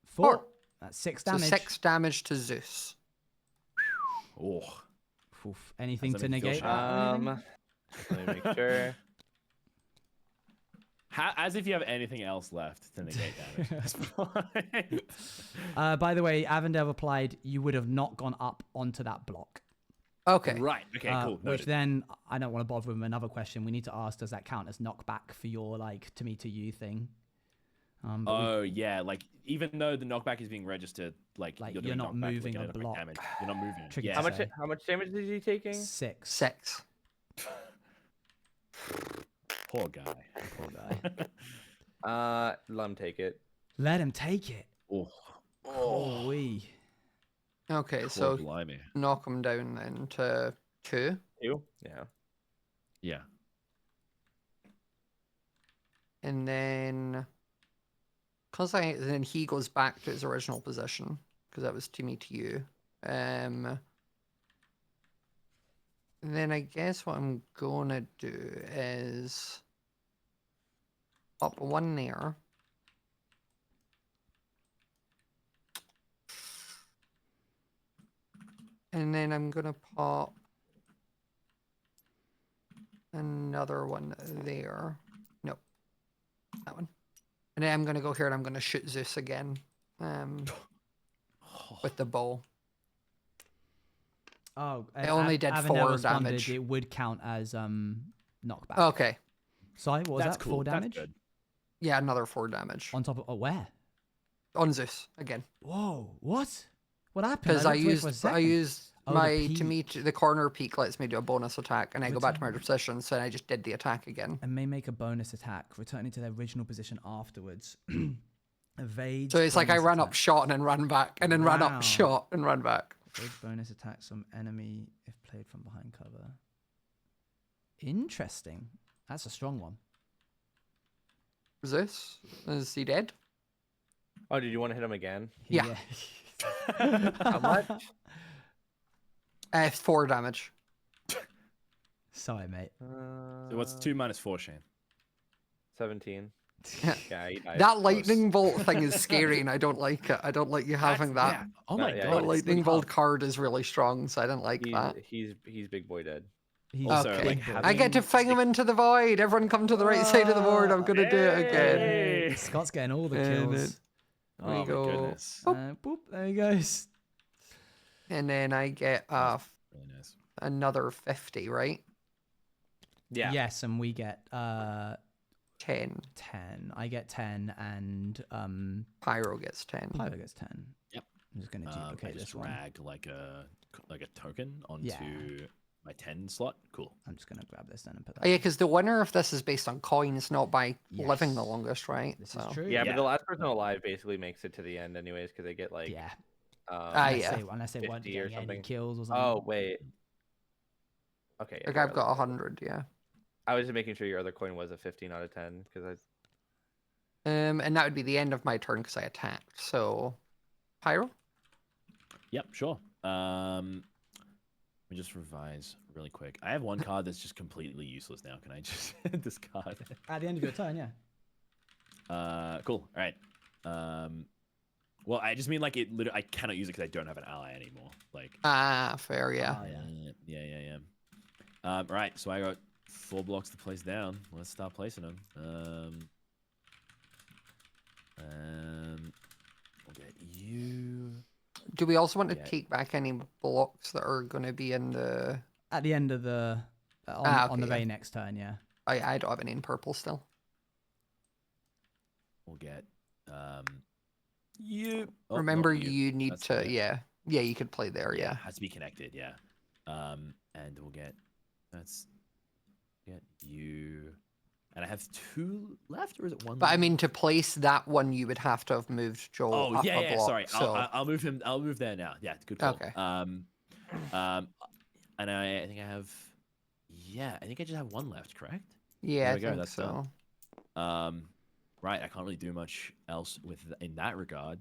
4. That's 6 So damage. 6 damage to Zeus. Oh. Oof. Anything That's to something to feel negate that? or anything? Let me make sure. As if you have anything else left to negate damage at this point. By the way, Avondale replied, "You would have not gone up onto that block." Okay. Right. Okay. Cool. Which Noted. then I don't want to bother with another question. We need to ask: does that count as knockback for your like to me to you thing? Oh yeah, like even though the knockback is being registered, like Like, you're, you're doing not knockback, moving like, a at block. damage. You're not moving. Tricky Yeah. to How say. much damage is he taking? 6. 6. Poor guy. Poor guy. Let him take it. Let him take it. Oh. Holy. Okay, Poor so blimey. knock him down then to 2. 2? Yeah. Yeah. And then. Then he goes back to his original position. Because that was to me to you. And then I guess what I'm gonna do is. Up 1 there. And then I'm gonna pop another one there. Nope. That one. And then I'm gonna go here and I'm gonna shoot Zeus again. With the bow. Oh, It only did Avondale 4 responded damage. It would count as knockback. Okay. Sorry, what was That's that? cool. 4 damage That's good. Yeah, another 4 damage. on top of where? On Zeus again. Whoa, what? What happened? Because I looked away for a used second. my peak. the corner peak lets me do a bonus attack and I go back to my Return. position, so I just did the attack again. And may make a bonus attack, returning to their original position afterwards. Evade. So it's like I bonus run up, attack. shot, and then run back, and then run Wow. up, shot, and run back. Evade bonus attack some enemy if played from behind cover. Interesting. That's a strong one. Zeus? Is he dead? Oh, did you want to hit him again? Yeah. How much? 4 damage. Sorry, mate. So what's 2 minus 4, Shane? 17. Yeah, he died. That lightning bolt thing is scary, and I don't like it. I don't like you having that. Yeah. Oh my Yeah, god. The it's lightning really bolt hard. card is really strong, so I didn't like He's that. he's big boy dead. He's Also, Okay. like, I get to fling him into the void. Everyone come to the right side of the board. I'm gonna do it again. Yay! Scott's getting all the And kills. There we Oh my go. goodness. Boop, there he goes. And then I get Really nice. another 50, right? Yeah. Yes, and we get 10. 10. I get 10, and Pyro gets 10. Pyro gets 10. Yep. I'm just gonna I duplicate just this one. dragged like a token onto Yeah. my 10 slot. Cool. I'm just gonna grab this then and put that. Oh, yeah, because the winner of this is based on coins, not by living the Yes. longest, right? This So. is true. Yeah, but Yeah. the last person alive basically makes it to the end anyways because they get like Yeah. yeah. Unless they weren't 50 or getting any something. kills or something. Oh wait. Okay. Like your I've got other- 100, yeah. I was just making sure your other coin was a 15 out of 10 because I. And that would be the end of my turn because I attacked. So, Pyro? Yep, sure. Let me just revise really quick. I have one card that's just completely useless now. Can I just discard it? At the end of your turn, yeah. Cool. All right. Well, I just mean like I cannot use it because I don't have an ally anymore. Like. Fair, yeah. Yeah. Right. So I got 4 blocks to place down. Let's start placing them. We'll get you. Do we also want to Yeah. take back any blocks that are going to be in the... At the end of the on okay, the very yeah. next turn, yeah. I don't have any in purple still. We'll get you. Oh, Remember, not you need That's to... it. Yeah. Yeah, you could play there, Yeah, yeah. has to be connected. Yeah. And we'll get. Let's get you. And I have 2 left, or is it 1? But I left? mean, to place that one, you would have to have moved Joel Oh up yeah, a yeah. block. Sorry, So... I'll move him. I'll move there now. Yeah, good call. Okay. And I think I have. Yeah, I think I just have 1 left. Correct. Yeah, There I we go, think that's so. done. Right. I can't really do much else in that regard.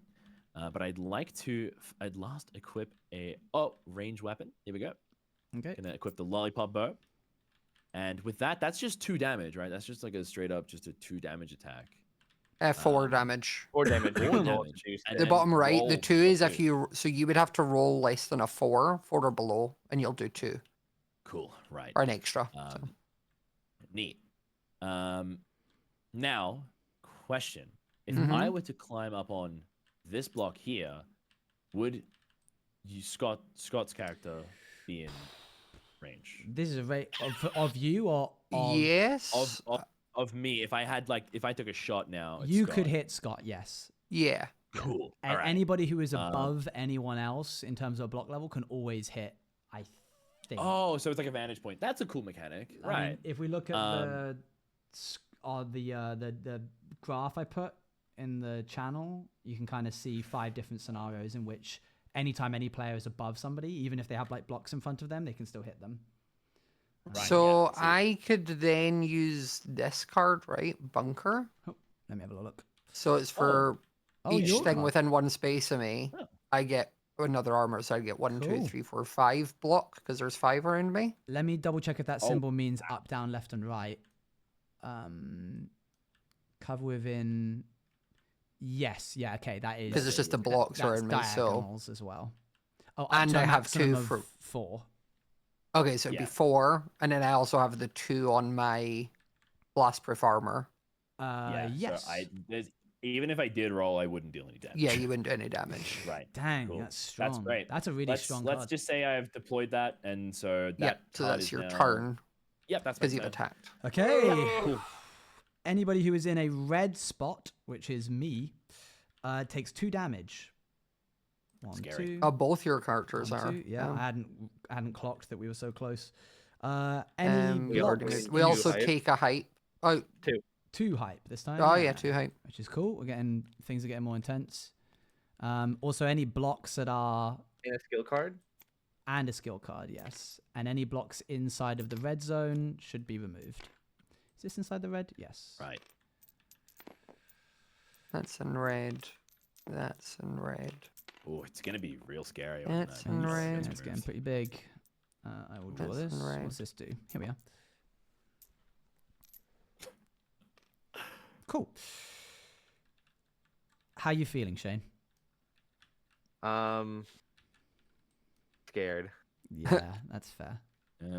But I'd like to. I'd last equip a range weapon. Here we go. Okay. Gonna equip the lollipop bow. And with that, that's just 2 damage, right? That's just like a straight up, just a 2 damage attack. 4 damage. 4 damage. You can roll damage. two And The then bottom right, the roll 2 is if two. you... So you would have to roll less than a 4 or below, and you'll do 2. Cool. Right. Or an extra. So. Neat. Now, question: if Mhm. I were to climb up on this block here, would Scott's character be in range This is a rate of you or of Yes. of me? If I took a shot now, at you Scott. could hit Scott, yes. Yeah. Cool. And All right. anybody who is above anyone else in terms of block level can always hit, I think. Oh, so it's like a vantage point. That's a cool mechanic, I right? mean, if we look at the graph I put in the channel, you can kind of see 5 different scenarios in which anytime any player is above somebody, even if they have like blocks in front of them, they can still hit them. Right, So yeah, see. I could then use this card, right? Bunker. Oh, let me have a look. So it's for each your thing card. within 1 space of me. Oh. I get another armor, so I get 1, 2, Cool. 3, 4, 5 block because there's 5 around me. Let me double check if that Oh. symbol means up, down, left, and right. Cover within. Yes, yeah, okay, that is. Because it's just the blocks that's around me. So diagonals as well. Oh, up And to a I have maximum 2 of for- 4. okay, so it'd Yeah. be 4, and then I also have the 2 on my blast proof armor. Yeah. Yes. So even if I did roll, I wouldn't deal any damage. Yeah, you wouldn't do any damage. Right. Dang, Cool. that's strong. That's great. That's a really strong Let's card. just say I've deployed that, and so that. Yep. So card that's is your now- turn Yep, that's my because you've turn. attacked. Okay. Cool. Anybody who is in a red spot, which is me, takes 2 damage. 1, Scary. 2. Oh, both your characters 1, are. 2. Yeah, Oh. I hadn't clocked that we were so close. Any We already blocks? did. We also hype? take a hype. Oh, 2 hype this time. oh yeah, 2 hype. Which is cool. Things are getting more intense. Also, any blocks that are In a skill card. and a skill card, yes, and any blocks inside of the red zone should be removed. Is this inside the red? Yes. Right. That's in red. That's in red. Oh, it's gonna be real scary. That's that. in It's, red. it's getting pretty big. I will draw That's this. in red. What's this do? Here we are. Cool. How you feeling, Shane? Scared. Yeah, that's fair.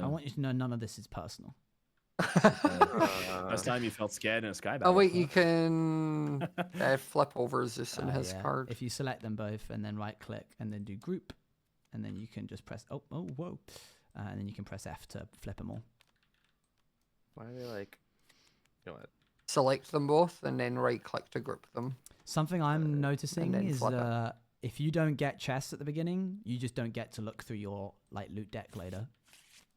I want you to know none of this is personal. Last time you felt scared in a sky Oh battle. wait, you can flip over Zeus and his Yeah. card. If you select them both and then right click and then do group, and then you can just press whoa, and then you can press F to flip them all. Why are they like? You know what? Select them both and then right click to group them. Something I'm noticing then is flip it. if you don't get chests at the beginning, you just don't get to look through your like loot deck later.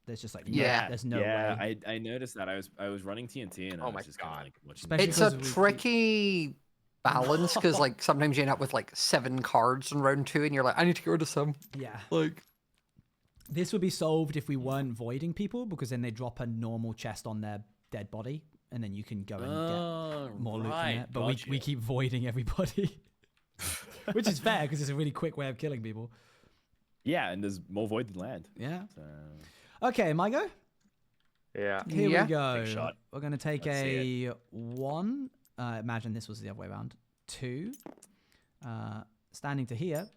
There's just like there's no way. I noticed that. I was running TNT and I was just kind of like watching. Especially It's a 'cause we tricky balance because like sometimes you end up with like 7 cards in round 2 and you're like, I need to get rid of some. Yeah. Like This would be solved if we weren't voiding people, because then they drop a normal chest on their dead body, and then you can go and get more loot from it. But we keep voiding everybody, which is fair because it's a really quick way of killing people. Yeah, and there's more void than land. Yeah. So... Okay, my go. Yeah. Here Yeah. we go. Big shot. We're gonna take Let's see a 1. Imagine this was the other way around. 2. Standing to here.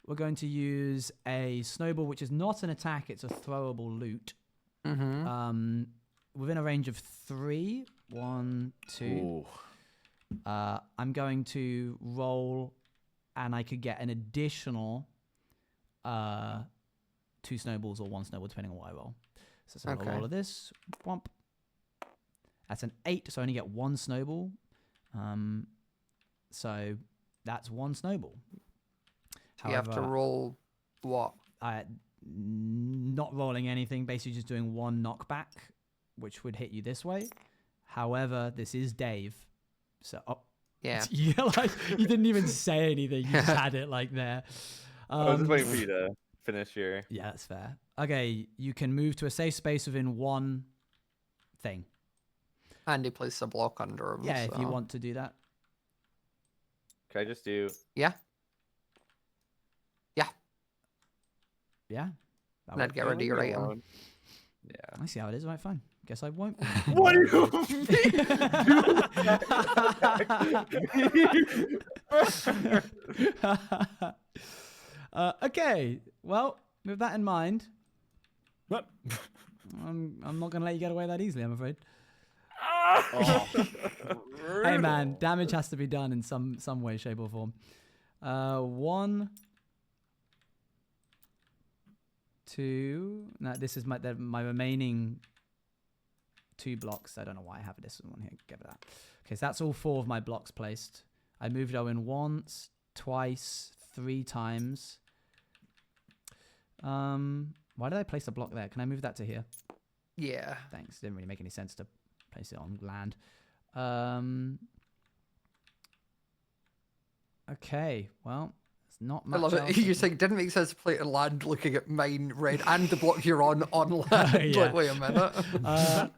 We're going to use a snowball, which is not an attack; it's a throwable loot. mm-hmm. Within a range of 3. 1, 2. Ooh. I'm going to roll, and I could get an additional 2 snowballs or 1 snowball, depending on what I roll. So let's roll all of this. Whomp. That's an 8, so I only get 1 snowball. So that's 1 snowball. You have to roll what? Not rolling anything, basically just doing 1 knockback, which would hit you this way. However, this is Dave. So, Yeah. yeah, like, you didn't even say anything. You just had it like there. I was just waiting for you to finish your. Yeah, that's fair. Okay, you can move to a safe space within 1 thing. And he places a block under him. Yeah, if you so- want to do that. Can I just do? Yeah. Yeah. And I'd get rid of your item. Yeah. I see how it is. Right, fine. Guess I won't. What do you Okay. Well, with that in mind, What? I'm not gonna let you get away that easily, I'm afraid. Oh. Hey man, damage has to be done in some way, shape, or form. 1, 2. No, this is my remaining 2 blocks. I don't know why I have this one here. Get rid of that. Okay, so that's all 4 of my blocks placed. I moved Owen once, twice, 3 times. Why did I place a block there? Can I move that to here? Yeah. Thanks. Didn't really make any sense to place it on land. Okay, well, it's not much. I love it. else You're saying didn't make sense to play it land looking at mine red and the block you're on land. Yeah. Like, wait a minute.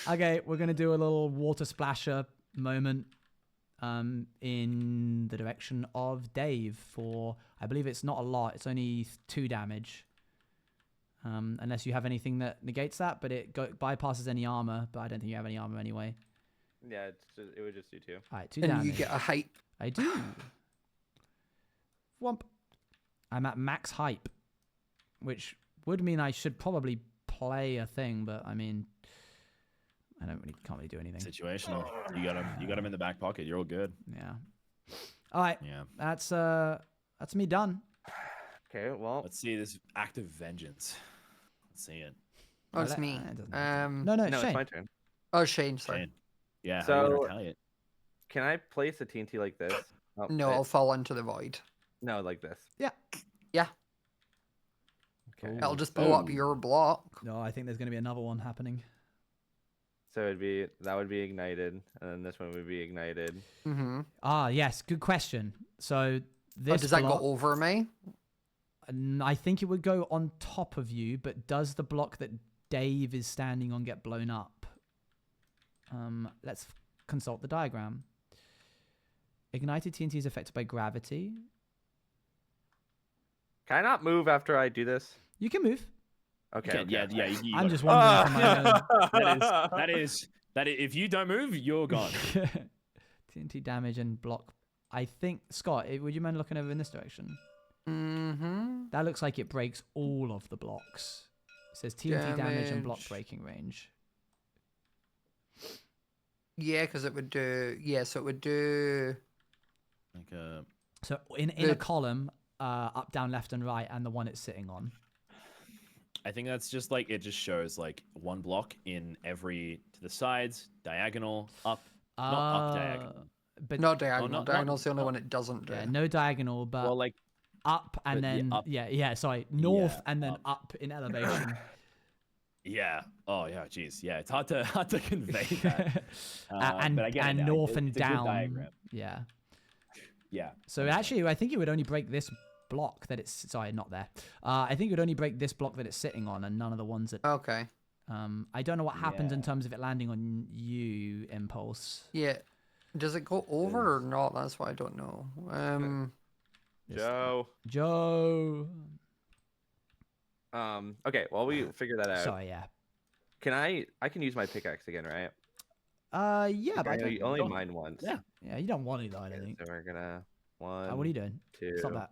Okay, we're gonna do a little water splasher moment in the direction of Dave for, I believe it's not a lot. It's only 2 damage. Unless you have anything that negates that, but it bypasses any armor. But I don't think you have any armor anyway. Yeah, it would just do 2. All right, 2 And damage. you get a hype. I do. Whomp. I'm at max hype, which would mean I should probably play a thing, but I mean, can't really do anything. Situational. You got him in the back pocket. You're all good. Yeah. All right. Yeah. That's me done. Okay, well, Let's see this act of vengeance. Let's see it. Oh, it's Well, me. it doesn't matter. No. No, no, Shane. it's my turn. Oh, Shane. Sorry. Shane. Yeah. So- how you gonna retaliate? Can I place a TNT like this? Oh, No, I'll fall into the void. no, like this. Yeah. Okay. Ooh. I'll just blow up Ooh. your block. No, I think there's going to be another one happening. So that would be ignited, and then this one would be ignited. Mm-hmm. Ah, yes. Good question. So this Does that block, go over me? I think it would go on top of you, but does the block that Dave is standing on get blown up? Let's consult the diagram. Ignited TNT is affected by gravity. Can I not move after I do this? You can move. Okay. Yeah. I'm just wondering for my own. That is. If you don't move, you're gone. TNT damage and block. I think, Scott, would you mind looking over in this direction? Mm-hmm. That looks like it breaks all of the blocks. It says TNT damage and block breaking range. Yeah, because it would do. Yeah, so it would do. Like a. So in a column, up, down, left, and right, and the one it's sitting on. I think that's just like it just shows like one block in every to the sides, diagonal, up, not up diagonal. But not diagonal. Diagonal's the only one it doesn't do. Yeah, no diagonal, but well, like up and then up. sorry, north and then up. up in elevation. Yeah. Oh yeah. Jeez. Yeah. It's hard to convey that. And but I get it now. north and it's a good down. diagram. Yeah. Yeah. So actually, I think it would only break this block that it's. Sorry, not there. I think it would only break this block that it's sitting on, and none of the ones that. Okay. I don't know what happens in Yeah. terms of it landing on you, Impulse. Yeah. Does it go over or not? That's what I don't know. Joe. Okay, while we figure that out, Sorry, yeah. can I can use my pickaxe again, right? Yeah, but I I know don't. you only mine once. Yeah. Yeah, you don't want to though. I don't think. So we're gonna one. What are you doing? 2, Stop that.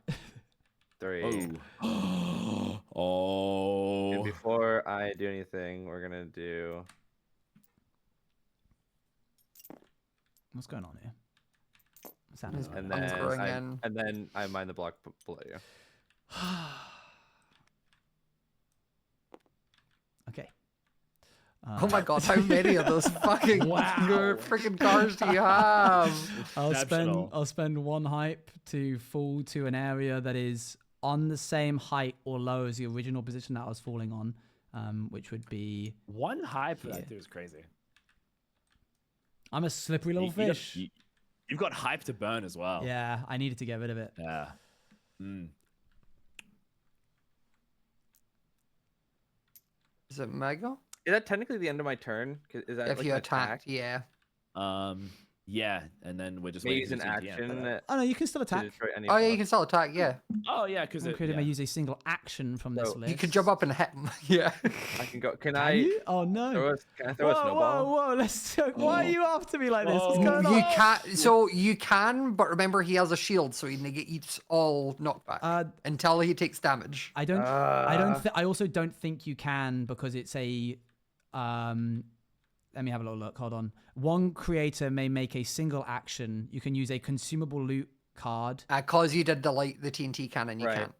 3. Oh. And Oh. before I do anything, we're gonna do. What's going on here? What's happening? And I'm then throwing in. I mine the block below you. Okay. Oh my god, how many of those fucking freaking cars do you have? Exceptional. I'll spend 1 hype to fall to an area that is on the same height or low as the original position that I was falling on, which would be. One hype for Yeah. that dude is crazy. I'm a slippery little fish. You've got hype to burn as well. Yeah, I needed to get rid of it. Yeah. Mm. Is it Mego? Is that technically the end of my turn? Is that If like you an attacked, yeah. Yeah, and then we're just May waiting use for an the TNT action to- Oh no, you can still to attack. destroy any Oh yeah, you block. can still attack, yeah. Oh yeah, because Creator may use a single action from this So, list. You can jump up and hit him. Yeah. I can go. Can Can I you? Oh no. can I throw a Whoa, snowball? whoa, whoa! Let's. Why are you after me like this? What's Oh. going on? You can't. So you can, but remember he has a shield, so he negates all knockback until he takes damage. I don't. I also don't think you can because it's a. Let me have a little look. Hold on. One creator may make a single action. You can use a consumable loot card. Cause you did the TNT cannon, you Right. can't.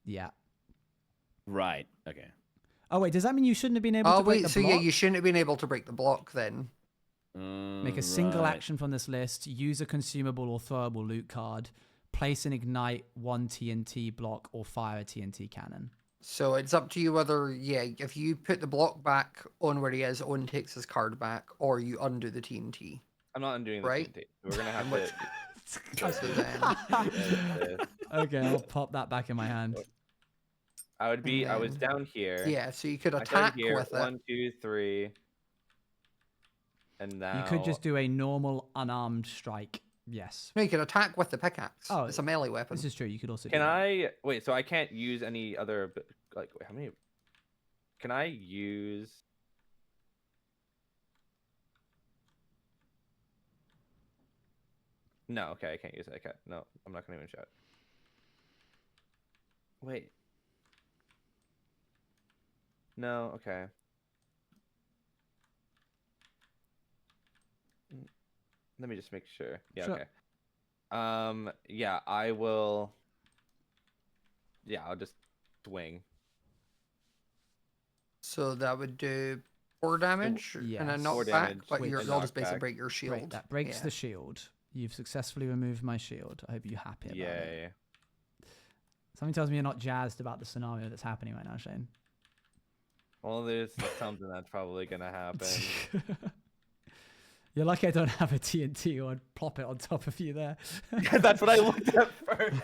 Yeah. Right. Okay. Oh wait, does that mean you shouldn't have been able Oh to break wait, the so block? yeah, you shouldn't have been able to break the block then. Make a single action from this list. Use a consumable or throwable loot card. Place and ignite 1 TNT block or fire a TNT cannon. So it's up to you whether, if you put the block back on where he is, Owen takes his card back, or you undo the TNT. I'm not undoing the Right? TNT. We're gonna have to. So then, Okay, I'll pop that back in my hand. I would be. I was down here. yeah, so you could I started attack here. with it. 1, 2, 3. And now You could just do a normal unarmed strike. Yes. No, you could attack with the pickaxe. Oh, It's a melee weapon. This is true. You could also Can do that. I wait? So I can't use any other like wait, how many? Can I use? No, okay, I can't use it. Okay, no, I'm not gonna even shout. Wait. No, okay. Let me just make sure. Yeah, Sure. okay. Yeah, I will. Yeah, I'll just swing. So that would do 4 damage and a yes. 4 knockback, damage but with you'll a just basically knockback. break your shield. That breaks Yeah. the shield. You've successfully removed my shield. I hope you're happy about it. Yay. Something tells me you're not jazzed about the scenario that's happening right now, Shane. Well, there's something that's probably gonna happen. You're lucky I don't have a TNT or I'd plop it on top of you there. Yeah, that's what I looked at first.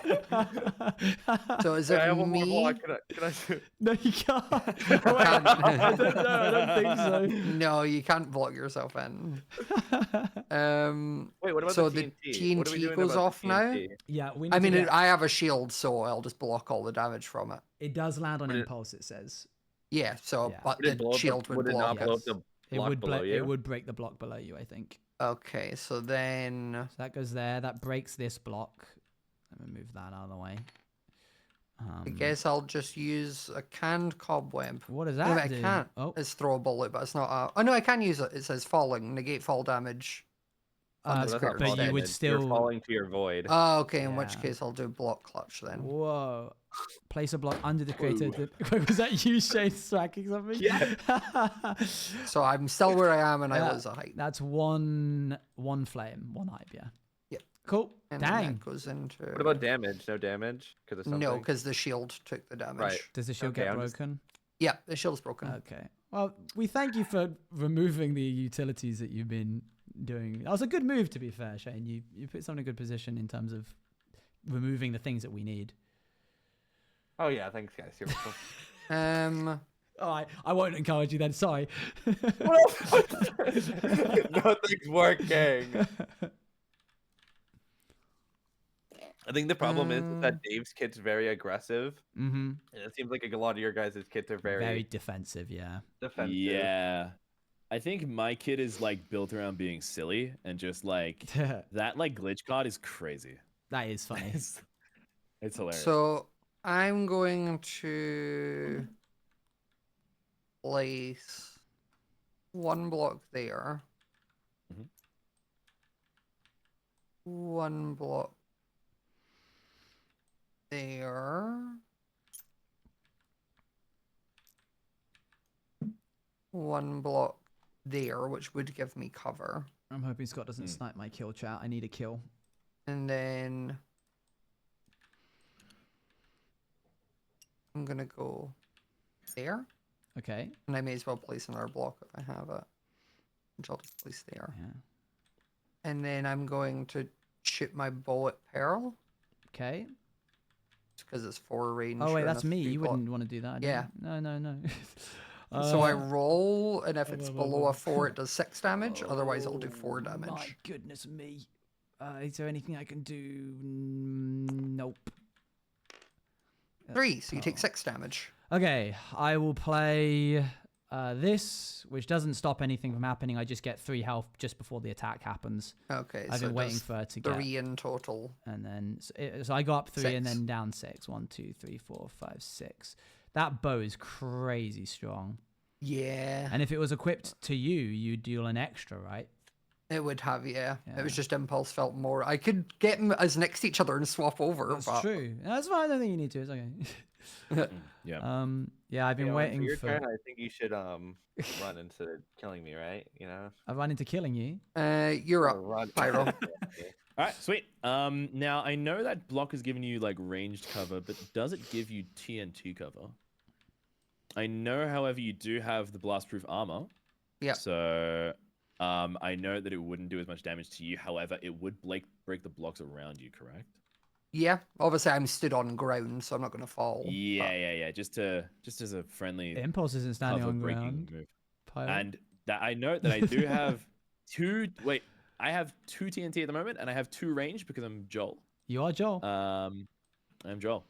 So is I it have one more me? block. Can I do? No, you can't. I I don't know. I don't think so. No, you can't block yourself in. Wait, what about So the the TNT? What are we TNT doing goes about the off now? TNT? Yeah, we need I to mean, get- I have a shield, so I'll just block all the damage from it. it does land on Would it- impulse, it says. Yeah, so Yeah. but Would it blow the up shield would would it block not blow up it. the It block would below you? it would break the block below you, I think. Okay, so then So that goes there. That breaks this block. Let me move that out of the way. I guess I'll just use a canned cobweb. What does No, that I do? can't. Oh, It's throw a bullet, but it's not a... Oh, no, I can use it. It says falling. Negate fall damage. On the That's square not but fall you would damage. still. You're falling to your void. Oh, okay, in which Yeah. case I'll do block clutch then. Whoa. Place a block under the creator. Was that you, Shane, smacking something? Yeah. So I'm still where I am and I Yeah, lose a height. That's one flame, one hype, yeah. Yep. Cool. And then Dang. that goes into... What about damage? No damage? Because of something? No, because the shield took the damage. Right. Does the shield Okay, get I'm just- broken? Yeah, the shield's broken. Okay. Well, we thank you for removing the utilities that you've been doing. That was a good move, to be fair, Shane. You put us in a good position in terms of removing the things that we need. Oh yeah, thanks guys. You're welcome. Oh, I won't encourage you then. Sorry. Nothing's working. I think the problem is that Dave's kit's very aggressive. Mm-hmm. And it seems like a lot of your guys' kits are Very defensive, yeah. defensive. Yeah. I think my kit is like built around being silly and just like that like glitch card is crazy. That is funny. It's hilarious. So I'm going to place one block there. Mhm. One block there. One block there, which would give me cover. I'm hoping Scott doesn't snipe my kill chat. I need a kill. And then I'm gonna go there. Okay. And I may as well place another block if I have it. Which I'll just place there. Yeah. And then I'm going to shoot my bow at Pearl. Okay. Because it's 4 range. Oh wait, and a that's me. 3 You block. wouldn't want to do that. do Yeah. you? No. So I roll, and if it's below a 4, it does 6 damage. Otherwise, it'll do 4 My damage. goodness me. Is there anything I can do? Nope. 3, so you take 6 damage. Okay, I will play this, which doesn't stop anything from happening. I just get 3 health just before the attack happens. Okay, I've so been it waiting does for her to get. 3 in total. And then so I go up 3 and 6. then down 6. 1, 2, 3, 4, 5, 6. That bow is crazy strong. Yeah. And if it was equipped to you, you'd deal an extra, right? It would have, yeah. Yeah. It was just Impulse felt more. I could get them as next to each other and swap over. That's but... true. That's fine. I don't think you need to. It's okay. Yeah. Yeah, I've been Owen, waiting your for. turn, I think you should run into killing me, right? You know. I've run into killing you. You're Or up, run. Pyro. All right, sweet. Now I know that block is giving you like ranged cover, but does it give you TNT cover? I know, however, you do have the blast-proof armor. Yeah. So, I know that it wouldn't do as much damage to you. However, it would break the blocks around you. Correct? Yeah. Obviously, I'm stood on ground, so I'm not going to fall. Yeah. Just as a friendly Impulse isn't standing cover on breaking ground. move. Pilot. And that I know that I do have two. Wait, I have 2 TNT at the moment, and I have 2 range because I'm Joel. You are Joel. I'm Joel.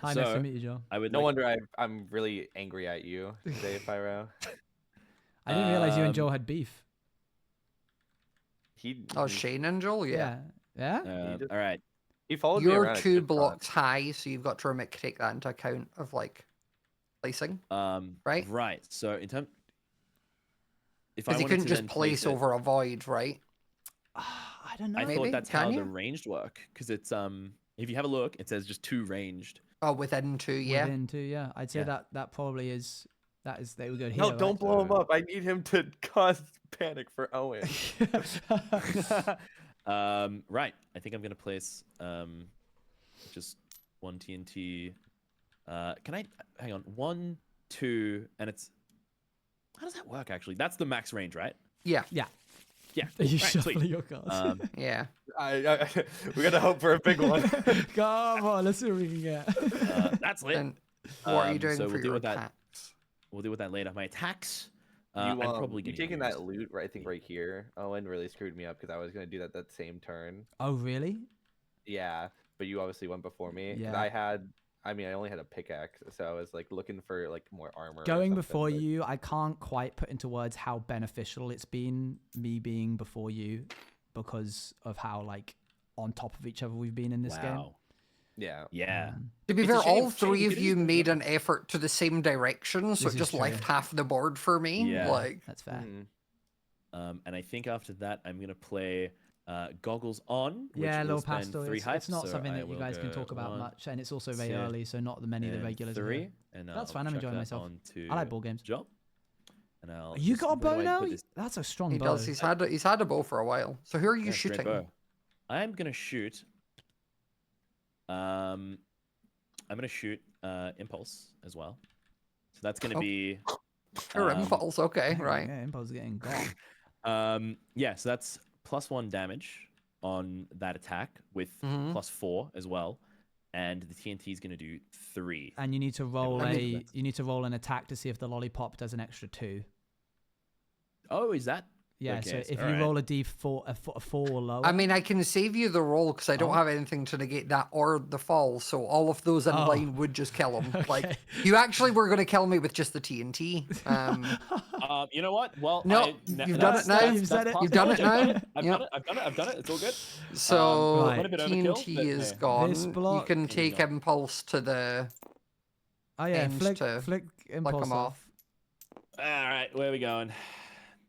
Hi, nice to meet you, Joel. I would No like- wonder I'm really angry at you today, Pyro. I didn't realize you and Um, Joel had beef. Oh, Shane and Joel, yeah. Yeah? just- all right. He followed me You're around. 2 just blocks high, so you've got to take that into account of like placing. Right? Right. So in terms, if I Because you wanted couldn't to just then place it, over a void, right? I don't know. I Maybe? thought that's Can how you? the ranged work, because it's if you have a look, it says just 2 ranged. Oh, within 2, yeah. Within 2, yeah. I'd say Yeah. that probably is. That is. They would go here. No, right? don't blow him up. I need him to cause panic for Owen. Right. I think I'm gonna place just 1 TNT. Can I hang on? 1, 2, and it's. How does that work actually? That's the max range, right? Yeah. Yeah. Yeah. Are you Right, shuffling sweet. your cards? Yeah. We gotta hope for a big one. Come on, let's see what we can get. That's lit. And what are you doing so for we'll deal your with that. attacks? We'll deal with that later. My attacks. You, I'm probably you getting taking that used. loot right? I think right here. Owen really screwed me up because I was gonna do that same turn. Oh, really? Yeah, but you obviously went before me. 'Cause Yeah. I I mean, I only had a pickaxe, so I was like looking for like more armor. or Going something, before but- you, I can't quite put into words how beneficial it's been me being before you because of how like on top of each other we've been in this game. Wow. Yeah. Yeah. To be It's a fair, shame- all shame three you of could you just- made an effort to the same direction, so This it is just true. left half the board for me. Yeah. Like, That's fair. Mhm. And I think after that, I'm gonna play goggles on. Which Yeah, will low spend pastel. 3 It's hypes, not so something I that you will guys can go talk about 1, much, and it's also very 2, early, so not many of the and regulars. are 3, here. and That's I'll fine, I'm chuck enjoying that myself. onto I like ball games. Job. And I'll You just- got a where bow do I now? put this? That's a strong he bow. does. He's had a bow for a while. So who are you Yeah, great shooting? bow. I'm gonna shoot. I'm gonna shoot impulse as well. So that's gonna Oh. be Sure, Um, impulse. Okay, right. Yeah, Impulse getting gone. yeah, so that's +1 damage on that attack with Mhm. +4 as well. And the TNT is gonna do 3. And you need to roll I a mean- an attack to see if the lollipop does an extra 2. Oh, is that? Yeah, Okay, so if you alright. roll a D4, a 4 or lower. I mean, I can save you the roll because I don't Oh. have anything to negate that or the fall. So all of those in Oh. line would just kill him. Like Okay. you actually were going to kill me with just the TNT. You know what? Well, No, you've done it now. You've said it. possible. You've done it now. I've Yep. done it. I've done it. It's all good. So Right. a bit overkill, TNT but is hey. gone. This You block- can Maybe take not. impulse to the. Oh yeah, ends flick to impulse him off. All right, where are we going?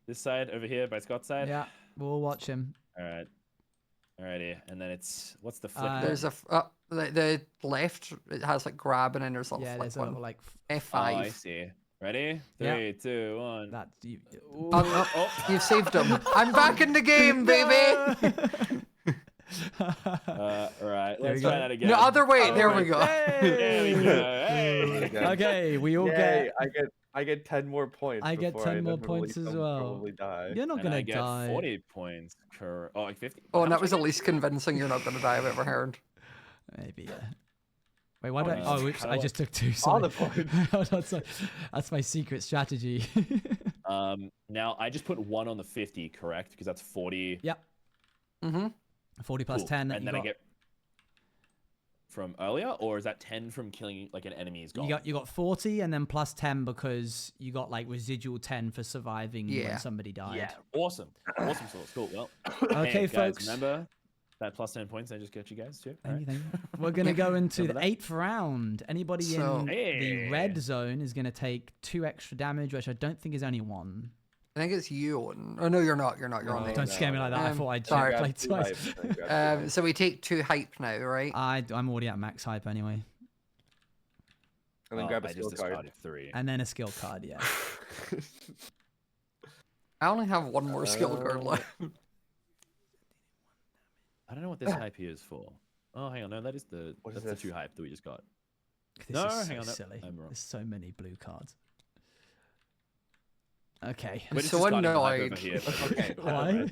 This side over here by Scott's side. Yeah, we'll watch him. All right. Alrighty, and then it's what's the flick? There's the left. It has like grab and then there's a little Yeah, flick there's a one. little like Oh, I F5. see. Ready? Yeah. 3, 2, 1. that. You, Ooh. Oh, you saved him. I'm back in the game, baby. Right. There Let's we try go. that again. The other way. Oh, There wait. we go. There we go. Hey. Okay, we all Yay, get. I get 10 more points. I get before 10 more inevitably points as some well. Probably die. You're not And gonna I get die. 40 points. Oh, like 50. Oh, How and much that was I the get? least convincing you're not going to die I've ever heard. Maybe yeah. Wait, why do I? Oh, Oh, oops! how I do I- just took 2. All Sorry. the points. Hold on, sorry. That's my secret strategy. Now I just put 1 on the 50, correct? Because that's 40. Yep. Mm-hmm. 40 plus Cool. 10. And you then got, I get from earlier, or is that 10 from killing like an enemy is gone? you got 40 and then plus 10 because you got like residual 10 for surviving Yeah. when somebody died. Yeah, awesome. Awesome source. Cool. Well, Okay, hey, guys, folks. remember that plus 10 points I just got you guys too? Thank you, thank you. We're gonna go into the Remember that? 8th round. Anybody So- in the Hey. red zone is gonna take 2 extra damage, which I don't think is only 1. I think it's you. Oh no, you're not. You're not. You're on the. Don't scare me like that. I thought I'd sorry. play Grab 2 twice. hypes, then grab 2 hypes. So we take 2 hype now, right? I'm already at max hype anyway, And then Oh, grab a I skill just card. discarded 3. and then a skill card. Yeah. I only have 1 more skill card left. I don't know what this hype here is for. Oh, hang on. No, that is the What is that's this? the 2 hype that we just got. This No, is so hang on, no, silly. I'm wrong. There's so many blue cards. Okay. I'm We're just so discarding the hype annoyed. over here, but- Okay. Why?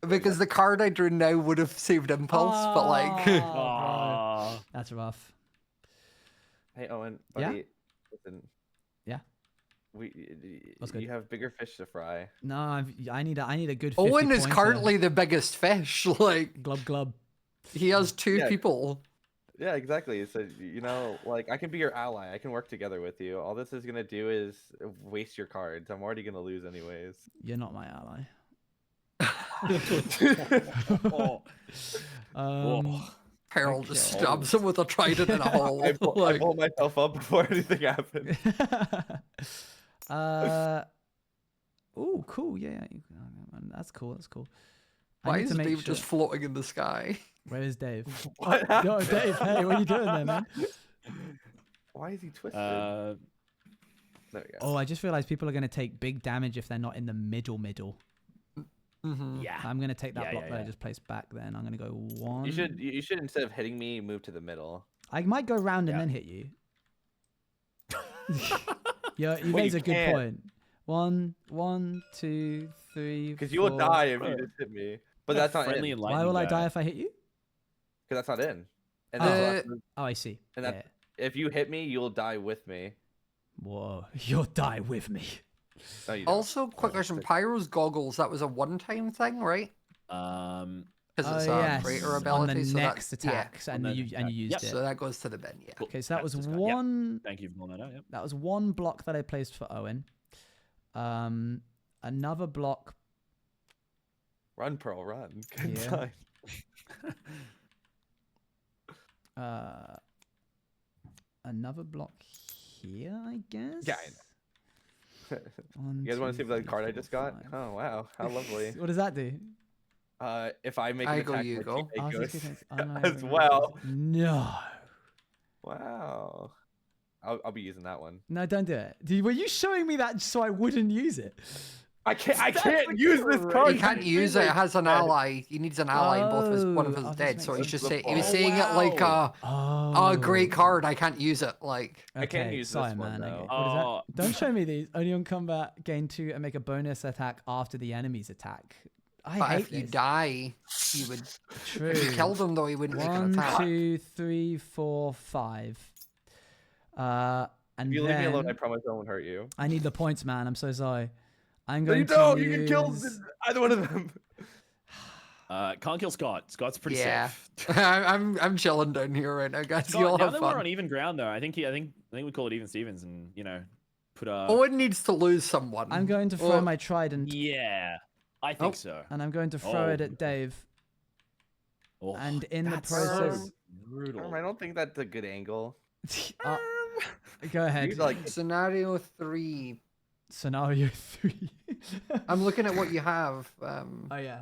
Because the card I drew now would have saved impulse, but like. Oh, bro. Aw. That's rough. Hey Owen, Yeah? buddy. Listen. Yeah? What's good? You have bigger fish to fry. No, I need a good 50 Owen is pointer. currently the biggest fish. Like glub glub. he has 2 Yeah. people. Yeah, exactly. So like I can be your ally. I can work together with you. All this is gonna do is waste your cards. I'm already gonna lose anyways. You're not my ally. Oh. Peril just Okay. stabs him with a trident in a hole. I Like, pulled myself up before anything happened. Oh, cool. Yeah, that's cool. That's cool. I why need is to make Dave sure- just floating in the sky? Where is Dave? What Yo, happened? Dave. Hey, what are you doing there, man? Why is he twisted? Uh, there we go. Oh, I just realized people are going to take big damage if they're not in the middle. Mm-hmm. yeah. I'm going to take that Yeah, block yeah, that I yeah. just placed back then. I'm going to go 1. You should instead of hitting me, move to the middle. I might go round and Yeah. then hit you. Yeah, you Well, raise you a good can't. point. 1, 2, 3. Because you will 4. die if you just hit me. But that's not friendly in. and Why lightning will I guy. die if I hit you? Because that's not in. And Oh. then Oh, I see. And Yeah. that's- if you hit me, you'll die with me. Whoa, you'll die with me. No, you don't. Also, quick question: Pyro's goggles. That was a one-time thing, right? because it's yes, a greater on ability. the so next that, yeah. attacks, and you used Yep. it. So that goes to the bin. Yeah. Cool. Okay, so that That's was this guy. Yep. one. Thank you for pulling that out. Yep. That was one block that I placed for Owen. Another block. Run, Pearl, run. Good Yeah. time. Another block here, I guess. Yeah, I know. You guys want to see the card I just got? Oh wow, how lovely. What does that do? If I make I an go, attack, you my go. teammate Oh, goes it's as well. No. Wow. I'll be using that one. No, don't do it. Were you showing me that so I wouldn't use it? I can't use this card. He can't use it. It has an ally. He needs an ally, and both his one of Oh, his that dead. makes So he's sense. just saying he was saying it wow. like a great Oh. card. I can't use it. Like I can't use sorry, this one, man. though. Okay. What is that? Don't show me these. Only on combat, gain 2 and make a bonus attack after the enemy's attack. I but hate if you this. die, he would. True. If you killed him, though, he wouldn't make an 1, attack. 2, 3, 4, 5. And If you leave me alone, I then promise I won't hurt you. I need the points, man. I'm so sorry. I'm No, going you to don't. use... You can kill either one of them. Can't kill Scott. Scott's pretty Yeah, safe. I'm chilling down here right now, guys. You'll Scott, now have that we're fun. on even ground, though, I think we call it even Stevens, and put a. Owen needs to lose someone. I'm going to throw Well, my trident, Yeah, I think so. and I'm going to throw it Oh. at Dave. Oh, And in the that's process... so brutal. I don't think that's a good angle. Go ahead. You'd like Scenario 3. Scenario 3. I'm looking at what you have. Oh, yeah.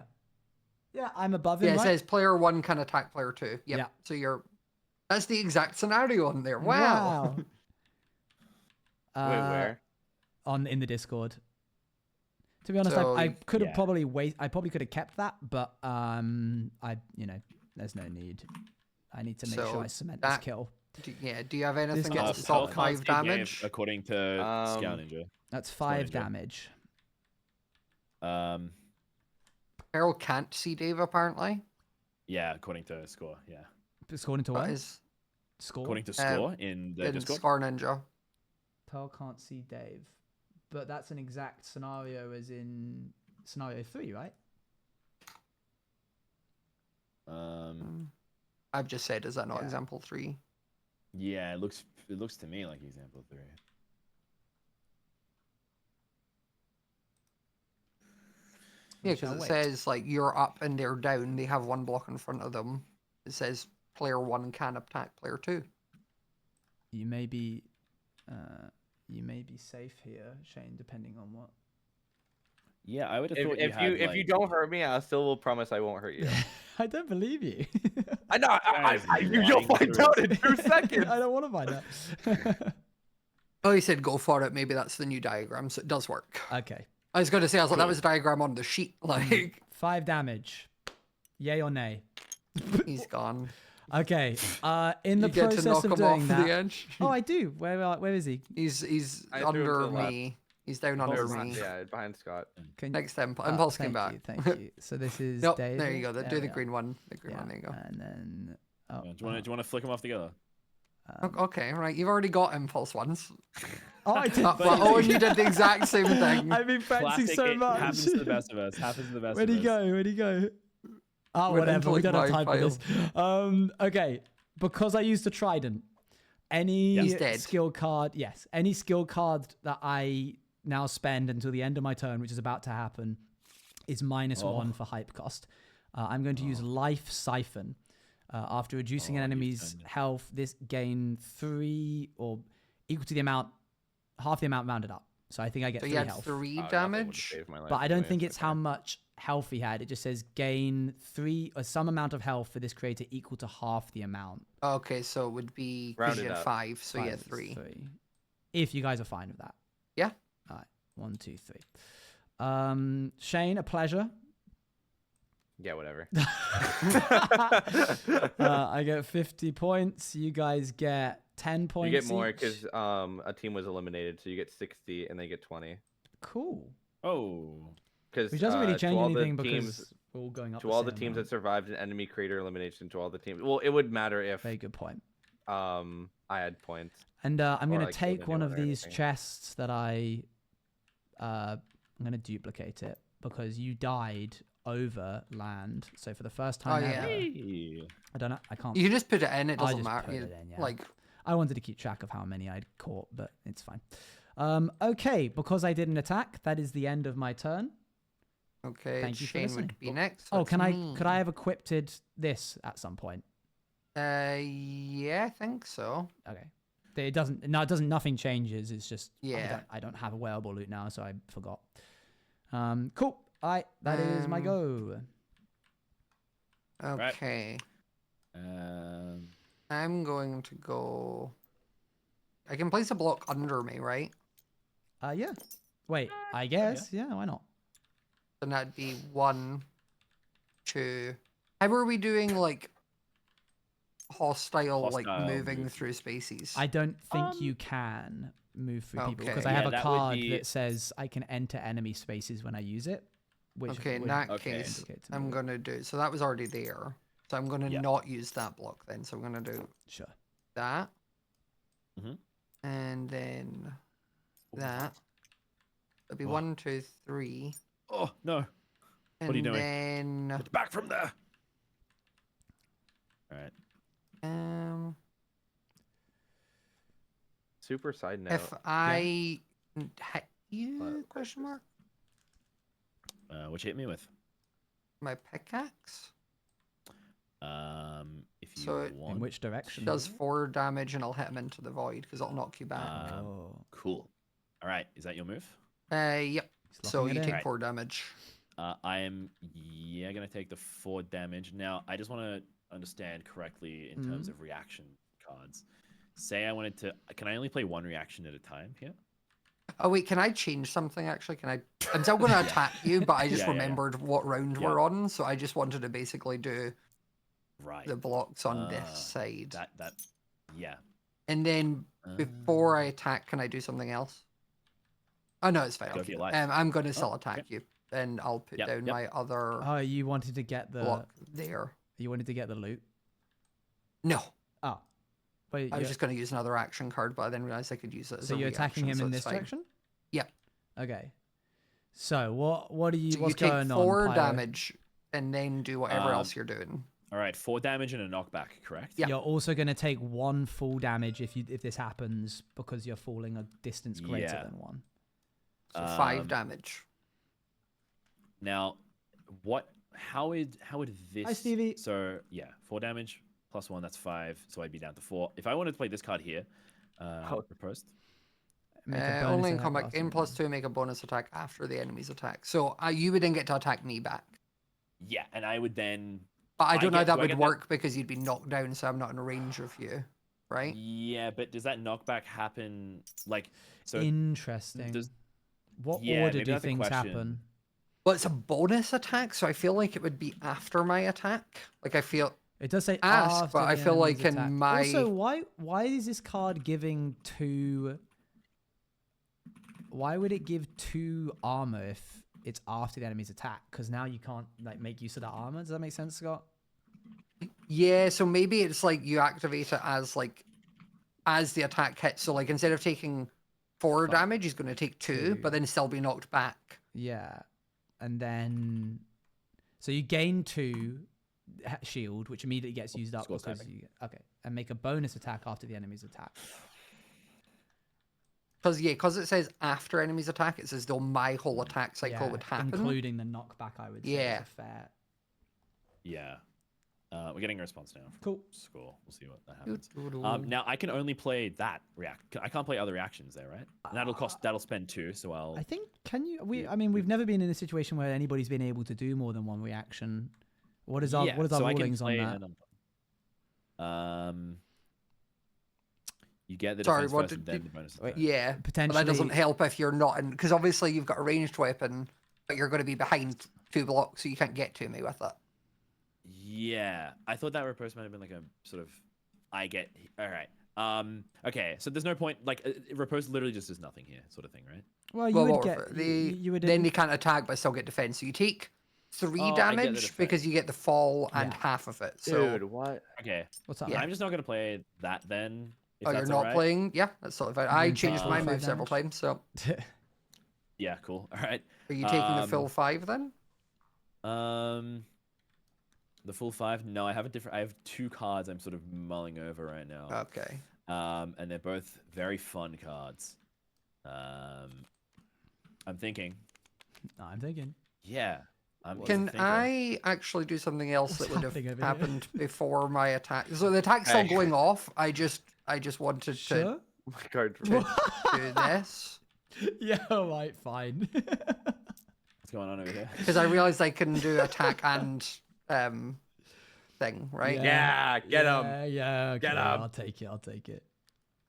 Yeah, I'm above him, Yeah, it right? says player 1 can attack player 2. Yep. Yeah. So that's the exact scenario on there. Wow. wait, where? In the Discord. To be honest, So, I could have yeah. I probably could have kept that, but there's no need. I need to make So sure I cement this that- kill. Do you have anything gets else to to stop stop Pearl can't 5 see game damage? according to Scout Ninja. That's 5 Ninja. damage. Pearl can't see Dave apparently. Yeah, according to score. Yeah, According to But what? is Score? according to score in the in Discord. Scar Ninja. Pearl can't see Dave. But that's an exact scenario as in scenario 3, right? I've just said, is that not Yeah. example 3? Yeah, it looks to me like example 3. Yeah, Shall because it wait. says like you're up and they're down. They have one block in front of them. It says player 1 can attack player 2. You may be safe here, Shane, depending on what. Yeah, I would have thought If you don't hurt me, I still will promise I won't hurt you. I don't believe you. I know. You'll lying find through out in 2 seconds. I don't want to find out. Oh, he said go for it. Maybe that's the new diagram, so it does work. Okay. I was going to say, I was like, that was a diagram on the sheet. Like, 5 damage. Yay or nay? he's gone. Okay. In the You get to process knock of him doing off that. the edge. Oh, I do. Where is he? He's I threw him to under the left. me. He's down under me. Yeah, behind Scott. Can, Next time, Impulse came back. Thank you. So this is Nope, Dave. there you go. Do we the are. green one. The green Yeah, one. There you go. And then. Oh, Do you want to flick them off together? Okay, right. You've already got Impulse once. oh, I did. But Owen, you did the exact same thing. I've been practicing Classic, so it much. happens to the best of us. Happens to the best Where'd of he us. go? Where'd he go? Oh, Went whatever. into, We like, don't have my time for this. Okay. Because I used the trident, any He's dead. skill card, yes, any skill card that I now spend until the end of my turn, which is about to happen, is -1 for hype cost. I'm going to use Life Siphon. After reducing an enemy's health, this gain 3 or equal to the amount, half the amount rounded up. So I think I get So 3 you had health. 3 Oh, damage. But I don't think it's how much health he had. It just says gain 3 or some amount of health for this creator equal to half the amount. Okay, so it would be because Rounded you had up. 5, so you Five had is 3. 3. If you guys are fine with that. Yeah. All right. 1, 2, 3. Shane, a pleasure. Yeah, whatever. I get 50 points. You guys get 10 points. You get more each. because a team was eliminated, so you get 60 and they get 20. Cool. Because Which doesn't really change anything because teams, we're all going up. to all the teams that survived an enemy creator elimination, to all the teams. Well, it would matter if Very good point. I had points. And I'm Or, going to like, killed take one of anyone or these anything. chests that I'm going to duplicate it because you died over land. So for the first time Oh, ever, yeah. I don't know. I can't. You can just put it in. It I'll doesn't just matter. put it in, yeah. Like, I wanted to keep track of how many I'd caught, but it's fine. Okay, because I didn't attack, that is the end of my turn. okay, Thank you for Shane listening. would be next. Oh, That's could me. I have equipped this at some point? Yeah, I think so. Okay. It doesn't. No, it doesn't. Nothing changes. It's just Yeah. I don't have a wearable loot now, so I forgot. Cool. That is my go. Okay. I'm going to go. I can place a block under me, right? Yeah. Wait. I guess. Yeah. Why not? And that'd be 1, 2. How are we doing like hostile like Hostile moving movement. through species? I don't think you can move through people because Okay. I have Yeah, a that would card be- that says I can enter enemy spaces when I use it. Which Okay, in would that Okay. case, indicate to I'm me. gonna do. So that was already there. So I'm gonna Yeah. not use that block then. So I'm gonna do Sure. that, Mhm. and then that. It'll be Oh. 1, 2, 3. Oh no! And What are you doing? then Get back from there! All right. Super side note. if I hit you What? question mark What you hit me with? my pickaxe If you So it- want. In which direction? does 4 damage and I'll hit him into the void because it'll knock you back. Oh. Cool. All right. Is that your move? Yep. He's So locking you it in. take Right. 4 damage. I am gonna take the 4 damage. Now I just want to understand correctly in terms of reaction cards. Say I wanted to. Can I only play 1 reaction at a time here? Oh wait, can I change something actually? Can I? I'm still going to attack you, but I just Yeah, yeah, yeah. remembered what round Yeah. we're on, so I just wanted to basically do Right. the blocks on Ah, this side. That. Yeah. And then before I attack, can I do something else? Oh no, it's fine. Go I'll for keep your it. life. I'm going to still Oh, attack okay. you, and I'll put Yep, down yep. my other Oh, you wanted to get the block there. you wanted to get the loot. No, Oh, but I was just going to use another action card, but I then realized I could use it as so a you're attacking reaction, him so in it's this fine. direction. Yep. Okay. So what are you? So What's you take going 4 on? Pyro? damage, and then do whatever Um, else you're doing. All right. 4 damage and a knockback. Correct. Yeah. You're also going to take 1 full damage if this happens because you're falling a distance greater Yeah. than 1. So 5 um, damage. Now, what? How would this? Stevie. So yeah, 4 damage plus 1. That's 5. So I'd be down to 4. If I wanted to play this card here, proposed. Make a bonus Only in attack combat. after Gain the- plus 2, make a bonus attack after the enemy's attack. So you would then get to attack me back. Yeah, and I would then. But I don't know how that do I would get work because you'd be knocked down, so I'm not in range of you, right? Yeah, but does that knockback happen like so? Interesting. does- What Yeah, order maybe do that's a things question. happen? Well, it's a bonus attack, so I feel like it would be after my attack. Like I feel It does say Ask, after but I the feel like enemy's in attack. my- Also, why is this card giving 2? Why would it give 2 armor if it's after the enemy's attack? Because now you can't like make use of that armor. Does that make sense, Scott? yeah. So maybe it's like you activate it as the attack hits. So like instead of taking 4 damage, he's going to take 2, but then still be knocked back. Yeah, and then so you gain 2 shield, which immediately gets used up Scores because timing. you and make a bonus attack after the enemy's attack. Because it says after enemy's attack, it's as though my whole attack cycle would happen. including the knockback. I would say Yeah. is a fair. Yeah, we're getting a response now. From Cool. School. We'll see what that happens. Now I can only play that react. I can't play other reactions there, right? And that'll spend 2. So I'll. I think we've never been in a situation where anybody's been able to do more than 1 reaction. What is our so I can rulings on play that? You get the Sorry, defense what first did and then you- the bonus. Wait, attack. Yeah, but Potentially, that doesn't help if you're not in, because obviously you've got a ranged weapon, but you're going to be behind 2 blocks, so you can't get to me with it. Yeah, I thought that riposte might have been like a sort of. I get. All right. Okay, so there's no point. Like riposte literally just does nothing here, sort of thing, right? Well, you Well, would what get were- you would then you can't attack but still get defense. So you take 3 Oh, I get the damage defense. because you get the fall and Yeah. half of it. So Dude, what? Okay. What's up? Yeah. I'm just not gonna play that then. If oh, you're that's not alright. playing? Yeah, that's totally fine. I then changed take my 5 move several damage. times. So Yeah, cool. All right. are you taking the Um, full 5 then? The full 5? No, I have a different. I have 2 cards I'm sort of mulling over right now. Okay. And they're both very fun cards. I'm thinking. I'm thinking. Yeah. Can I actually do something else that would have happened before my attack? So the attack's still going off. I just wanted to do this. Yeah, alright, fine. What's going on over here? Because I realized I can do attack and thing, right? Yeah, get him. Yeah, okay, Get him. I'll take it.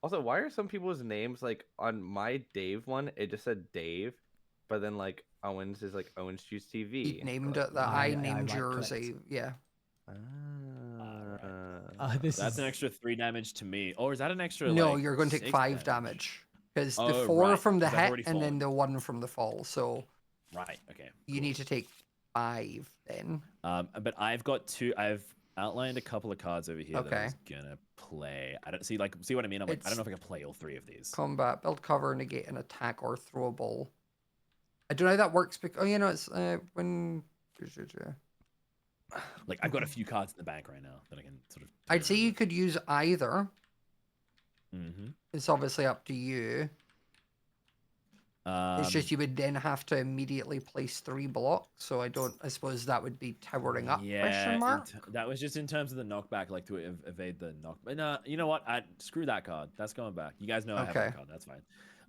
Also, why are some people's names like on my Dave one? It just said Dave, but then like Owens is like Owens Juice TV. He named it that. I named yours. Yeah. That's an extra 3 damage to me. Or is that an extra? No, like, you're going to take 5 damage. Because the 4 right, from the 'cause I've hit already and then fallen. the 1 from the fall. So Right. Okay. you need to take 5 then. But I've got 2. I've outlined a couple of cards over here that I Okay. was gonna play. I don't see what I mean. I'm like, I don't know if I can play all 3 of these. Combat, build cover, negate an attack, or throw a ball. I don't know how that works. Because, oh, you know, it's when. Like I've got a few cards in the bank right now that I can sort of. I'd say you could use either. Mm-hmm. It's obviously up to you. It's just you would then have to immediately place 3 blocks. So I suppose that would be towering up? Yeah, Question mark. that was just in terms of the knockback, like to evade the knock. But no, you know what? Screw that card. That's going back. You guys know I have that card. That's fine.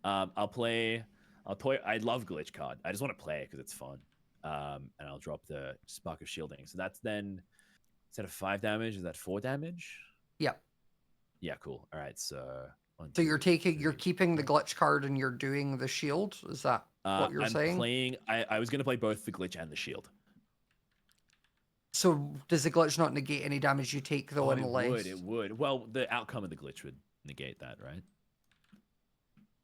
I'll play. I love glitch card. I just want to play it because it's fun. And I'll drop the Spark of Shielding. So that's then instead of 5 damage, is that 4 damage? Yep. Yeah, cool. All right, so. So you're keeping the glitch card and you're doing the shield. Is that what you're saying? I was gonna play both the glitch and the shield. So does the glitch not negate any damage you take though? It would. Well, the outcome of the glitch would negate that, right?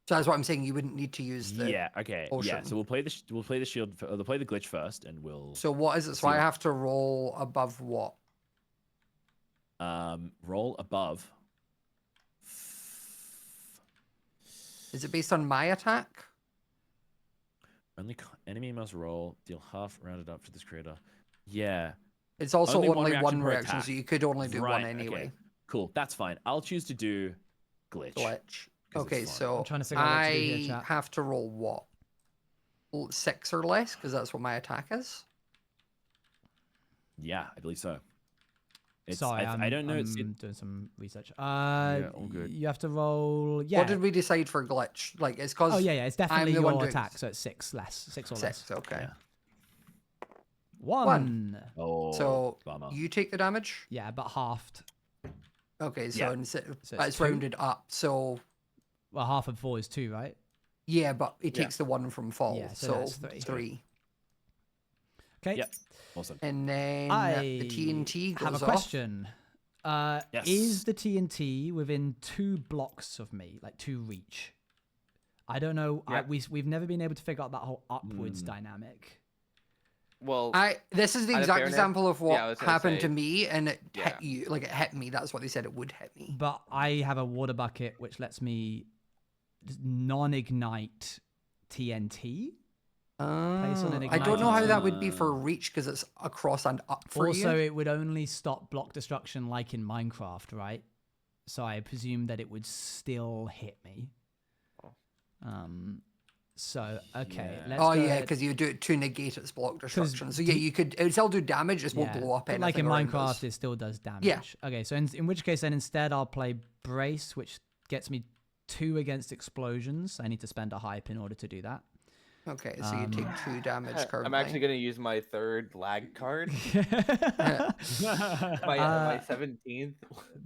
So that's what I'm saying. You wouldn't need to use the. Yeah. Okay. Potion. Yeah. So we'll play the shield. We'll play the glitch first, and we'll. So what is it? So I have to roll above what? Roll above. Is it based on my attack? Only enemy must roll, deal half rounded up to this creator. Yeah. It's also only one per reaction, attack. so you could only do one Right, anyway. okay. Cool, that's fine. I'll choose to do glitch. Okay, so I'm trying to figure out what to do here, I chat. have to roll what? 6 or less, because that's what my attack is. Yeah, I believe so. Sorry, I don't know. I'm It's doing some research. all good. You have to roll. Yeah. What did we decide for glitch? Like it's because. Oh yeah, it's definitely I'm the one your doing attack, so it's 6 or less. 6. Okay. Yeah. 1. Oh, So bummer. you take the damage. Yeah, but halved. Okay, so, Yeah. it's two? rounded up. So Well, half of 4 is 2, right? yeah, but it takes the 1 from fall. Yeah, so so that's 3. 3. Okay. Yep. Awesome. And then I the TNT goes have a off. question. Yes. Is the TNT within 2 blocks of me, like 2 reach? I don't know. Yep. We've never been able to figure out that whole upwards dynamic. Well, This is the out of exact fairness- yeah, I was what gonna happened to say- me, and it Yeah. hit you. Like it hit me. That's what they said it would hit me. But I have a water bucket which lets me non-ignite TNT. on an I don't know how ignited that would be for reach because it's across and up for Also, you. it would only stop block destruction like in Minecraft, right? So I presume that it would still hit me. So okay, Yeah. let's Oh go yeah, ahead. because you do it to negate its block destruction. So yeah, you could. It would still do damage. It just won't Yeah, blow up but anything. like in around Minecraft, us. it still does damage. Yeah. Okay, so in which case, then instead I'll play Brace, which gets me 2 against explosions. I need to spend a hype in order to do that. Okay, so you take 2 damage currently. I'm actually going to use my 3rd lag card. my 17th.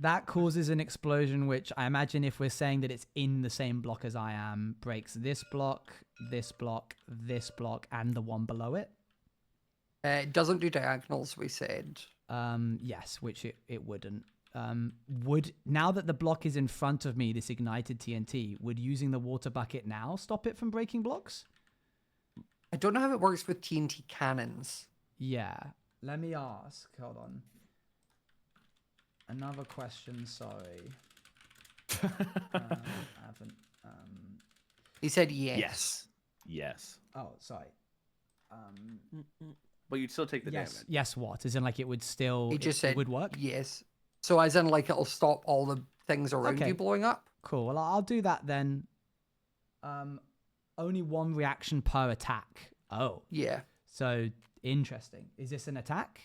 That causes an explosion, which I imagine if we're saying that it's in the same block as I am, breaks this block, this block, this block, and the one below it. It doesn't do diagonals, we said. Yes, which it wouldn't. Now that the block is in front of me, this ignited TNT, would using the water bucket now stop it from breaking blocks? I don't know how it works with TNT cannons. Yeah. Let me ask. Hold on. Another question, sorry. I haven't. He said yes. Yes. Oh, sorry. But you'd still take the yes. damage. Yes, what? As in, like, it would still... He just it said would work? yes. So as in, like, it'll stop all the things around Okay. you blowing up? Cool. Well, I'll do that then. Only one reaction per attack. Oh. Yeah. So, interesting. Is this an attack?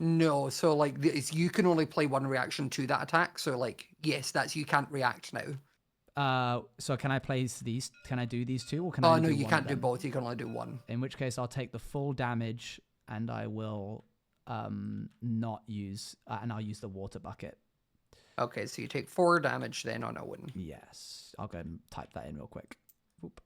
No, so like you can only play one reaction to that attack. So like, yes, you can't react now. So can I place these? Can I do these two, or can Oh I? no, do you one can't of do them? both. You can only do one. In which case, I'll take the full damage, and I will not use, and I'll use the water bucket. Okay, so you take 4 damage then on Owen. Yes, I'll go and type that in real quick. Whoop.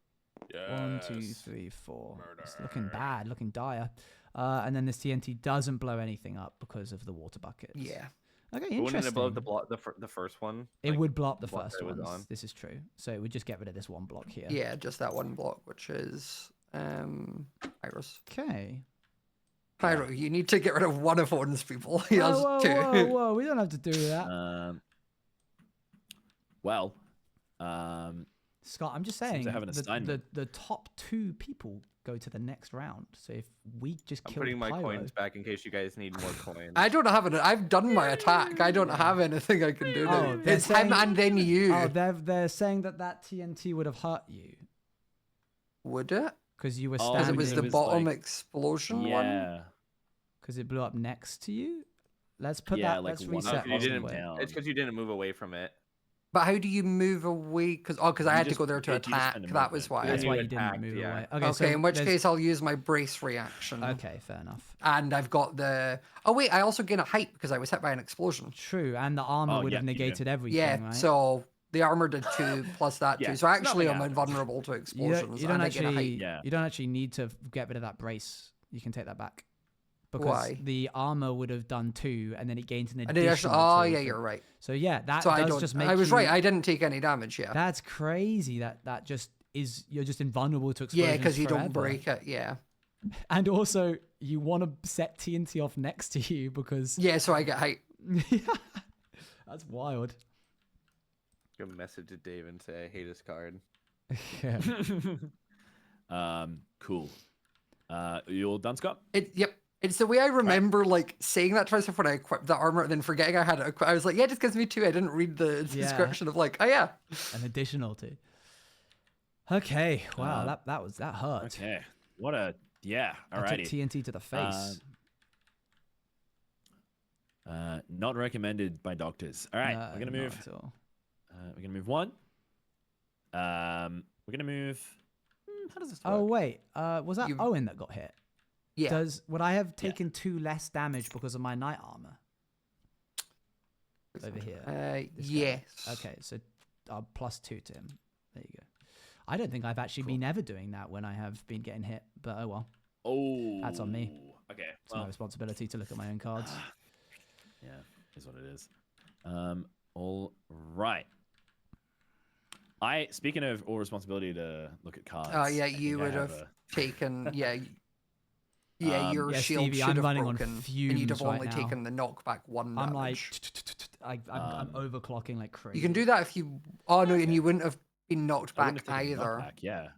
Yes. 1, 2, 3, 4. Murder. It's looking bad, looking dire. And then this TNT doesn't blow anything up because of the water bucket. Yeah. Okay, But interesting. wouldn't it blow up the first one? It Like, would blow up the block first that it was one. on? This is true. So it would just get rid of this one block here. Yeah, just that one block, which is Iris. Okay. Pyro, you need to get rid of one of Owen's people. He has whoa, 2. whoa! We don't have to do that. Well, Scott, I'm just saying to have an assignment. the top 2 people go to the next round. So if we just I'm kill putting my Pyro, coins back in case you guys need more coins. I don't have it. I've done my attack. I don't have anything I can do now. Oh, they're It's him saying- and then you. Oh, they're saying that TNT would have hurt you Would it? because you were Oh, Because standing. it was the it was bottom like- explosion one? yeah. Because it blew up next to you. Let's put Yeah, that. like Let's one reset. up you real didn't, quick. down. it's because you didn't move away from it. But how do you move away? Because I You had to just- go there to you just attack. spend a That was movement. why. That's you why you didn't attacked, move yeah. away. Okay, so in which there's- case I'll use my brace reaction. Okay, fair enough. And I've got the... Oh wait, I also gain a height because I was hit by an explosion. True, and the armor Oh, would yeah, have you do. negated everything, Yeah, right? so the armor did 2 plus that Yeah, 2. So actually nothing I'm happens. invulnerable to you explosions. don't and I get a actually. height. Yeah. You don't actually need to get rid of that brace. You can take that back. Because Why? the armor would have done 2, and then it gains an And additional. it actually, oh 2 yeah, for- you're right. So yeah, that So I does don't. just make I was you, right. I didn't take any damage. Yeah. That's crazy. That just is. You're just invulnerable to explosions. Yeah, because you don't forever. break it. Yeah. And also, you want to set TNT off next to you because. Yeah, so I get height. That's wild. Go message to Dave and say I hate his card. Yeah. Cool. You all done, Scott? Yep. It's the way I remember like saying that to myself when I equipped the armor and then forgetting I had it equipped. I was like, yeah, it just gives me 2. I didn't read the Yeah. description of like, oh yeah. An additional 2. Okay. Wow. That hurt. Okay. What a yeah. I took Alrighty. TNT to the face. Not recommended by doctors. All right, we're gonna Not move. at all. We're gonna move 1. We're gonna move. How does this work? Oh wait, was that You- Owen that got hit? Yeah. Would I have taken 2 less damage because of my knight armor? Over here. This guy. Yes. Okay, so +2 to him. There you go. I don't think I've actually been ever doing that when I have been getting hit, but oh well. Oh, That's on me. Okay. It's my responsibility to look at my own cards. Yeah, is what it is. All right. Speaking of all responsibility to look at cards. Oh yeah, I think you I would have taken your Yeah, shield Stevie, should I'm have running on broken, and fumes you'd have right only now. taken the knockback 1 I'm damage. like, I'm overclocking like crazy. You can do that if you. Oh no, and you wouldn't have been knocked I wouldn't back have taken the either. knockback, yeah.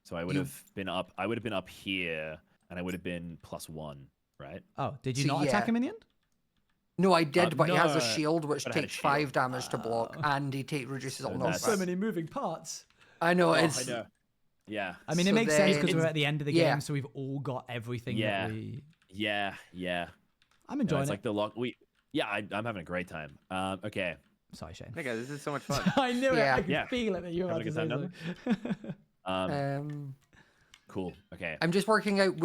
So I would have been up. I would have been up here, and I would have been +1, right? Oh, did you So, not attack yeah. him in the end? No, I did, but he has a no, shield which but I had a takes 5 shield. damage to block, and he reduces all So knockback. that's- So many moving parts. I know Oh, it's. I know. Yeah. I mean, it So makes sense because then- we're at the end of the yeah. game, so we've all got everything Yeah. that we. Yeah. I'm No, enjoying it's it. like the lock. I'm having a great time. Okay. Sorry, Shane. Hey guys, this is so much fun. I knew Yeah. it. I could Yeah. feel it that you were Having about a to good say time something. Cool. Okay. I'm just working out.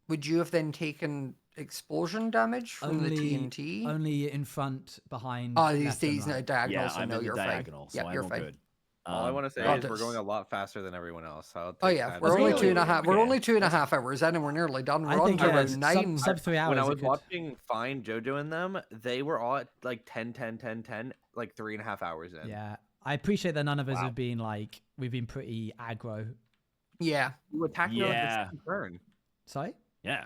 Would you have then taken explosion damage from the TNT? Only in front, behind. Oh, left and he's not right. diagonal, Yeah, so I'm no, in the you're diagonal, fine. so Yeah, I'm you're all fine. good. All I want to say God, is we're this- going a lot faster than everyone else. Oh yeah, we're only 2.5. We're only 2.5 hours in, and we're nearly done. We're I on think to yeah, around 9. sub 3 hours. When I it was could- watching Fine Jojo and them, they were all at like 10, 10, 10, 10, like 3.5 hours in. Yeah, I appreciate that none of us Wow. have been like we've been pretty aggro. Yeah. You attacked me on like the Yeah. second turn. Sorry. Yeah.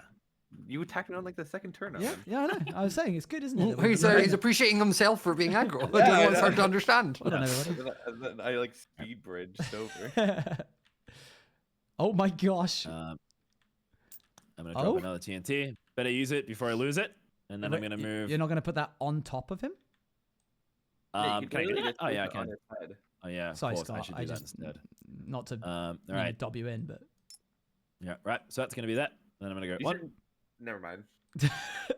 You attacked me on like the second turn. Yeah, Owen. yeah, I know. I was saying it's good, isn't it? that we've He's, been doing he's it? appreciating himself for being aggro. I Yeah, don't know I what's hard know. to understand. Well done, everybody. And then I like speed bridged over. Oh my gosh. I'm gonna drop another TNT. Better use it before I lose it, and then I'm gonna move. You're not gonna put that on top of him? Yeah, you Can I do that? Oh yeah, I place it on can. his head. Oh yeah, of Sorry, course. I Scott. should I do that just instead. not to All right. dob you in, but Yeah. Right. So that's gonna be that. Then I'm gonna go You one. should- Never mind.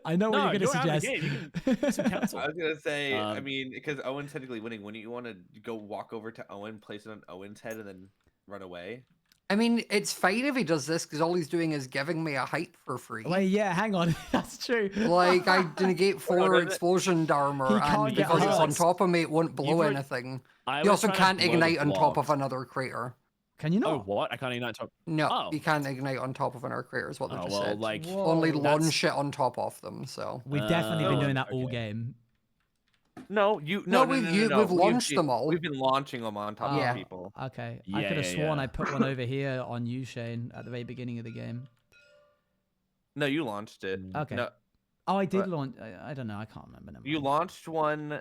I know what No, you're gonna you're out of the suggest. game. You can some counsel. I was gonna say, I Um, mean, because Owen's technically winning. Wouldn't you want to go walk over to Owen, place it on Owen's head, and then run away? I mean, it's fine if he does this because all he's doing is giving me a height for free. Wait, yeah, hang on. That's true. Like I negate 4 does it? explosion armor, He and can't get because it's on hurt. top of me, it won't blow were- anything. I You was also trying to can't blow the ignite on top of blocks. another crater. Can you Oh, not? what? I can't ignite top. No, Oh. you can't ignite on top of another crater. Is what they Oh just well, said. like Only Whoa. launch it on top of them. So We've definitely been Oh, doing that all okay. game. No, we've launched them all. We've been launching them on top Yeah. of people. Okay. I Yeah, could have yeah, sworn yeah. I put one over here on you, Shane, at the very beginning of the game. No, you launched it. Okay. No, Oh, I did What? launch. I don't know. I can't remember. Never you mind. launched one.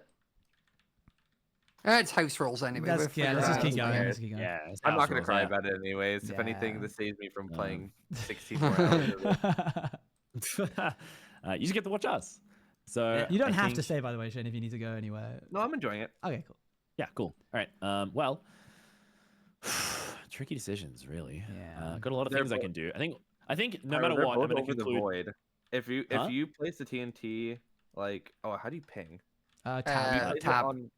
It's house rules anyway. Let's, we'll yeah, figure let's it just out. keep Who going. cares? Let's keep going. Yeah. it's I'm house not gonna rules, cry yeah. about it anyways. If anything, Yeah. this saves me from Um, playing 64 hours. Of it. You just get to watch us. So You don't I have think- to stay, by the way, Shane, if you need to go anywhere. No, I'm enjoying it. Okay, cool. Yeah, cool. All right. Well, tricky decisions, really. Yeah. Got a lot of They're things I both- can do. I think no Tyler, matter they're what, I'm both gonna over the conclude. void. If Huh? you place the TNT, like, how do you ping? Tab. You Uh, place it tab. on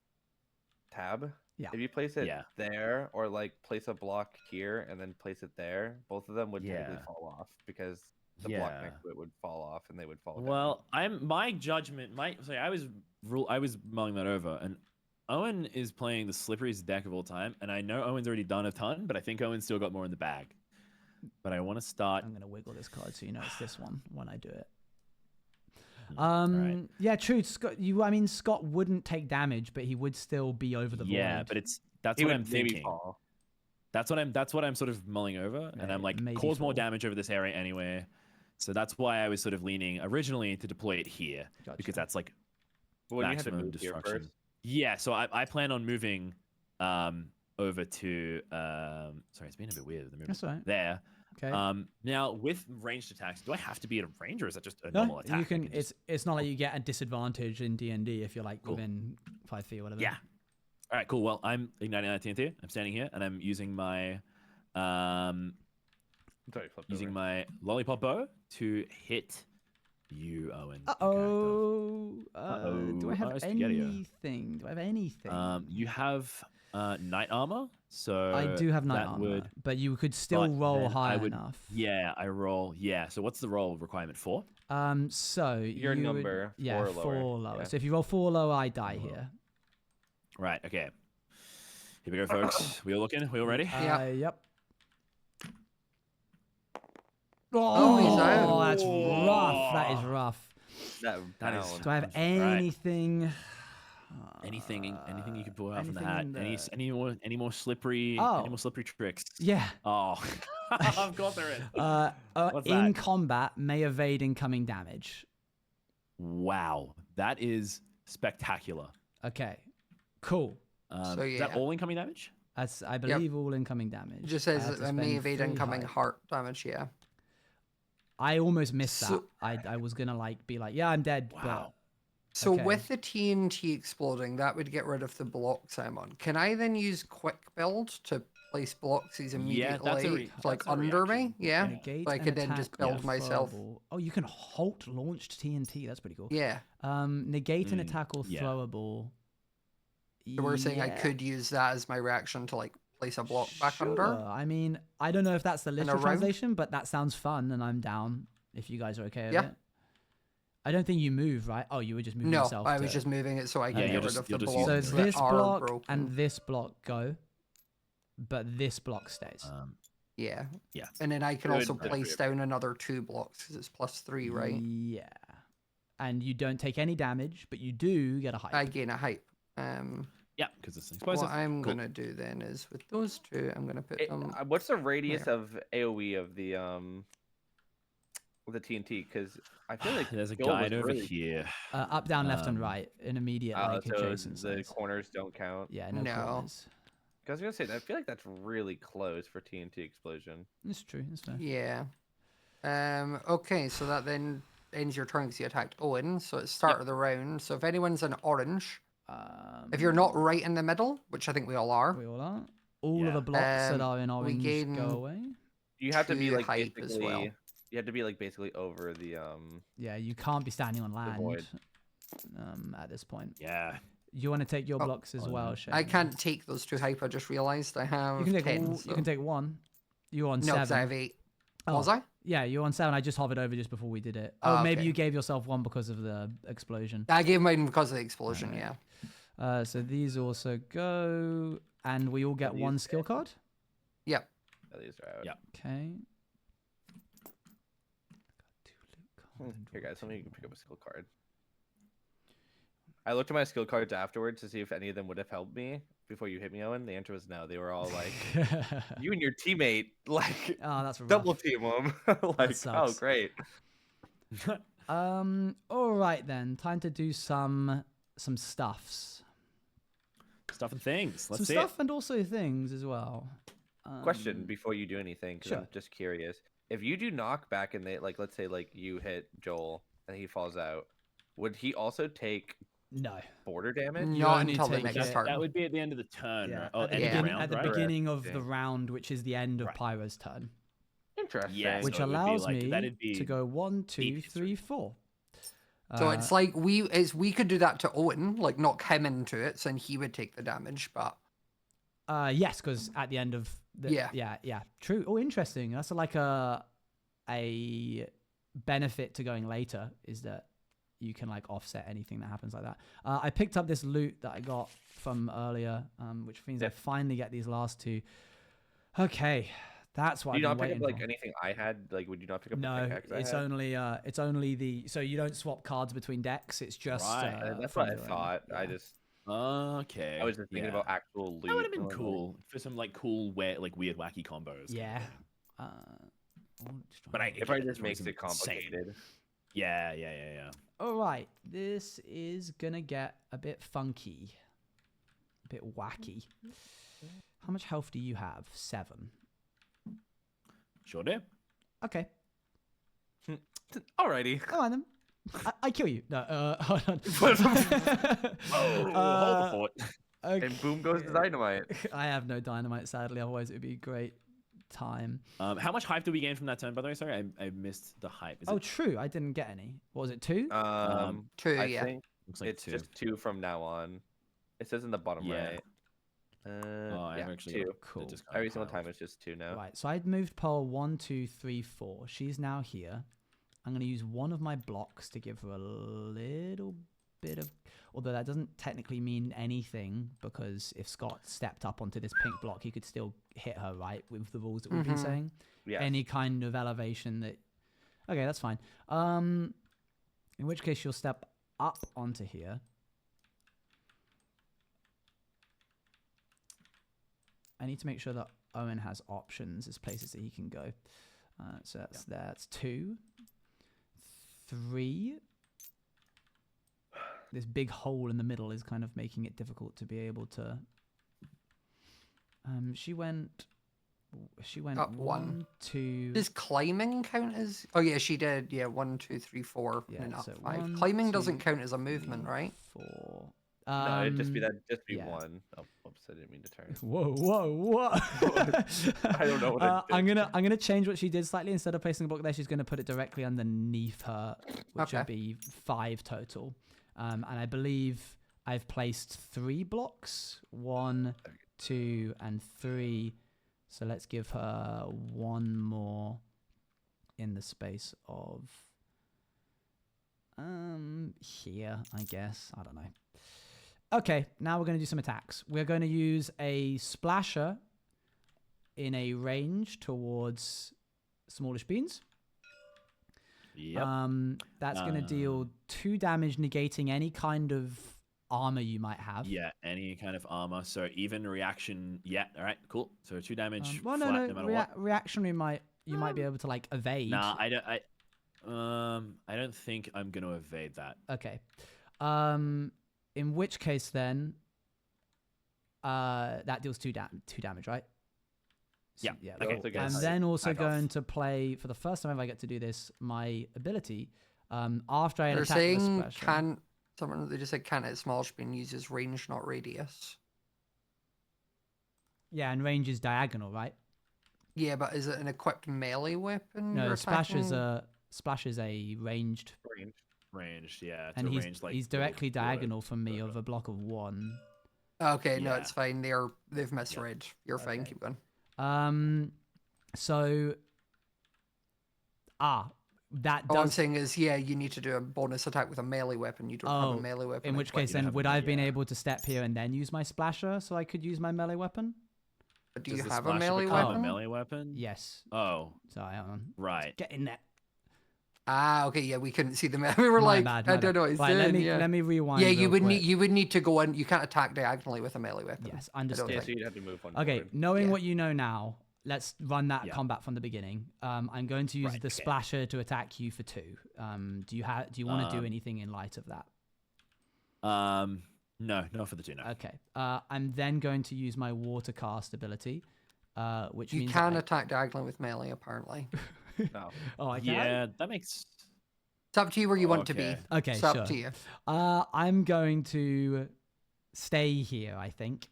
tab. Yeah. If you place it Yeah. there, or like place a block here and then place it there, both of them would technically Yeah. fall off because the block Yeah. next to it would fall off and they would fall down. Well, my judgment. I was mulling that over, and Owen is playing the slipperiest deck of all time, and I know Owen's already done a ton, but I think Owen's still got more in the bag. But I want to start. I'm going to wiggle this card so you know it's this one when I do it. Alright. Yeah, true. Scott wouldn't take damage, but he would still be over the Yeah, void. but that's He what would I'm maybe thinking. fall. That's what I'm sort of mulling over, and I'm like, Maybe cause more fall. damage over this area anyway. So that's why I was sort of leaning originally to deploy it here, Gotcha. because that's like But when you had to maximum move here destruction. first, Yeah, so I plan on moving over to sorry, it's been a bit weird. The movement That's all right. there. Okay. Now with ranged attacks, do I have to be at a range, or is that just a No, normal attack? you I can. just- It's not like you get a disadvantage in D&D if you're like Cool. within 5 feet or whatever. Yeah. All right, cool. Well, I'm igniting that TNT. I'm standing here, and I'm using my sorry, flipped using over. my lollipop bow to hit you, Owen. your Uh-oh. Do I Uh-oh. have Oh, spaghetti-o. anything? Do I have anything? character. You have knight armor, so I do have knight that armor, would but you could still but roll then high I would- enough. Yeah, I roll. Yeah. So what's the roll requirement for? So Your you would- number, yeah, 4 or lower. 4 or lower. Yeah. So if you roll 4 or lower, I die Four. here. Right. Okay. Here we go, folks. We all looking? We all ready? Yeah. Yep. Oh, he's out. Oh, that's rough. That is rough. That is- down. Do I have Right. anything? Anything you can pull out from the hat? anything in Any more slippery? Oh. Any more slippery tricks? Yeah. Oh, of course there is. What's In that? combat, may evade incoming damage. Wow, that is spectacular. Okay. Cool. So, Is that yeah. all incoming damage? That's, I believe, all incoming damage. It just I says have to that I may spend evade 3 incoming height. heart damage. Yeah. I almost missed that. So- I was gonna be like, yeah, I'm dead. Wow. So Okay. with the TNT exploding, that would get rid of the blocks I'm on. Can I then use quick build to place blocks he's immediately like that's a under reaction. me? Yeah. Negate So I an could then attack just build with myself. throwable. Oh, you can halt launched TNT. That's pretty cool. Yeah. Negate an attack or yeah. throwable. So we're saying I Yeah, could use that as my reaction to like place a block back under. sure. I mean, I don't know if that's the literal round? translation, but that sounds fun, and I'm down if you guys are okay with Yeah. it. I don't think you move, right? Oh, you were just moving No, yourself. I was to- just moving it so I Yeah, could you'll get rid just- of the you'll just blocks use So it. this that are block broken. and this block go, but this block stays. Yeah. Yeah. And then I can Good. also Good for place you. down another 2 blocks because it's +3, right? Yeah. And you don't take any damage, but you do get a height. I gain a hype. Yeah, because it's explosive. What I'm Cool. gonna do then is with those 2, I'm gonna put them. What's the radius of AOE of the TNT? Because I feel like There's a Joel was guide over really- here. Up, down, left, and Um, right. An immediate like so adjacent the space. corners don't count. Yeah, no, No. corners. 'Cause I was gonna say, I feel like that's really close for TNT explosion. It's true. It's fair. Yeah. Okay, so that then ends your turn because you attacked Owen. So it's start of the round. So if anyone's in orange, if you're not right in the middle, which I think we all are, we all are. All of the blocks that are in orange go away. You have to be like hype as well. basically. You have to be like basically over the Yeah, you can't be standing on land. void. At this point. Yeah. You want to take your blocks as well, no. Shane? I can't take those 2 hype. I just realized I have. You can take 10, all, so. You can take one. You're on No, 7. because I have 8. Oh, Was I? Yeah, you're on 7. I just hovered over just before we did it. Oh, maybe okay. you gave yourself 1 because of the explosion. I gave mine because of the explosion. Yeah. So these also go, and we all get 1 skill card. Yep. These are out. Yeah. Okay. Here, guys, let me pick up a skill card. I looked at my skill cards afterwards to see if any of them would have helped me before you hit me, Owen. The answer was no. They were all like, you and your teammate, like, oh, that's rough. double team them. Like, oh, great. All right then. Time to do some stuffs. Stuff and things. Let's some see stuff and also things as well. Question before you do anything, because sure. I'm just curious. If you do knockback and they, like, let's say, like, you hit Joel and he falls out, would he also take no border damage? Not until the next turn. That would be at the end of the turn. Yeah. Right? Oh, At the beginning of the round, which is the end of Pyro's turn. Interesting. Yeah, which so allows like, me to go 1, 2, 3, 4. So it's like we could do that to Owen, like knock him into it, so then he would take the damage. But yes, because at the end of the yeah, true. Oh, interesting. That's like a benefit to going later is that you can like offset anything that happens like that. I picked up this loot that I got from earlier, which means I finally get these last 2. Okay. That's what Do you I've not been pick up waiting like for. anything I had? Like, would you not pick up? No, the pickaxe it's only the so you don't swap cards between decks. It's just that's what I thought. Yeah. I just okay. I was just thinking about actual loot. That would have been cool for some like cool, weird wacky combos. Yeah. But it probably just makes it complicated. Yeah. All right, this is gonna get a bit funky, a bit wacky. How much health do you have? 7. Sure do. Okay. Alrighty. Come on then. I kill you. No, hold on. Hold the fort. Okay. And boom goes the dynamite. I have no dynamite, sadly. Otherwise, it would be a great time. How much hype did we gain from that turn, by the way? Sorry, I missed the hype. True. I didn't get any. What was it, 2? 2, I think looks like it's 2. just 2 from now on. It says in the bottom right. I've actually 2. Cool. Every single time it's just 2 now. Right, so I'd moved Pearl 1, 2, 3, 4. She's now here. I'm going to use one of my blocks to give her a little bit of... Although that doesn't technically mean anything, because if Scott stepped up onto this pink block, he could still hit her, right, with the rules that we've been saying? Yeah. Any kind of elevation that... Okay, that's fine. In which case, she'll step up onto here. I need to make sure that Owen has options as places that he can go. So that's 2, 3. This big hole in the middle is kind of making it difficult to be able to. She went up 1, 2. Does climbing count as? Oh yeah, she did. Yeah, 1, 2, 3, 4, Yeah, and up so 5. 1, Climbing 2, doesn't count as a movement, 3, right? 4. No, it'd just be yeah. 1. Oh, oops, I didn't mean to turn. Whoa! I don't know what I did. I'm gonna change what she did slightly. Instead of placing a block there, she's gonna put it directly underneath her, which would be 5 total. And I believe I've placed 3 blocks, 1, 2, and 3. So let's give her 1 more in the space of here, I guess. I don't know. Okay, now we're going to do some attacks. We're going to use a splasher in a range towards smallish beans. Yep. That's going to deal 2 damage, negating any kind of armor you might have. Yeah, any kind of armor. So even reaction. Yeah, all right, cool. So 2 damage. Well, flat, no. no matter what. Reactionary you might be able to like evade. Nah, I don't think I'm going to evade that. Okay. In which case then, that deals 2 damage, right? Yeah. Yeah. Okay. Also get I'm high- then also high going off. to play for the first time if I get to do this my ability. After I They're attack with saying Splasher. can't. Someone they just said can't at small screen uses range, not radius. Yeah, and range is diagonal, right? Yeah, but is it an equipped melee weapon? No, you're Splash is attacking? a ranged, Ranged, yeah. and to he's range, like, he's the directly hero. diagonal from me of a block of 1. Okay, no, Yeah. it's fine. They've misread. You're fine. Okay. Keep going. So that All I'm does. saying is, yeah, you need to do a bonus attack with a melee weapon. You don't have a melee weapon. In which equipped. case, then have would a- I have been yeah. able to step here and then use my Splasher so I could use my melee weapon? But do Does you the have a Splasher melee become weapon? a melee weapon? Yes. Oh, Sorry, hold on. right. Get in there. Ah, okay, yeah, we couldn't see the melee. We were My like, bad, I my don't bad. know what he's Right, doing. let me rewind. Yeah, real quick. you would need to go in. You can't attack diagonally with a melee weapon. Yes, I don't understood. Yeah, think. so you'd have to move one. Okay, forward. knowing Yeah. what you know now, let's run that Yeah. combat from the beginning. I'm going to use Right, the okay. Splasher to attack you for 2. Do you want to do anything in light of that? No, not for the 2, no. Okay. I'm then going to use my water cast ability, which You means can attack diagonally with melee, apparently. No. Oh, I can. Yeah, that makes... It's up to you where you want to be. Okay. Okay, It's sure. up to you. I'm going to stay here, I think.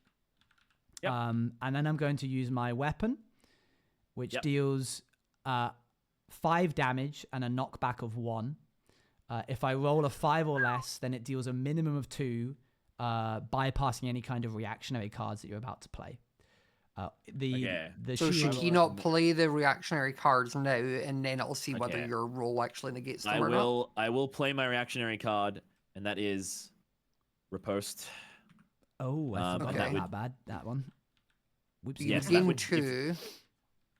Yep. And then I'm going to use my weapon, which Yep. deals 5 damage and a knockback of 1. If I roll a 5 or less, then it deals a minimum of 2, bypassing any kind of reactionary cards that you're about to play. Okay. The So should shield. he not play the reactionary cards now, and then it'll see whether Okay. your roll actually negates them I or not? will play my reactionary card, and that is riposte. Oh, I forgot Okay. about that bad. That one. Whoops. You Yes, that gain would- 2,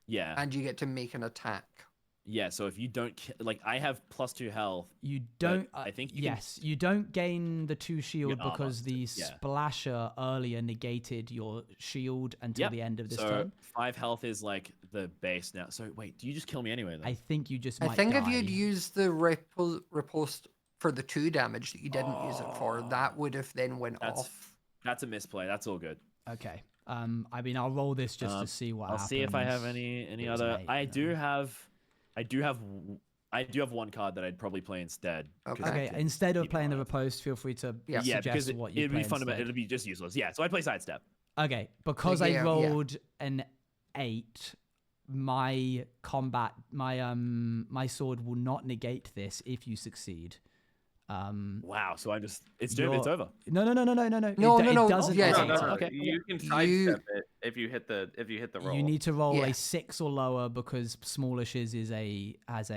Yeah. and you get to make an attack. Yeah, so if you don't... I have +2 health. You don't. I think you can- yes, you don't gain the 2 shield armor, because the yeah. Splasher earlier negated your shield until Yep. the end of this So turn. 5 health is like the base now. So wait, do you just kill me anyway then? I think you just. I Might think die. if you'd used the riposte for the 2 damage that you didn't use it for, that would have then went That's- off. That's a misplay. That's all good. Okay. I mean, I'll roll this just to see what I'll happens. see if I have any It was other. an 8, I though. do have one card that I'd probably play instead. 'cause Okay. I Okay. can Instead of keep it playing the alive. riposte, feel free to Yeah. Yeah, because suggest what you it'd play be fundamental. instead. It'd be just useless. Yeah, so I play sidestep. Okay, because Yeah, I yeah. rolled an 8, my combat, my sword will not negate this if you succeed. Wow. So it's over. No. No, It no, doesn't. yeah, No, negate no, it. no. Okay. You can You- sidestep it if you hit the roll. You need to roll Yeah. a 6 or lower because Smallish Smallish has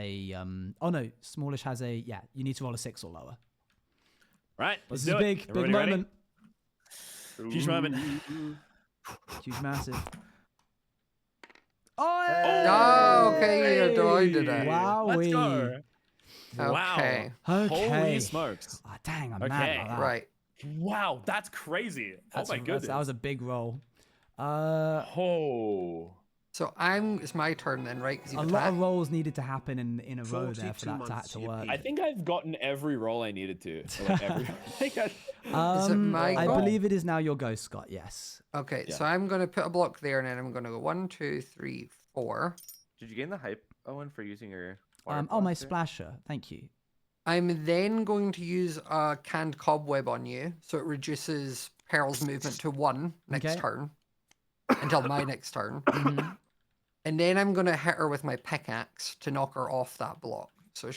a you need to roll a 6 or lower. Right. Let's This is do big, it. big Everybody ready? moment. Huge moment. Huge, massive. Oh, okay, you avoided it. Wowee. Let's go. Okay. Wow. Okay. Holy smokes. Oh, dang, I'm Okay. mad about that. Right. Wow, that's crazy. That's oh my goodness. That was a big roll. Oh. So it's my turn then, right? 'Cause A you've lot of attacked. rolls needed to happen in a row there for 42 that to months work. I think I've gotten every roll I needed to. Like every... Is it my I go? believe it is now your go, Scott. Yes. Okay, Yeah. so I'm gonna put a block there, and then I'm gonna go 1, 2, 3, 4. Did you gain the hype, Owen, for using your? My water splasher. Thank you. I'm then going to use a canned cobweb on you, so it reduces Pearl's movement to 1 next Okay. turn until my next turn. Mhm. And then I'm going to hit her with my pickaxe to knock her off that block. So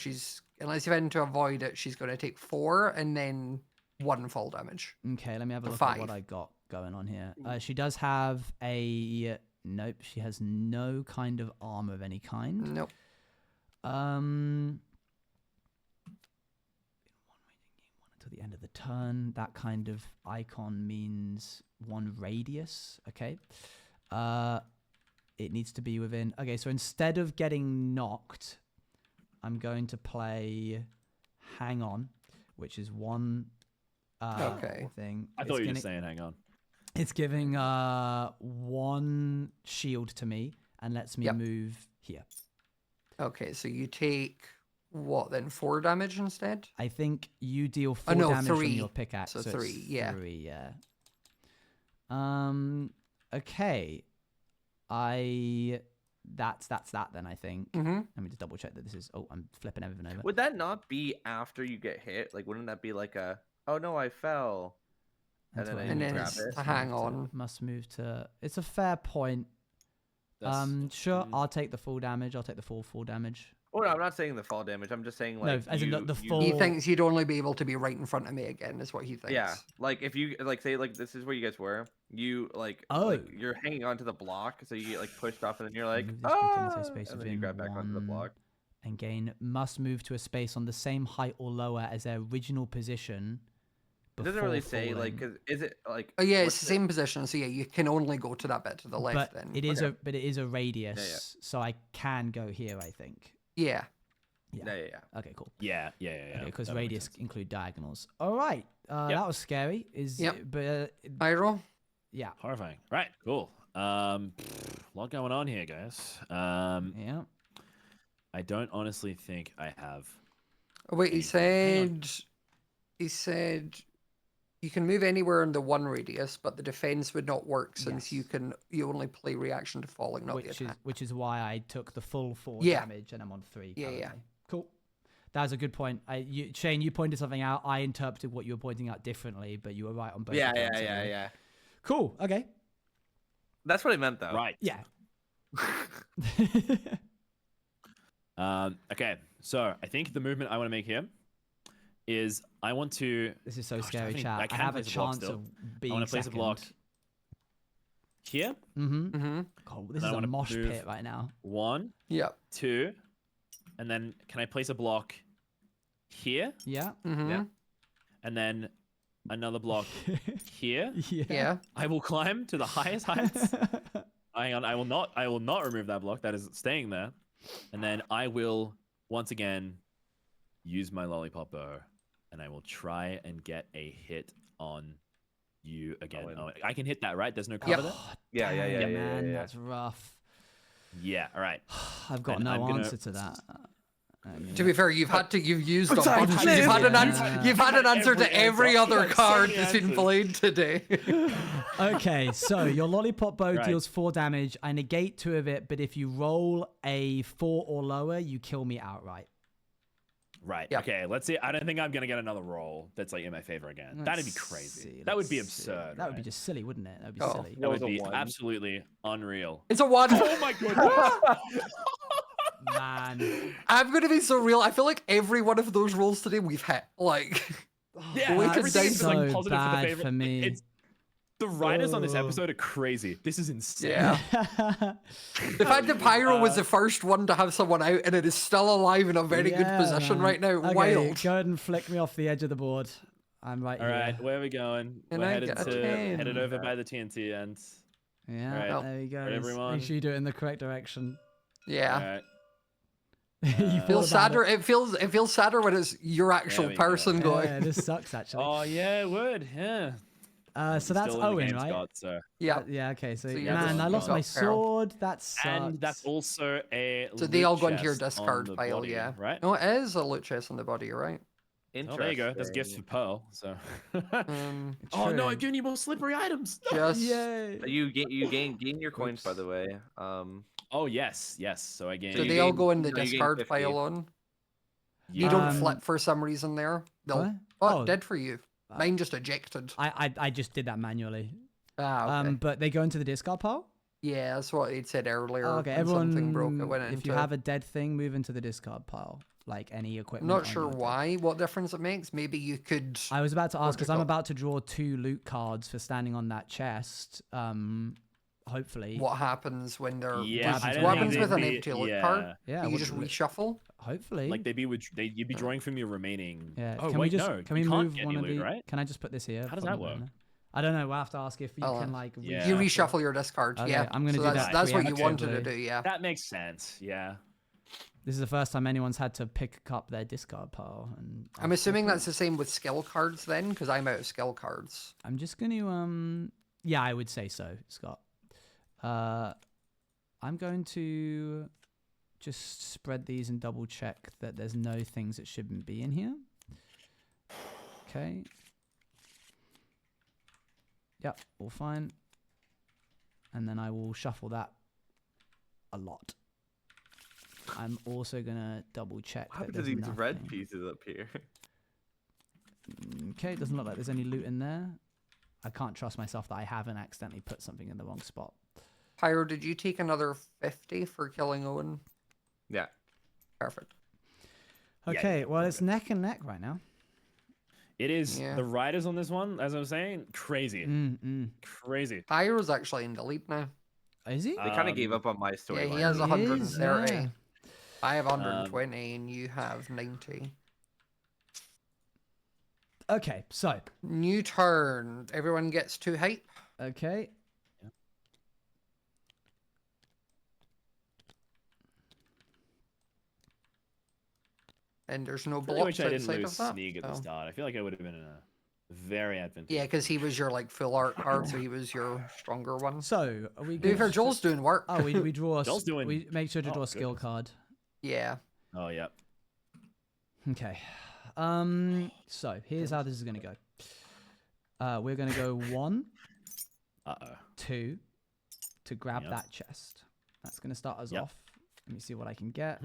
unless you've had to avoid it, she's going to take 4 and then 1 fall damage. Okay, let me have a For look at what 5. I got going on here. She does have a nope. She has no kind of armor of any kind. Nope. Until the end of the turn. That kind of icon means 1 radius. Okay. It needs to be within. Okay, so instead of getting knocked, I'm going to play Hang On, which is 1 Okay. thing. I thought you were just saying hang on. It's giving 1 shield to me and lets me Yep. move here. Okay, so you take what then? 4 damage instead? I think you deal 4 no, damage from 3. your pickaxe. So it's 3, yeah. 3, yeah. Okay. That's that then, I think. Mm-hmm. Let me just double check that this is. Oh, I'm flipping everything over. Would that not be after you get hit? Like, wouldn't that be like a, oh no, I fell, and then Until I And then grab it's it? to hang on. Must move to. It's a fair point. Sure, I'll take the full damage. I'll take the full damage. Oh no, I'm not saying the fall damage. I'm just saying like No, as in the full. He thinks you'd only be able to be right in front of me again, is what he thinks. Yeah, like if you like say like this is where you guys were, you like you're hanging onto the block, so you get like pushed off, and then you're like, Move this creature into a space and then you within grab back onto the 1 block. And gain must move to a space on the same height or lower as their original position. It doesn't really before say like, falling. is it like? Oh yeah, what's it's the same position. So yeah, you can only go to that bit to the left. But Then it is Okay. it is a radius, so I can go here. I think. yeah. Yeah. Okay, cool. Yeah. Okay, because That would make radius sense. include diagonals. All right, that was scary. But Pyro. yeah, Horrifying. Right. Cool. A lot going on here, guys. yeah. I don't honestly think I have. Oh, wait, he Hang said you can move anywhere in the 1 radius, but the defense would not work since Yes. you only play reaction to falling, not the attack. Which is why I took the full 4 Yeah. damage and I'm on 3. Yeah, currently. yeah. Cool. That was a good point. Shane, you pointed something out. I interpreted what you were pointing out differently, but you were right on both. Yeah. accounts anyway. Yeah. Cool. Okay. That's what I meant though. Right. Yeah. Okay. So I think the movement I want to make here is I want to. This is so Gosh, scary, think chat. I can have a place block chance still. of being I want to place a block here. Mm-hmm. Mm-hmm. God, this And I is a wanna mosh move- pit right now. 1, Yep. 2, and then can I place a block here, Yeah. Mm-hmm. Yeah. and then another block here? Yeah. I will climb to the highest heights. Hang on, I will not remove that block. That is staying there. And then I will once again use my lollipop bow, and I will try and get a hit on you again. Owen. Oh, I can hit that, right? There's no cover Yep. there? Yeah. Man, that's rough. Yeah, all right. I've got And no I'm gonna- answer to that. To be fair, you've used a Sorry, bunch. Jim. You've had an Yeah. answer. You've had an answer to every answer. other Like, so card many that's been answers. played today. Okay, so your lollipop bow Right. deals 4 damage. I negate 2 of it, but if you roll a 4 or lower, you kill me outright. Right. Yep. Okay, let's see. I don't think I'm going to get another roll that's like in my favor again. That'd be Let's crazy. see, That would be let's see. absurd. That would be right? just silly, wouldn't it? That would be Oh. silly. That would was a be one. absolutely unreal. It's a 1. Oh my goodness. Man. I'm gonna be so real. I feel like every one of those rolls today we've hit. Like, Yeah, we could everything say is so like positive for the bad favorite. for me. It's the writers on this Oh. episode are crazy. This is insane. yeah. The fact that Pyro was the first one to have someone out and it is still alive in a very good Yeah, position man. right now. Okay, Wild. go ahead and flick me off the edge of the board. I'm right All here. right, where are we going? And We're I headed got a to 10. headed over by the TNT end. Yeah, Alright. Well, there you go. alright, Let's everyone. Make sure you do it in the correct direction. Yeah. All right. You Feels thought Feels about sadder. It feels sadder when it's your actual we go. person going. Yeah, this sucks actually. Oh yeah, it would. Yeah. So that's Still in the Owen, game, right? Scott, so. Yeah. Yeah. Okay. So, So yeah, man, this I is lost got my Carol. sword. That sucks. And that's also a. So they all go into your loot chest on discard the pile. body, Yeah. Right. No, it is a loot chest on the body. You're right. Oh, there you go. That's gifts for Pearl. So. Oh no! True. I do need more slippery items. Just Yay. You gain your coins, by the way. Oh yes. So I gained. so you they all gain- go in the no, you gain discard 50. pile on. You Yeah. don't flip for some reason there. They'll. What? Oh, Oh. it did for you. Uh, Mine just ejected. I just did that manually. Ah, okay. But they go into the discard pile. Yeah, that's what he'd said earlier. Okay, when everyone. something broke, it went If into you it. have a dead thing, move into the discard pile. Like any I'm equipment. not on sure your deck. why, what difference it makes. Maybe you could. I was about to ask What's it because I'm called? about to draw 2 loot cards for standing on that chest. Hopefully. What happens when they're. Yeah, I what don't happens think with an they'd be- empty loot yeah. card? Yeah. You what- just reshuffle? Hopefully. Like you'd be drawing from your remaining. Yeah. Oh can wait, we just no. can we you can't move get one any of loot, the? right? Can I just put this here? How does from that the work? burner? I don't know. We'll have to ask if you Oh, can like. Yeah. You reshuffle. reshuffle your discard. Okay, Yeah. I'm gonna so do that's, that That's what you preemptively. wanted to do. Yeah. That makes sense. Yeah. This is the first time anyone's had to pick up their discard pile, and I'm assuming that's the same with skill cards then, because I'm out of skill cards. I'm just gonna yeah, I would say so, Scott. I'm going to just spread these and double check that there's no things that shouldn't be in here. Okay. Yep, all fine. And then I will shuffle that a lot. I'm also gonna double check. What happened to these red pieces up here? Okay, it doesn't look like there's any loot in there. I can't trust myself that I haven't accidentally put something in the wrong spot. Pyro, did you take another 50 for killing Owen? Yeah. Perfect. Okay, well, it's neck and neck right now. It is. The riders on this one, as I was saying, crazy. Crazy. Pyro's actually in the lead now. Is he? They kind of gave up on my story. Yeah, he has 130. Yeah. I have 120 and you have 90. Okay, so. New turn. Everyone gets 2 hype. Okay. And there's no I blocks wish I didn't outside lose of that. Sneak at the start. I feel like I would have been in a very advantageous. Yeah, because he was your like full art card, so he was your stronger one. So, are we good? For Joel's doing work. Oh, we draw Joel's doing... We make sure to draw a skill card. Yeah. Oh, yeah. Okay. So, here's how this is going to go. We're going to go 1, 2 to grab that chest. That's going to start us off. Let me see what I can get.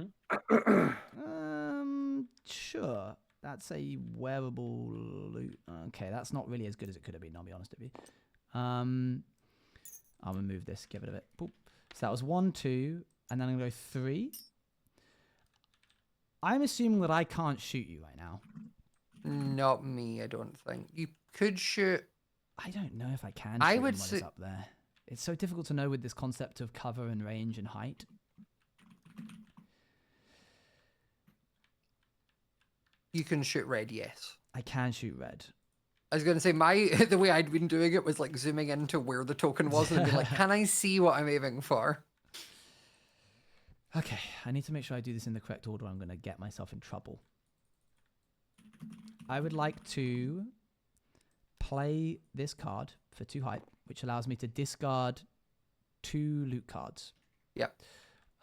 Sure. That's a wearable loot. Okay, that's not really as good as it could have been, I'll be honest with you. I'll remove this, give it a bit. Boop. So that was 1, 2, and then I'm going to go 3. I'm assuming that I can't shoot you right now. Not me, I don't think. You could shoot. I don't know if I can shoot him when it's up there. It's so difficult to know with this concept of cover and range and height. You can shoot red, yes. I can shoot red. I was going to say, the way I'd been doing it was like zooming into where the token was and be like, can I see what I'm aiming for? Okay, I need to make sure I do this in the correct order. I'm going to get myself in trouble. I would like to play this card for 2 hype, which allows me to discard 2 loot cards. Yep.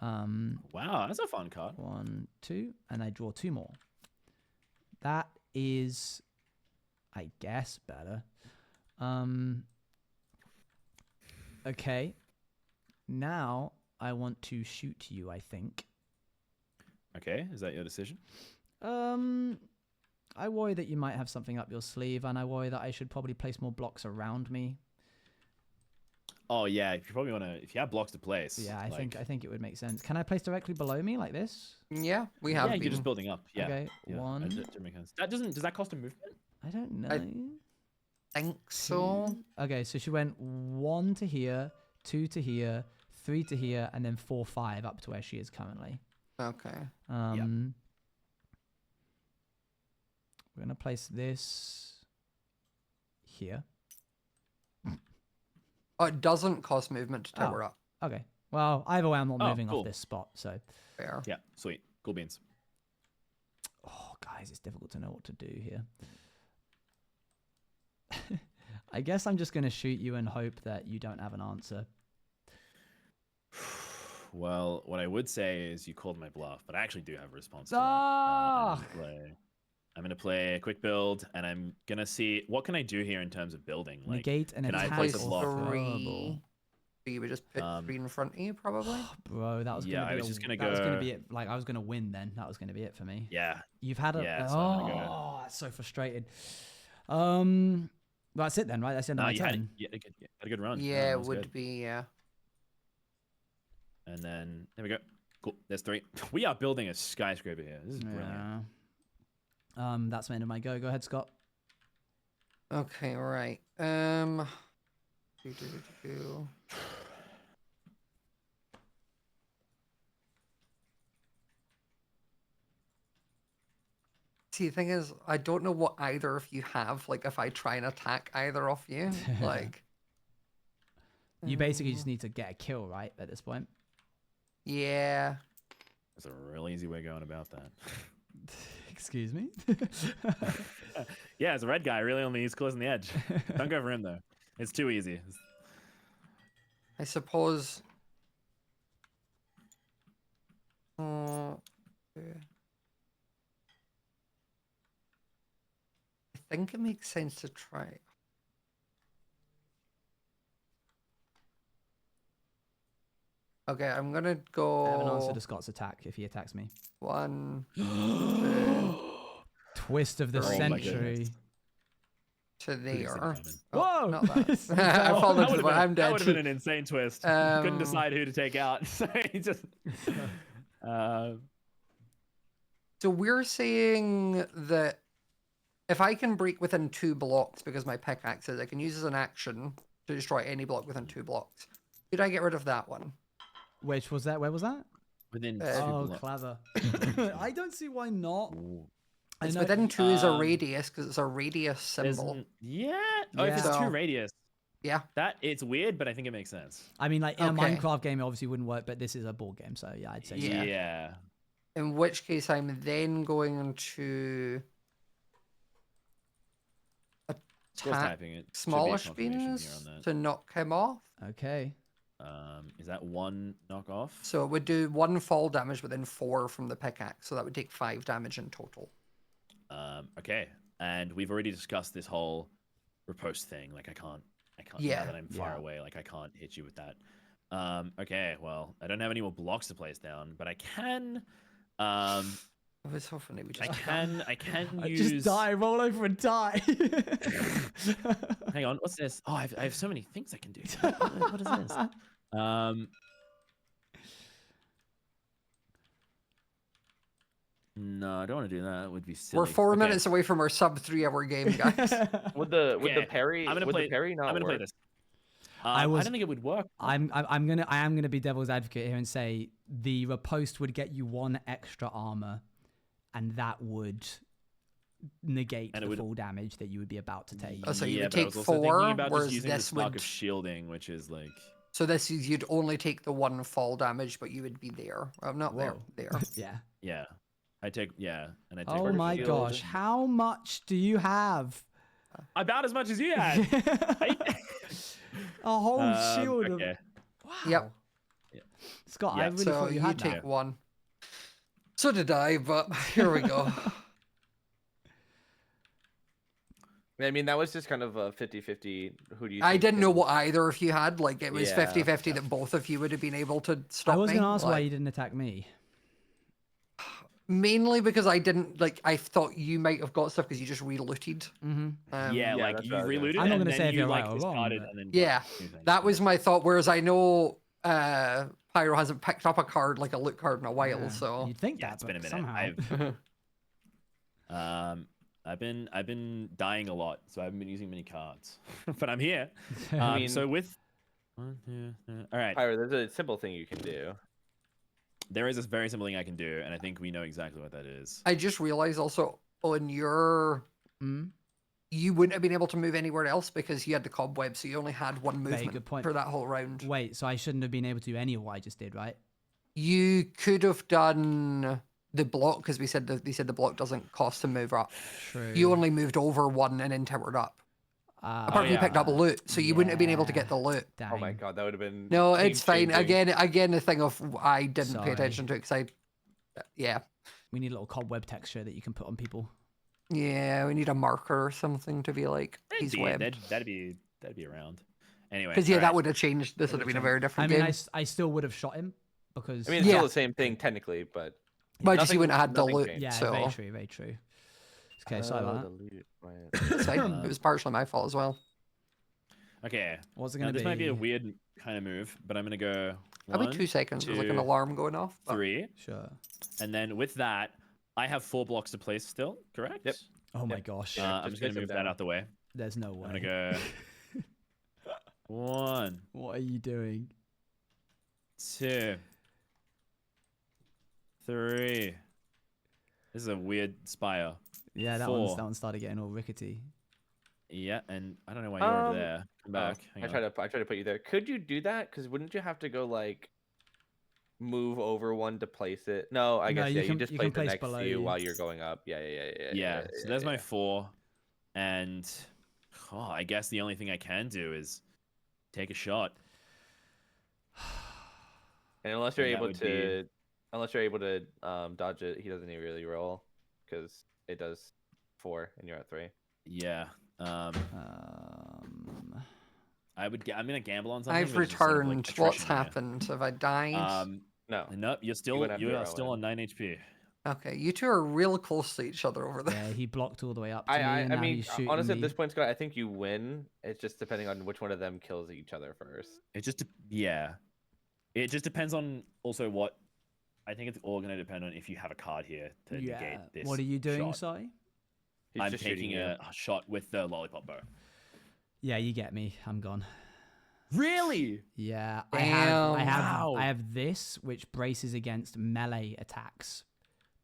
Wow, that's a fun card. 1, 2, and I draw 2 more. That is, I guess, better. Okay. Now I want to shoot you, I think. Okay, is that your decision? I worry that you might have something up your sleeve, and I worry that I should probably place more blocks around me. Oh yeah, if you probably want to, if you have blocks to place. Yeah, I think it would make sense. Can I place directly below me like this? Yeah, we have. Yeah, you're just building up. Yeah. Okay, yeah. 1. That doesn't. Does that cost a movement? I don't know. I think so. 2. Okay, so she went 1 to here, 2 to here, 3 to here, and then 4, 5 up to where she is currently. Okay. We're gonna place this here. Oh, it doesn't cost movement to tower up. Okay. Well, either way, I'm not moving off this spot, so. Fair. Yeah, sweet. Cool beans. Oh, guys, it's difficult to know what to do here. I guess I'm just going to shoot you and hope that you don't have an answer. Well, what I would say is you called my bluff, but I actually do have a response to Ah! that. I'm going to play a quick build, and I'm going to see what can I do here in terms of building. Like, negate and can I attack place a or block? throwable. So you would just put 3 in front of you, probably? Bro, that was Yeah, gonna I be was just going to that go. was going to be it. Like, I was going to win then. That was going to be it for me. Yeah. You've had a... Yeah, so I'm gonna oh, that's so frustrated. That's it then, right? That's the end of my turn. Had a good run. Yeah, That it was would good. be, yeah. And then, there we go. Cool. There's 3. We are building a skyscraper here. This is brilliant. Yeah. That's the end of my go. Go ahead, Scott. Okay, right. See, the thing is, I don't know what either of you have. Like, if I try and attack either of you, like... You basically just need to get a kill, right, at this point? Yeah. There's a real easy way going about that. Excuse me? Yeah, as a red guy, really only he's closing the edge. Don't go for him, though. It's too easy. I suppose... yeah. I think it makes sense to try. Okay, I'm gonna I have an answer go to Scott's attack if he attacks me. 1, 2, Twist of the Oh my century. goodness. to Who didn't see it there. coming? Oh, Whoa! not that. He I fell. fall That into would the have been, I'm dead. an insane twist. Couldn't Um, decide who to take out. So he just. So we're saying that if I can break within 2 blocks because my pickaxe is, I can use as an action to destroy any block within 2 blocks. Could I get rid of that one? Which was that? Where was that? Within Oh, 2 blocks. clever. I don't see why not. Ooh. It's know- within 2 is a Um, radius because it's a radius symbol. Yeah. Oh, if it's Yeah. 2 So- radius. Yeah. That it's weird, but I think it makes sense. I mean, like in a Okay. Minecraft game, it obviously wouldn't work, but this is a board game, so yeah, I'd say Yeah. Yeah. In which case, I'm then going to Still attack typing it. Should be a smallish confirmation here beans on that. to knock him off. so. Okay. Is that 1 knockoff? So it would do 1 fall damage within 4 from the pickaxe. So that would take 5 damage in total. Okay. And we've already discussed this whole riposte thing. Like I can't. Yeah. Now that I'm far Yeah. away, like I can't hit you with that. Okay. Well, I don't have any more blocks to place down, but I can. I was hoping it would I just. can I use. just die, roll over and die. Hang on. What's this? Oh, I have so many things I can do. What is this? No, I don't want to do that. It would be silly. We're 4 Okay. minutes away from our sub 3-hour game, guys. Would the Okay, parry? I'm gonna would play. the parry not I'm gonna work? play this. I I was- don't think it would work. I am gonna be devil's advocate here and say the riposte would get you 1 extra armor, and that would negate And it the would- full damage that you would be about to take. Oh, so you yeah, would but I take was also 4, thinking about whereas just using this the spark would. of shielding, which is like. So this is you'd only take the 1 fall damage, but you would be there. I'm not there. Whoa. There. Yeah. Yeah, I take and I take. Oh Burger my shield. gosh, how much do you have? About as much as you had. A whole shield. Okay. Wow. Yep. Scott, I Yeah. really So thought you you had take that. 1. So did I, but here we go. I mean, that was just kind of a 50-50. Who do you? I think didn't know can- what either of you had. Like, it was Yeah. 50-50 that both of you would have been able to stop I was me. gonna ask why like, you didn't attack me. Mainly because I didn't, like, I thought you might have got stuff because you just re-looted. Mm-hmm. Yeah, like that's you what I was gonna relooted, say. I'm not and gonna then say if you you're like right or wrong, discarded, but- and then Yeah, got new things. that was my thought. Whereas I know Pyro hasn't picked up a card, like a loot card, in a while, Yeah. so. You'd think Yeah, that, it's been a but minute. somehow. I've been dying a lot, so I haven't been using many cards, but I'm here. I mean- So with. 1, 2, 3. All right. Pyro, there's a simple thing you can do. There is this very simple thing I can do, and I think we know exactly what that is. I just realized also on your. Mm? You wouldn't have been able to move anywhere else because you had the cobweb, so you only had 1 Very movement good point. for that whole round. Wait, so I shouldn't have been able to do any of what I just did, right? You could have done the block because they said the block doesn't cost to move up. True. You only moved over 1 and then towered up. Apart from you picked up loot, so you wouldn't have been able to get the loot. Dang. Oh my god, that would have been. No, it's fine. game-changing. Again, the thing of I didn't pay Sorry. attention to it because yeah, We need a little cobweb texture that you can put on people. yeah, we need a marker or something to be like he's webbed. That'd be around. Anyway. Because yeah, all that right. would have changed. This would have been a very I different mean, game. I still would have shot him because. I mean, it's Yeah. still the same thing technically, but. But just nothing- you wouldn't have had the nothing loot. changed. yeah, So very true, very true. Okay, sorry about that. it's fine. It was partially my fault as well. Okay. What's it Now, gonna this be? might be a weird kind of move, but I'm gonna go Probably 1, 2 seconds. There's like an 2, alarm going off. but- 3, Sure. and then with that, I have 4 blocks to place still. Correct. Yep. Oh my Yep. gosh. I'm just just gonna place them move that down. out the way. There's no I'm way. gonna go 1, What are you doing? 2, 3. This is a weird spire. Yeah, that 4. one started getting all rickety. Yeah, and I don't know why you're over there. Come back. Hang I on. try to put you there. Could you do that? Because wouldn't you have to go like move over 1 to place it? No, I No, guess you yeah. can- You just you place can it place next below to you you. while you're going up. Yeah. Yeah, so there's my yeah. 4, and I guess the only thing I can do is take a shot. And unless you're And that able would to, dodge it, he doesn't even really roll because it does 4 and you're at 3. Yeah. I I'm gonna gamble on something. I've but it's just sort of, like, returned. attrition What's here. happened? Have I died? No. Nope, you went after are still Owen. on 9 HP. Okay, you two are real close to each other over there. Yeah, he blocked all the way up to me, I and now mean, he's shooting honestly, me. at this point, Scott, I think you win. It's just depending on which one of them kills each other first. It just depends on also what. I think it's all going to depend on if you have a card here to negate this. What are you doing, shot. Sai? He's I'm just shooting taking you. a shot with the lollipop bow. Yeah, you get me. I'm gone. Really? Yeah, Damn. I have this, which braces against melee attacks,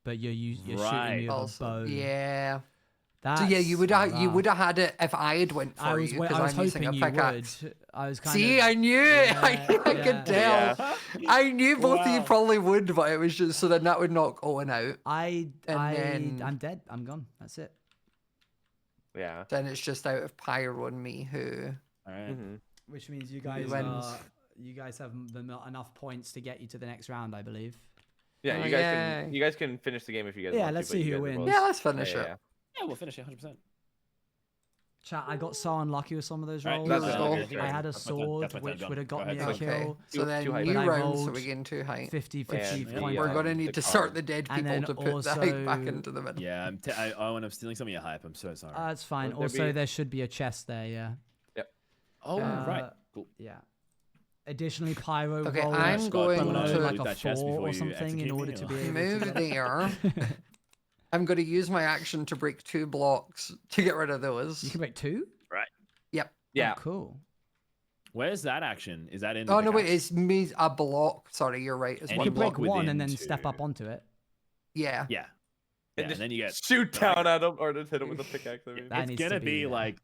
but you're shooting Right. me with a Also, bow. yeah. That's So yeah, you would have had it if I had went I for was, you I because was I'm using a hoping you pickaxe. would. I was kind See, of. I knew it. Yeah, I yeah. could tell. Yeah. I knew both of you Wow. probably would, but it was just so then that would knock Owen out. And then- I'm dead. I'm gone. That's it. Yeah. Then it's just out of Pyro and me who. All right. Mm-hmm. Which means you guys guys wins? you guys have enough points to get you to the next round, I believe. Yeah, Oh, you guys can finish the game if you guys Yeah, want to. let's but see you who guys are wins. both- Yeah, let's finish yeah, it. yeah. Yeah, we'll finish it 100%. Chat, I got so unlucky with some of those Right, rolls. that's fine. all. I had a That's my turn. sword That's my turn, which John. would have Go got me ahead, a Scott. Okay, kill. so then Too high. new But I rounds, so rolled we gain 2 height. 50-50 And point. We're gonna the need to card. start the dead And people then to put the also- height back into the middle. Yeah, I'm stealing some of your hype. I'm so sorry. That's fine. Would there Also, be- there should be a chest there, yeah. oh, right. Cool. Yeah. Additionally, Pyro Okay, rolled I'm Scott, going below to like loot a that chest 4 before or you something in execute order me, to or- be able Move to... there. I'm going to use my action to break 2 blocks to get rid of those. You can break 2? Yep. Yeah. Oh, cool. Where's that action? Is that in? The Oh no, wait, pickaxe? it's me a block. Sorry, you're right. It's And You one can block. break 1 within and then step 2. up onto it. Yeah. Yeah. And And just then you get. shoot the down height. at him or just hit him with a pickaxe. I mean. That It's needs to gonna be, be yeah. like.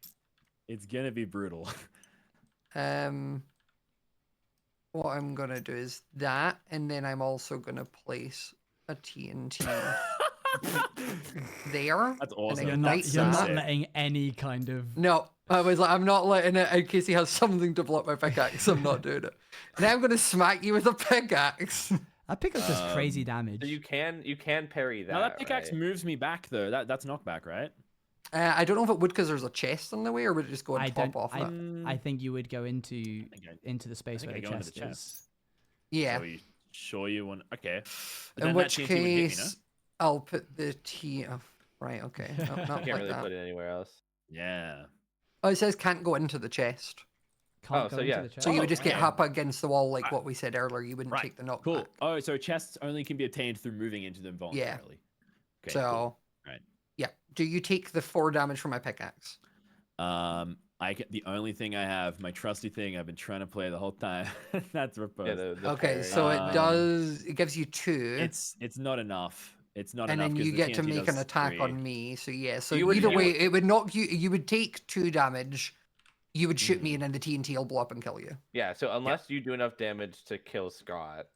It's gonna be brutal. What I'm gonna do is that, and then I'm also gonna place a TNT there. That's and awesome. ignite You're not that. letting any kind of... No, I was like, I'm not letting it in case he has something to block my pickaxe. I'm not doing it. And I'm gonna smack you with a pickaxe. That pickaxe does crazy damage. So you can parry that. Now that pickaxe right? moves me back though. That's knockback, right? I don't know if it would because there's a chest in the way, or would it just go I and don't. pop off it? I think you would go into I the space think where I the go into chest the is. Yeah. So you sure you want? Okay. But In then which that TNT would hit me, no? case, I'll put the T. Oh, right. Okay. No, not You can't like really that. put it anywhere else. Yeah. Oh, it says can't go into the chest. Can't Oh, go so into yeah. the chest. So you would Oh, just get okay. up against the wall like what we said earlier. You wouldn't Right. take the knockback. Cool. Oh, so chests only can be obtained through moving into them voluntarily. Okay, So, cool. Right. yeah. Do you take the 4 damage from my pickaxe? I get the only thing I have, my trusty thing I've been trying to play the whole time. That's riposte. Yeah, the Okay, parry. so it Um, does. It gives you 2. It's not enough. It's not and enough. then 'cause you the get to TNT make does an attack 3. on me. So yeah. So You would- either you way, would- it would knock you. You would take 2 damage. You would shoot me, and then the TNT will blow up and kill you. Yeah, so unless you do enough damage to kill Scott,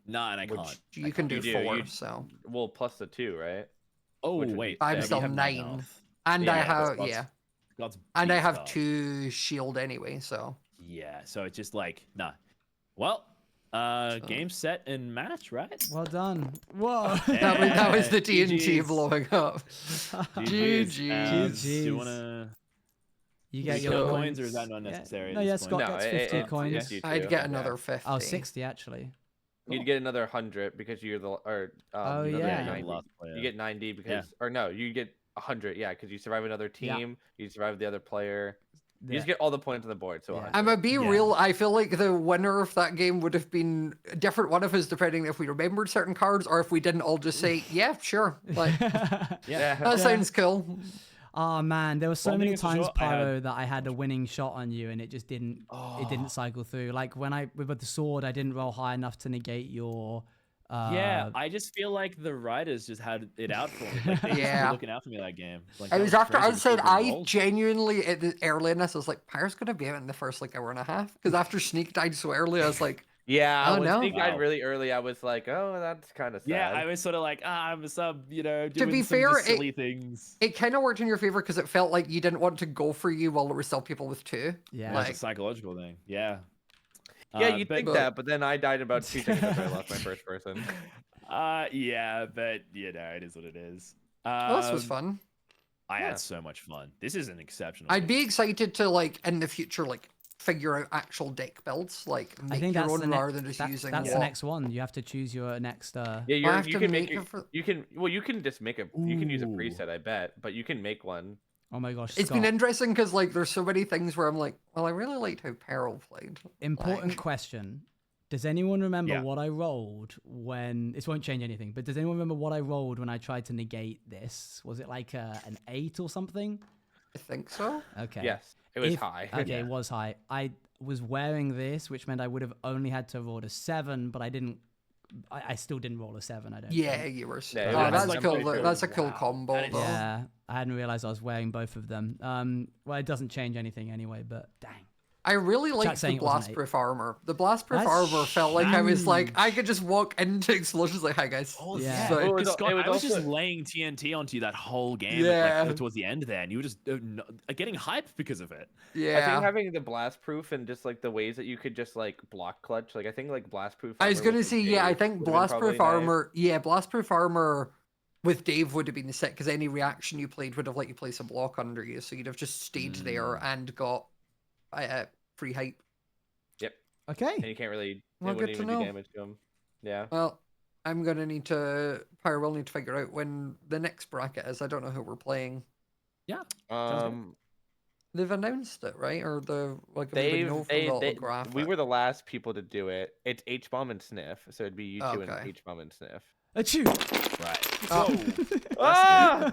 Nah, and I Which- can't. You can do You do, 4. you- So well, plus the 2, right? Oh which would be wait, I'm yeah, we still have 9. health. and Yeah, I but have Scott's- yeah, Scott's and I beefed have up. 2 shield anyway. So Yeah, so it's just like nah. Well, game set and match, right? Well done. Whoa. that was the Yeah, TNT GG's. blowing up. GG's. GG's. Do you wanna You get get your your coins, or is that not necessary? No, at yeah, this Scott point? No, gets it- 50 it- coins. yes, you I'd do, get yeah. another 50. Oh, 60 actually. You'd get another 100 because you're the or Oh, another yeah. you're the 90. last player. You get 90 because or no, you get 100. Yeah, because you survive another Yeah. team. You survive the other player. You Yeah. just get all the points on the board. So Yeah. 100. I'm gonna be Yeah. real. I feel like the winner of that game would have been a different one of us, depending if we remembered certain cards or if we didn't all just say, "Yeah, sure." Like Yeah. Yeah. that sounds cool. Oh man, there were so One many thing is for times, sure, I had- Pyro, that I had a winning shot on you and it just didn't. It Oh. didn't cycle through. Like when I with the sword, I didn't roll high enough to negate your. Yeah, I just feel like the writers just had it out for me. Like, they just Yeah. were looking out for me that game. Like, It that was after I crazy, the said people I involved. genuinely early in this I was like, Pyro's gonna be out in the first like hour and a half because after Sneak died so early, I was like, Yeah, Oh, when no. Sneak died Wow. really early, I was like, oh, that's kind of sad. Yeah, I was sort of like, I'm a sub, doing be some fair, just silly things. it kind of worked in your favor because it felt like you didn't want to go for you while there were still people with 2. Yeah. That's like- a psychological thing. Yeah. Yeah, you'd think but- that, but then I died in about 2 seconds after I lost my first person. Yeah, but it is what it is. Well, this was fun. I Yeah. had so much fun. This is an exceptional. I'd be game. excited to like in the future like figure out actual deck builds, like I make think your that's own the rather than just using. That's the next one. You have to choose your next. Yeah, I have you to can make make it for- you can you can just make a you can use a Ooh. preset, I bet, but you can make one. Oh my gosh, It's been Scott. interesting because like there's so many things where I'm like, well, I really liked how Peril played. Important Like, question. Does anyone remember Yeah. what I rolled when... This won't change anything, but does anyone remember what I rolled when I tried to negate this? Was it like an 8 or something? I think so. Okay. Yes, it was high. Okay, Yeah. it was high. I was wearing this, which meant I would have only had to roll a 7, but I didn't... I still didn't roll a 7, I don't Yeah, think. you were. Yeah, Oh, it was that's like- cool. I'm pretty That's a sure- cool wow, combo. that is- though. Yeah, I hadn't realized I was wearing both of them. Well, it doesn't change anything anyway, but dang. I really liked the saying it wasn't blast-proof armor. The blast-proof That's armor felt like I was like, huge. I could just walk into explosions like, hi guys. Oh, Yeah. yeah. So- Well, it was- Because Scott, it was I was just also- laying TNT onto you that whole game, Yeah. like, towards the end there, and you were just getting hyped because of it. I Yeah. think having the blast proof and just like the ways that you could just like block clutch, like I think like blast proof. I was armor gonna with say, Dave yeah, I think would've been probably blast-proof nice. armor. Yeah, blast-proof armor with Dave would have been the set because any reaction you played would have let you place a block under you, so you'd have just stayed there and got free hype. Yep, Okay. and you can't really. Well, it wouldn't good to even do know. damage to him. Yeah. Well, I'm gonna need to. Pyre will need to figure out when the next bracket is. I don't know who we're playing. Yeah. Sounds good. They've announced it, right? Or the like we would know from the holographic. We were the last people to do it. It's H bomb and sniff, so it'd be you two and Okay. H bomb and sniff. Achoo! Right. Oh. Ah!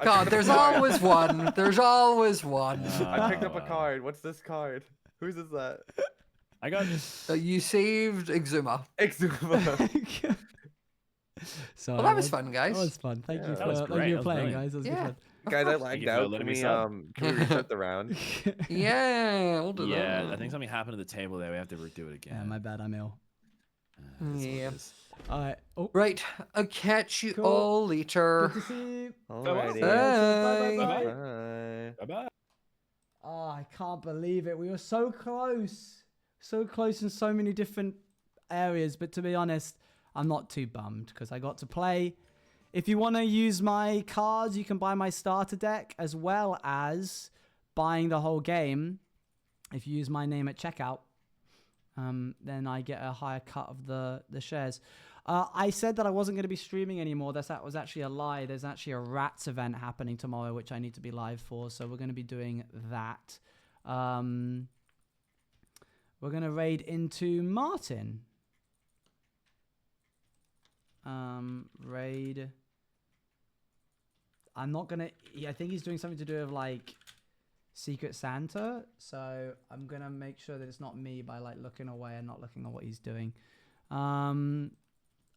God, there's always one. There's always one. I picked up a card. What's this card? Whose is that? I got You saved Exuma. Exuma. So Well, that was fun, guys. That was fun. Thank you Yeah. for That was thank great. you That for was playing, brilliant. guys. That was Yeah. good Guys, I Thank lagged you for out. letting Can me we sub. can we restart the round? fun. Yeah, we'll do Yeah, that. I think something happened at the table there. We have to redo it again. Yeah, my bad. I'm ill. That's what it Yeah. is. All right. Oh, Right, I'll catch you Cool. all later. good to see you. Alrighty. Bye. Bye. Bye. Bye-bye. Oh, I can't believe it. We were so close. So close in so many different areas. But to be honest, I'm not too bummed because I got to play. If you want to use my cards, you can buy my starter deck as well as buying the whole game. If you use my name at checkout, then I get a higher cut of the shares. I said that I wasn't going to be streaming anymore. That was actually a lie. There's actually a Rats event happening tomorrow, which I need to be live for. So we're going to be doing that. We're going to raid into Martin. Raid. I'm not going to... I think he's doing something to do with, like, Secret Santa. So I'm going to make sure that it's not me by, like, looking away and not looking at what he's doing.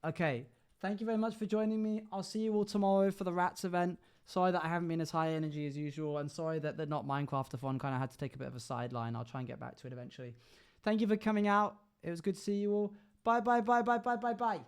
Okay. Thank you very much for joining me. I'll see you all tomorrow for the Rats event. Sorry that I haven't been as high energy as usual. And sorry that the Not Minecraft-a-thon kind of had to take a bit of a sideline. I'll try and get back to it eventually. Thank you for coming out. It was good to see you all. Bye, bye, bye, bye, bye, bye, bye.